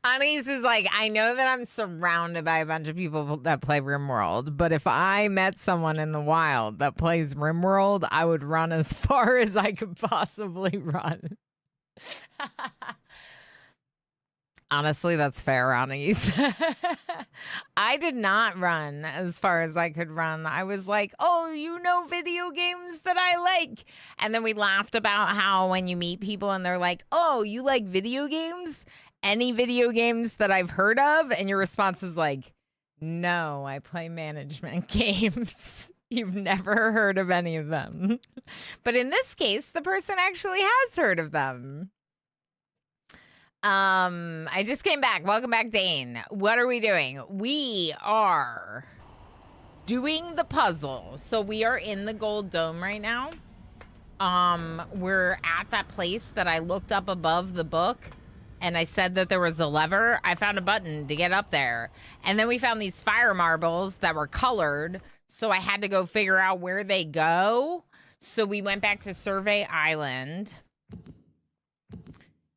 Anise is like, I know that I'm surrounded by a bunch of people that play RimWorld, but if I met someone in the wild that plays RimWorld, I would run as far as I could possibly run. Honestly, that's fair, Anise. I did not run as far as I could run. I was like, oh, you know video games that I like. And then we laughed about how when you meet people and they're like, oh, you like video games? Any video games that I've heard of? And your response is like, no, I play management games. You've never heard of any of them. But in this case, the person actually has heard of them. I just came back. Welcome back, Dane. What are we doing? We are doing the puzzle. So we are in the Gold Dome right now. We're at that place that I looked up above the book and I said that there was a lever. I found a button to get up there. And then we found these fire marbles that were colored. So I had to go figure out where they go. So we went back to Survey Island.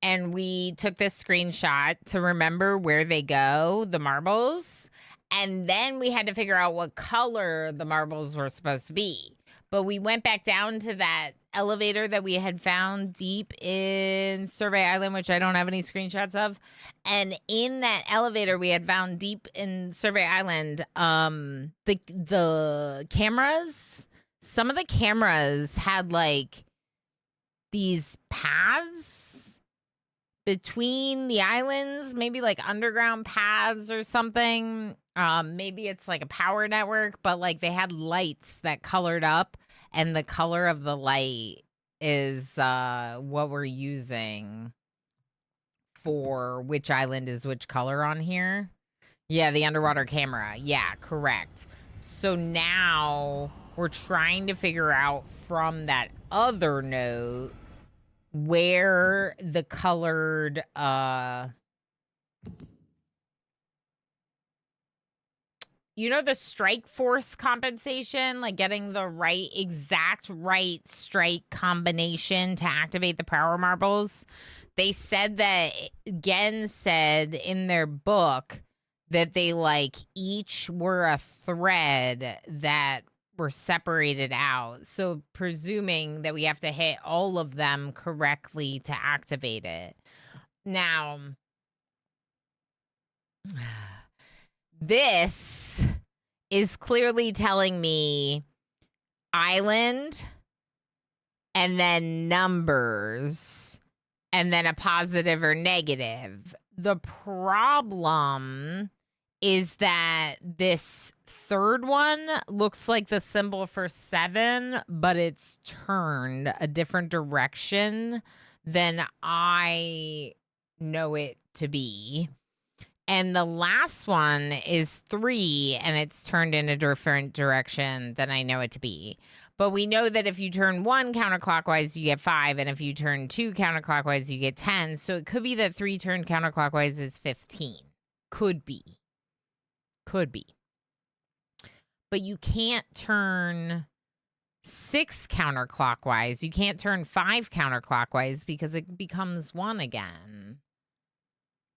And we took this screenshot to remember where they go, the marbles. And then we had to figure out what color the marbles were supposed to be. But we went back down to that elevator that we had found deep in Survey Island, which I don't have any screenshots of. And in that elevator we had found deep in Survey Island, the cameras, some of the cameras had like these paths between the islands, maybe like underground paths or something. Maybe it's like a power network, but like they had lights that colored up, and the color of the light is what we're using for which island is which color on here. Yeah, the underwater camera. Yeah, correct. So now we're trying to figure out from that other note where the colored you know, the strike force compensation, like getting the exact right strike combination to activate the power marbles. They said that Gen said in their book that they like each were a thread that were separated out. So presuming that we have to hit all of them correctly to activate it. Now, this is clearly telling me island and then numbers and then a positive or negative. The problem is that this third one looks like the symbol for 7, but it's turned a different direction than I know it to be. And the last one is 3, and it's turned in a different direction than I know it to be. But we know that if you turn 1 counterclockwise, you get 5, and if you turn 2 counterclockwise, you get 10. So it could be that 3 turned counterclockwise is 15. Could be. But you can't turn 6 counterclockwise. You can't turn 5 counterclockwise because it becomes 1 again.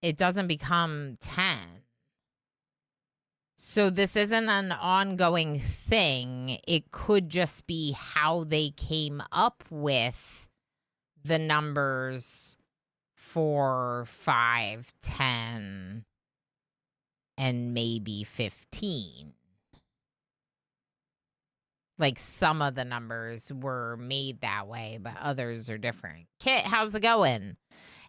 It doesn't become 10. So this isn't an ongoing thing. It could just be how they came up with the numbers for 5, 10, and maybe 15. Like some of the numbers were made that way, but others are different. Kit, how's it going?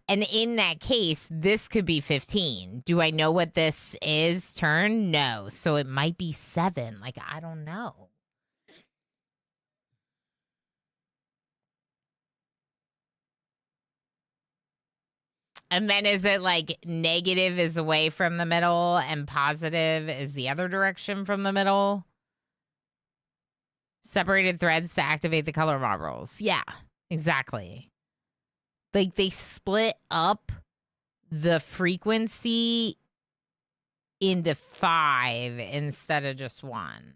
And in that case, this could be 15. Do I know what this is turn? No. So it might be 7. Like, I don't know. And then is it like negative is away from the middle and positive is the other direction from the middle? Separated threads to activate the color marbles. Yeah, exactly. Like they split up the frequency into 5 instead of just 1.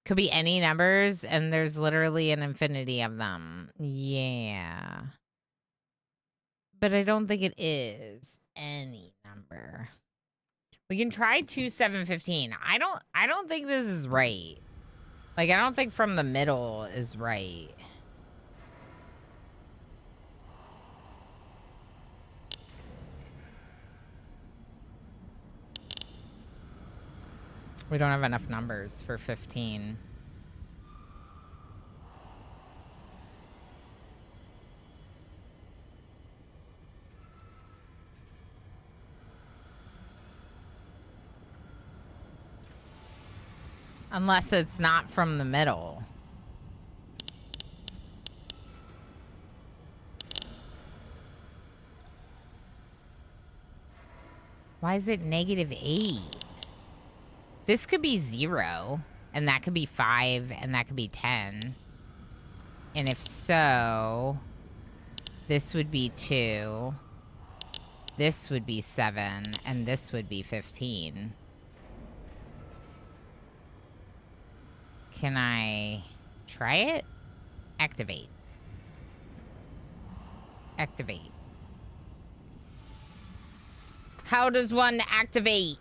Could be any numbers, and there's literally an infinity of them. Yeah. But I don't think it is any number. We can try 2, 7, 15. I don't think this is right. Like, I don't think from the middle is right. We don't have enough numbers for 15. Unless it's not from the middle. Why is it -8? This could be 0, and that could be 5, and that could be 10. And if so, this would be 2. This would be 7, and this would be 15. Can I try it? Activate. Activate. How does one activate?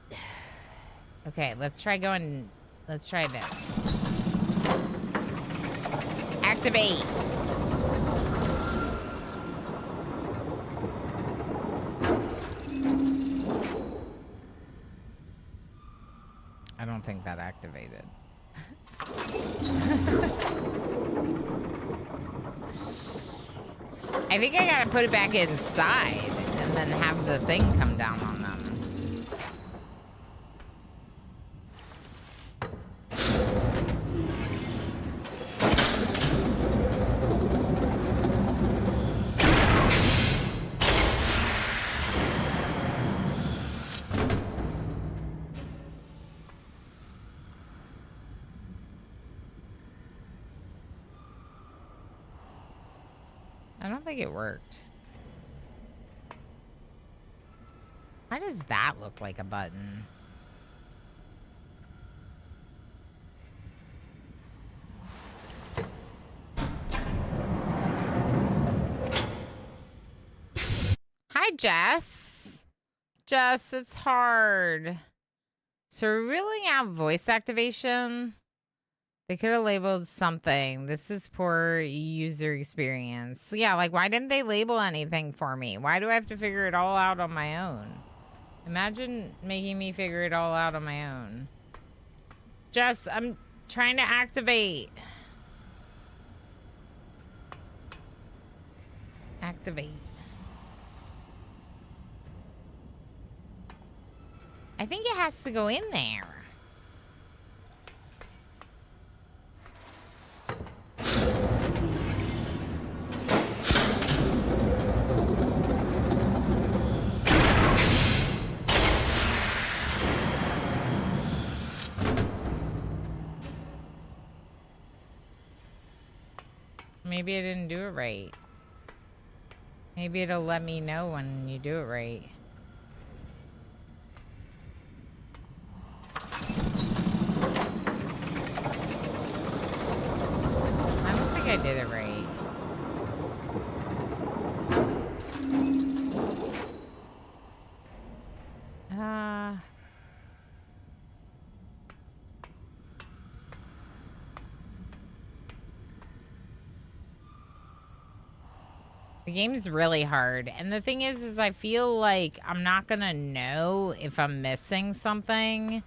Okay, let's try going. Let's try this. Activate. I don't think that activated. I think I gotta put it back inside and then have the thing come down on them. I don't think it worked. Why does that look like a button? Hi, Jess. Jess, it's hard. So we're really out voice activation. They could have labeled something. This is poor user experience. Yeah, like, why didn't they label anything for me? Why do I have to figure it all out on my own? Imagine making me figure it all out on my own. Jess, I'm trying to activate. Activate. I think it has to go in there. Maybe I didn't do it right. Maybe it'll let me know when you do it right. I don't think I did it right. The game's really hard. And the thing is I feel like I'm not gonna know if I'm missing something.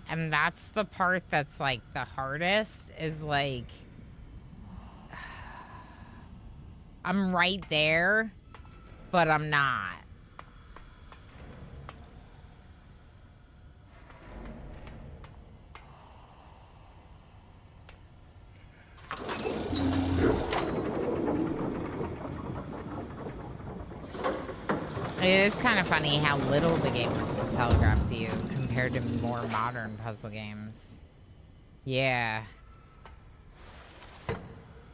And that's the part that's, like, the hardest, is, like... I'm right there, but I'm not. It is kind of funny how little the game wants to telegraph to you compared to more modern puzzle games. Yeah.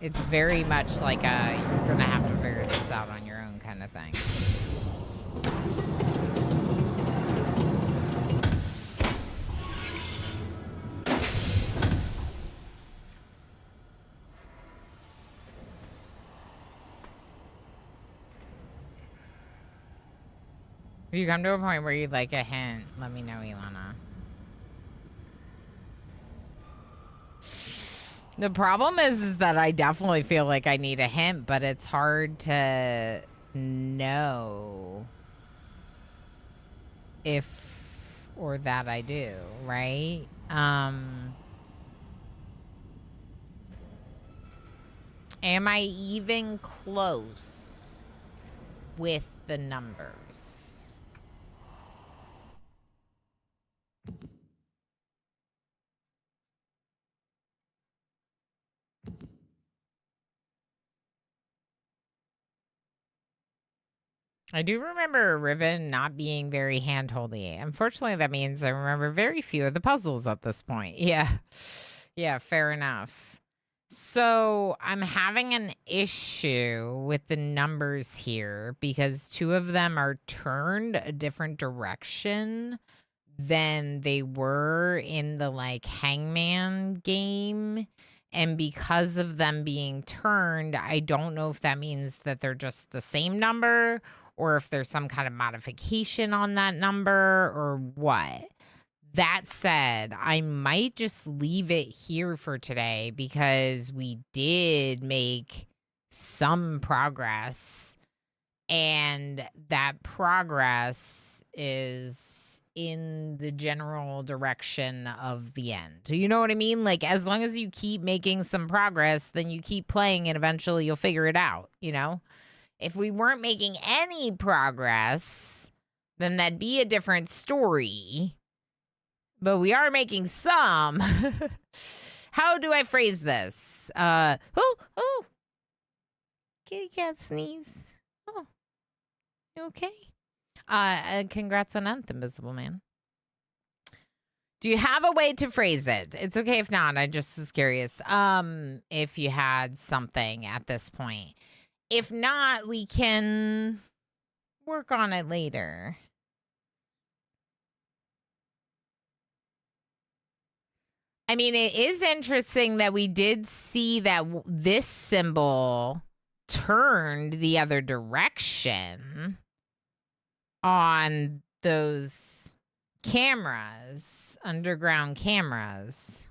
It's very much like a, you're gonna have to figure this out on your own kind of thing. If you come to a point where you'd like a hint, let me know, Ilana. The problem is that I definitely feel like I need a hint, but it's hard to know if or that I do, right? Am I even close with the numbers? I do remember Riven not being very handholdy. Unfortunately, that means I remember very few of the puzzles at this point. Yeah. Yeah, fair enough. So I'm having an issue with the numbers here because two of them are turned a different direction than they were in the like Hangman game. And because of them being turned, I don't know if that means that they're just the same number or if there's some kind of modification on that number or what. That said, I might just leave it here for today because we did make some progress, and that progress is in the general direction of the end. Do you know what I mean? Like, as long as you keep making some progress, then you keep playing and eventually you'll figure it out, you know? If we weren't making any progress, then that'd be a different story. But we are making some. How do I phrase this? Oh. Kitty cat sneeze. Oh. You okay? Congrats on Nth, Invisible Man. Do you have a way to phrase it? It's okay if not. I just was curious. If you had something at this point. If not, we can work on it later. I mean, it is interesting that we did see that this symbol turned the other direction on those cameras, underground cameras.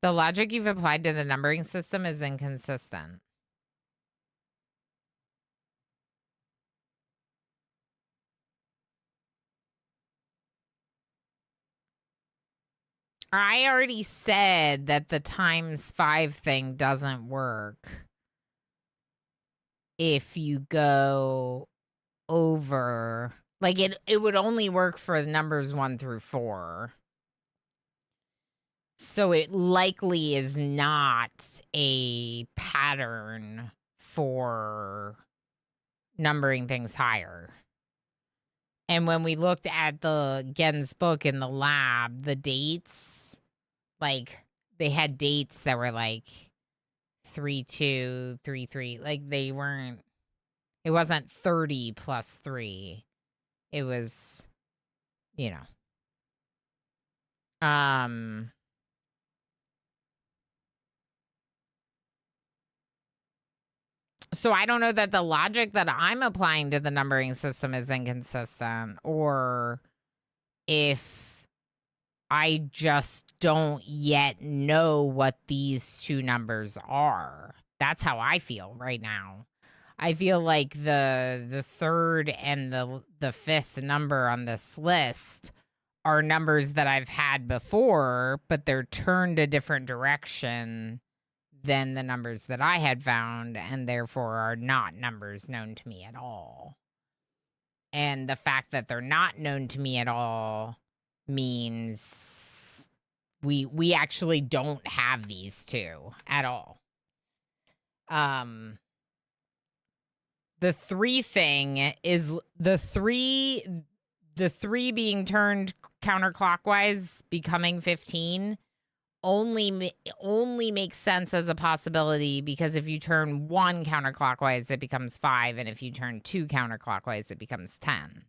The logic you've applied to the numbering system is inconsistent. I already said that the ×5 thing doesn't work if you go over, like it would only work for the numbers 1 through 4. So it likely is not a pattern for numbering things higher. And when we looked at the Gen's book in the lab, the dates, like they had dates that were like 3-2, 3-3. Like they weren't, it wasn't 30 plus 3. It was, you know. So I don't know that the logic that I'm applying to the numbering system is inconsistent, or if I just don't yet know what these two numbers are. That's how I feel right now. I feel like the third and the fifth number on this list are numbers that I've had before, but they're turned a different direction than the numbers that I had found, and therefore are not numbers known to me at all. And the fact that they're not known to me at all means we actually don't have these two at all. The 3 thing is the three being turned counterclockwise becoming 15 only makes sense as a possibility, because if you turn 1 counterclockwise, it becomes 5, and if you turn 2 counterclockwise, it becomes 10.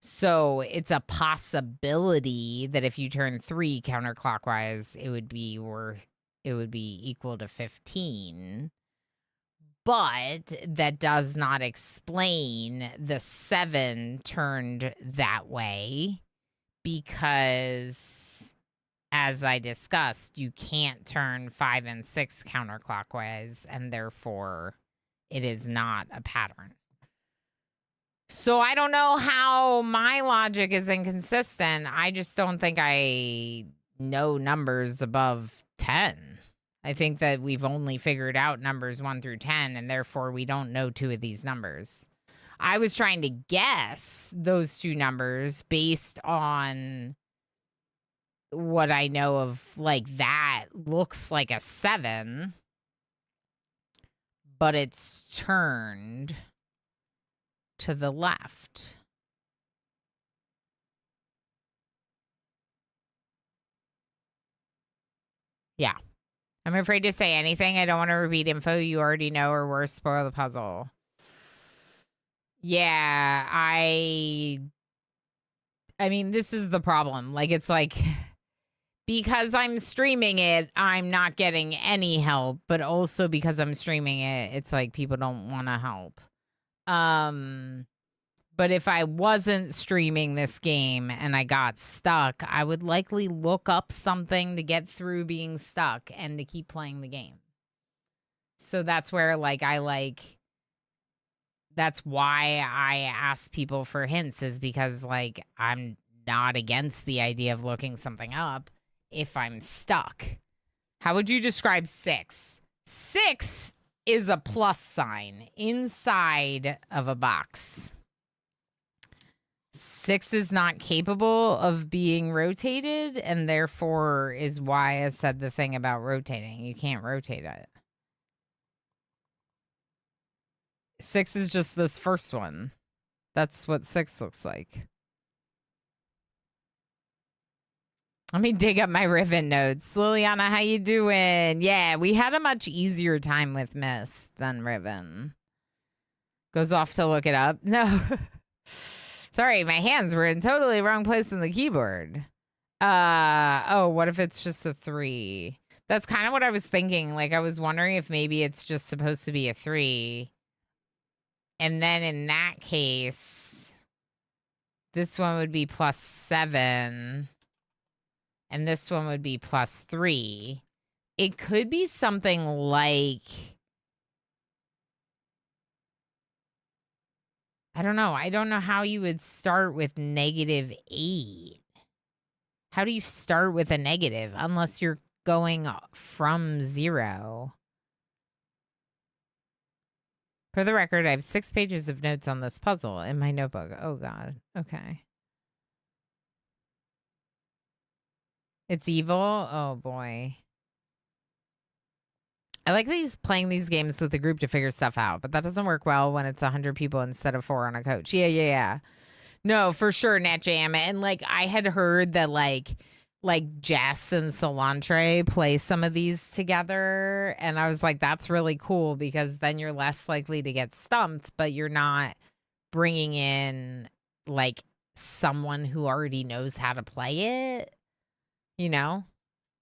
So it's a possibility that if you turn 3 counterclockwise, it would be equal to 15. But that does not explain the 7 turned that way, because, as I discussed, you can't turn 5 and 6 counterclockwise, and therefore it is not a pattern. So I don't know how my logic is inconsistent. I just don't think I know numbers above 10. I think that we've only figured out numbers 1 through 10, and therefore we don't know 2 of these numbers. I was trying to guess those 2 numbers based on what I know of, like, that looks like a 7, but it's turned to the left. Yeah. I'm afraid to say anything. I don't want to repeat info you already know, or worse, spoil the puzzle. Yeah, I mean, this is the problem. Like, it's like, because I'm streaming it, I'm not getting any help, but also because I'm streaming it, it's like people don't want to help. But if I wasn't streaming this game and I got stuck, I would likely look up something to get through being stuck and to keep playing the game. So that's where, like, that's why I ask people for hints, is because, like, I'm not against the idea of looking something up if I'm stuck. How would you describe 6? 6 is a plus sign inside of a box. 6 is not capable of being rotated, and therefore is why I said the thing about rotating. You can't rotate it. 6 is just this first one. That's what 6 looks like. Let me dig up my Riven notes. Liliana, how you doing? Yeah, we had a much easier time with Mist than Riven. Goes off to look it up. No. Sorry, my hands were in totally wrong place in the keyboard. Oh, what if it's just a 3? That's kind of what I was thinking. Like, I was wondering if maybe it's just supposed to be a 3. And then in that case, this one would be +7. And this one would be +3. It could be something like, I don't know. I don't know how you would start with -8. How do you start with a negative unless you're going from 0? For the record, I have 6 pages of notes on this puzzle in my notebook. Oh, God. Okay. It's evil? Oh, boy. I like playing these games with a group to figure stuff out, but that doesn't work well when it's 100 people instead of 4 on a coach. Yeah. No, for sure, Nat Jam. And, like, I had heard that, like Jess and Solantre play some of these together, and I was like, that's really cool, because then you're less likely to get stumped, but you're not bringing in, like, someone who already knows how to play it, you know?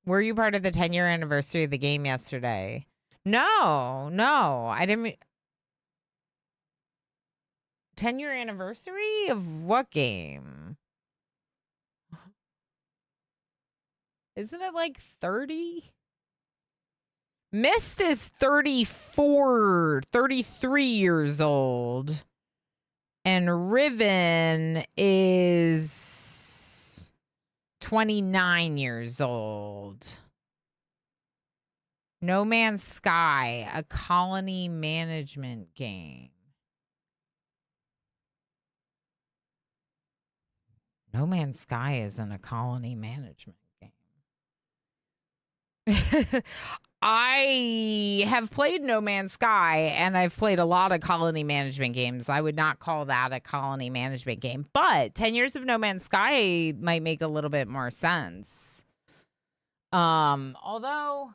Were you part of the 10-year anniversary of the game yesterday? No, I didn't. 10-year anniversary of what game? Isn't it like 30? Mist is 33 years old. And Riven is 29 years old. No Man's Sky, a colony management game. No Man's Sky isn't a colony management game. I have played No Man's Sky, and I've played a lot of colony management games. I would not call that a colony management game, but 10 years of No Man's Sky might make a little bit more sense. Although,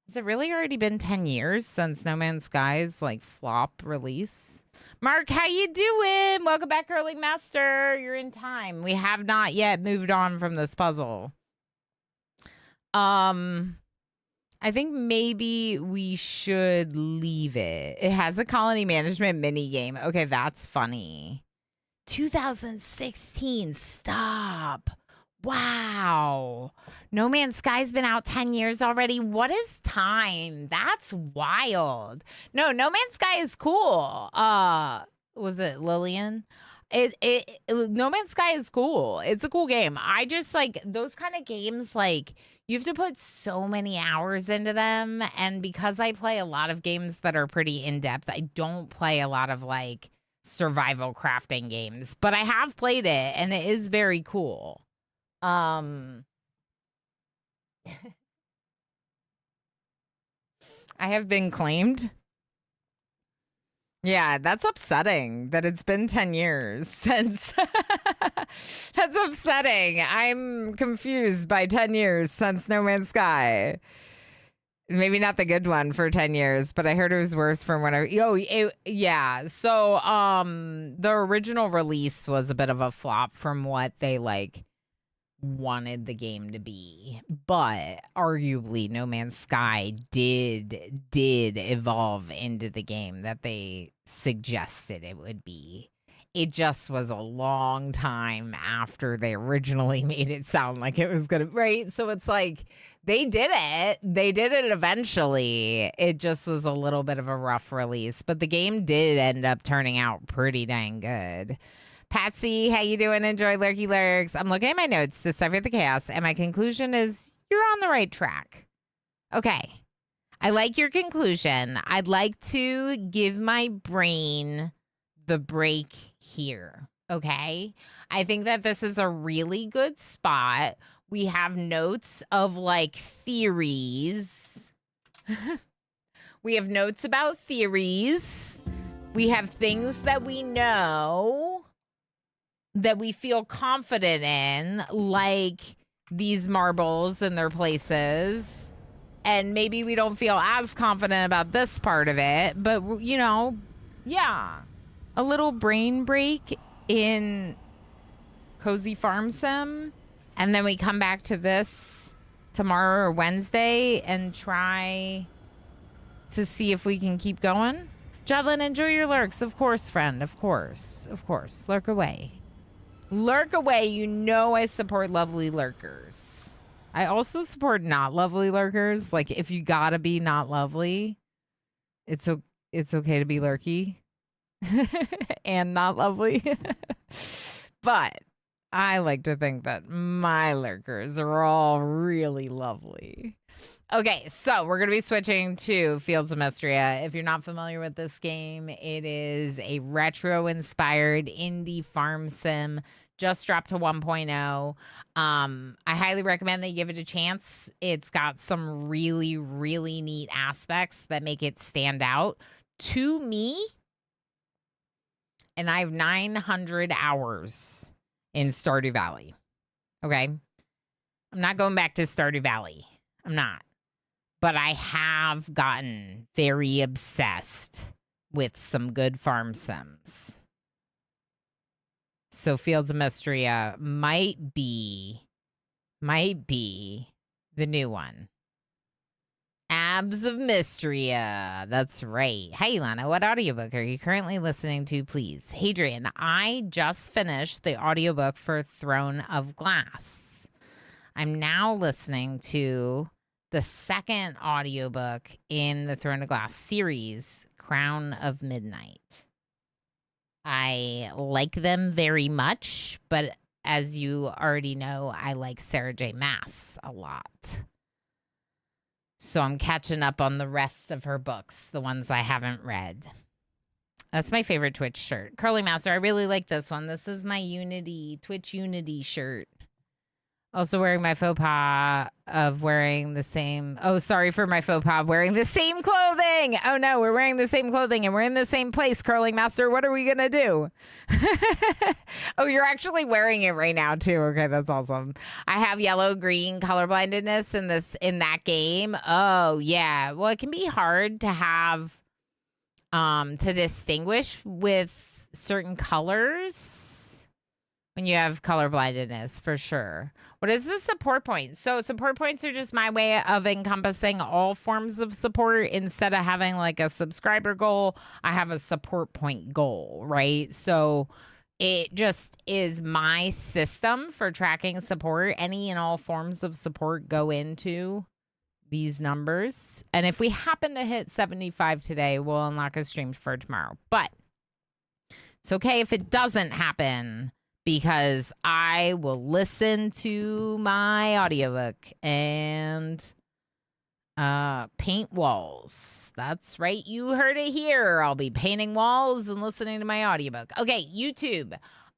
has it really already been 10 years since No Man's Sky's like flop release? Mark, how you doing? Welcome back, Curling Master. You're in time. We have not yet moved on from this puzzle. I think maybe we should leave it. It has a colony management mini game. Okay, that's funny. 2016. Stop. Wow. No Man's Sky's been out 10 years already. What is time? That's wild. No Man's Sky is cool. Was it Lillian? No Man's Sky is cool. It's a cool game. I just like those kind of games, like you have to put so many hours into them. And because I play a lot of games that are pretty in-depth, I don't play a lot of like survival crafting games, but I have played it and it is very cool. I have been claimed. Yeah, that's upsetting that it's been 10 years since. That's upsetting. I'm confused by 10 years since No Man's Sky. Maybe not the good one for 10 years, but I heard it was worse from when yeah. So, the original release was a bit of a flop from what they like wanted the game to be, but arguably No Man's Sky did evolve into the game that they suggested it would be. It just was a long time after they originally made it sound like it was gonna, right? So it's like they did it eventually. It just was a little bit of a rough release, but the game did end up turning out pretty dang good. Patsy, how you doing? Enjoy Lurky Lyrics. I'm looking at my notes to decipher the chaos, and my conclusion is you're on the right track. Okay. I like your conclusion. I'd like to give my brain the break here. Okay. I think that this is a really good spot. We have notes of like theories. We have notes about theories. We have things that we know that we feel confident in, like these marbles in their places. And maybe we don't feel as confident about this part of it, but you know, yeah. A little brain break in Cozy Farm Sim. And then we come back to this tomorrow or Wednesday and try to see if we can keep going. Javelin, enjoy your lurks. Of course, friend. Of course. Of course. Lurk away. Lurk away. You know I support lovely lurkers. I also support not lovely lurkers. Like, if you gotta be not lovely, it's okay to be lurky and not lovely. But I like to think that my lurkers are all really lovely. Okay, so we're going to be switching to Fields of Mystria. If you're not familiar with this game, it is a retro-inspired indie farm sim, just dropped to 1.0. I highly recommend that you give it a chance. It's got some really, really neat aspects that make it stand out to me. And I have 900 hours in Stardew Valley. Okay? I'm not going back to Stardew Valley. I'm not. But I have gotten very obsessed with some good farm sims. So Fields of Mystria might be the new one. Abs of Mystria. That's right. Hey, Lana, what audiobook are you currently listening to, please? Hadrian, I just finished the audiobook for Throne of Glass. I'm now listening to the second audiobook in the Throne of Glass series, Crown of Midnight. I like them very much, but as you already know, I like Sarah J. Maas a lot. So I'm catching up on the rest of her books, the ones I haven't read. That's my favorite Twitch shirt. Curly Master, I really like this one. This is my Twitch Unity shirt. Also wearing my faux pas of wearing the same... Oh, sorry for my faux pas of wearing the same clothing. Oh, no, we're wearing the same clothing and we're in the same place, Curling Master. What are we going to do? Oh, you're actually wearing it right now, too. Okay, that's awesome. I have yellow-green colorblindness in that game. Oh, yeah. Well, it can be hard to have... to distinguish with certain colors when you have colorblindness, for sure. What is the support point? So support points are just my way of encompassing all forms of support. Instead of having like a subscriber goal, I have a support point goal, right? So it just is my system for tracking support. Any and all forms of support go into these numbers. And if we happen to hit 75 today, we'll unlock a stream for tomorrow. But it's okay if it doesn't happen, because I will listen to my audiobook and paint walls. That's right. You heard it here. I'll be painting walls and listening to my audiobook. Okay, YouTube.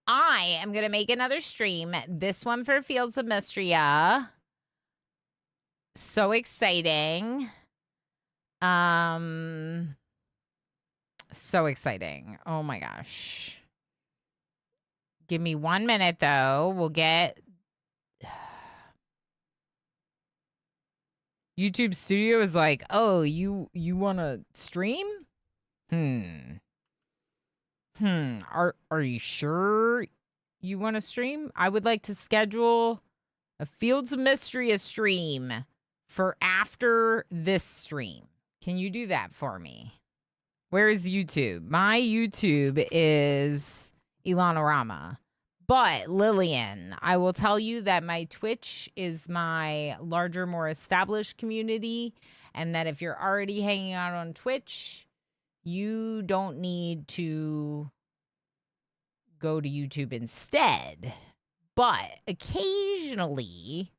I am going to make another stream. This one for Fields of Mystria. So exciting. So exciting. Oh my gosh. Give me 1 minute though. We'll get YouTube Studio is like, "Oh, you want to stream? Are you sure you want to stream? I would like to schedule a Fields of Mystery stream for after this stream. Can you do that for me?" Where is YouTube? My YouTube is Ilanorama. But Lillian, I will tell you that my Twitch is my larger, more established community, and that if you're already hanging out on Twitch, you don't need to go to YouTube instead. But occasionally,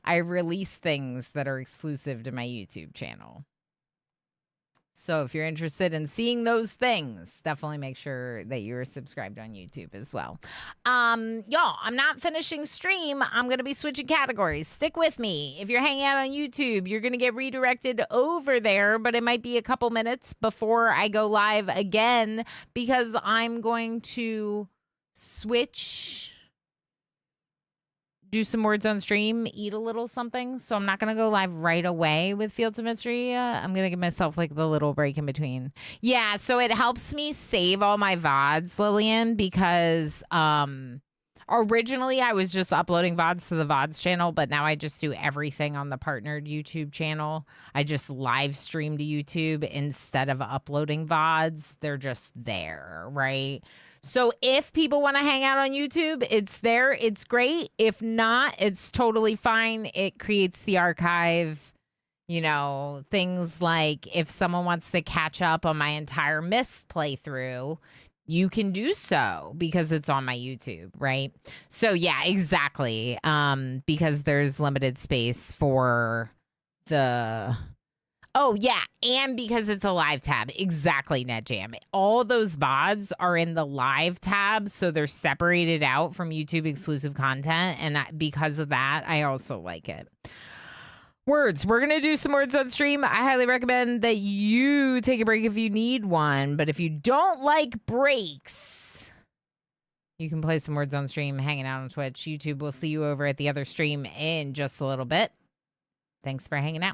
I release things that are exclusive to my YouTube channel. So if you're interested in seeing those things, definitely make sure that you're subscribed on YouTube as well. Y'all, I'm not finishing stream. I'm going to be switching categories. Stick with me. If you're hanging out on YouTube, you're going to get redirected over there, but it might be a couple minutes before I go live again, because I'm going to switch, do some words on stream, eat a little something. So I'm not going to go live right away with Fields of Mystery. I'm going to give myself like the little break in between. Yeah, so it helps me save all my VODs, Lillian, because originally I was just uploading VODs to the VODs channel, but now I just do everything on the partnered YouTube channel. I just live stream to YouTube instead of uploading VODs. They're just there, right? So if people want to hang out on YouTube, it's there. It's great. If not, it's totally fine. It creates the archive, you know, things like if someone wants to catch up on my entire Myst playthrough, you can do so because it's on my YouTube, right? So yeah, exactly. Because there's limited space for the... Oh, yeah, and because it's a live tab. Exactly, NetJam. All those VODs are in the live tab, so they're separated out from YouTube exclusive content, and because of that, I also like it. Words. We're going to do some words on stream. I highly recommend that you take a break if you need one, but if you don't like breaks, you can play some words on stream, hanging out on Twitch. YouTube will see you over at the other stream in just a little bit. Thanks for hanging out.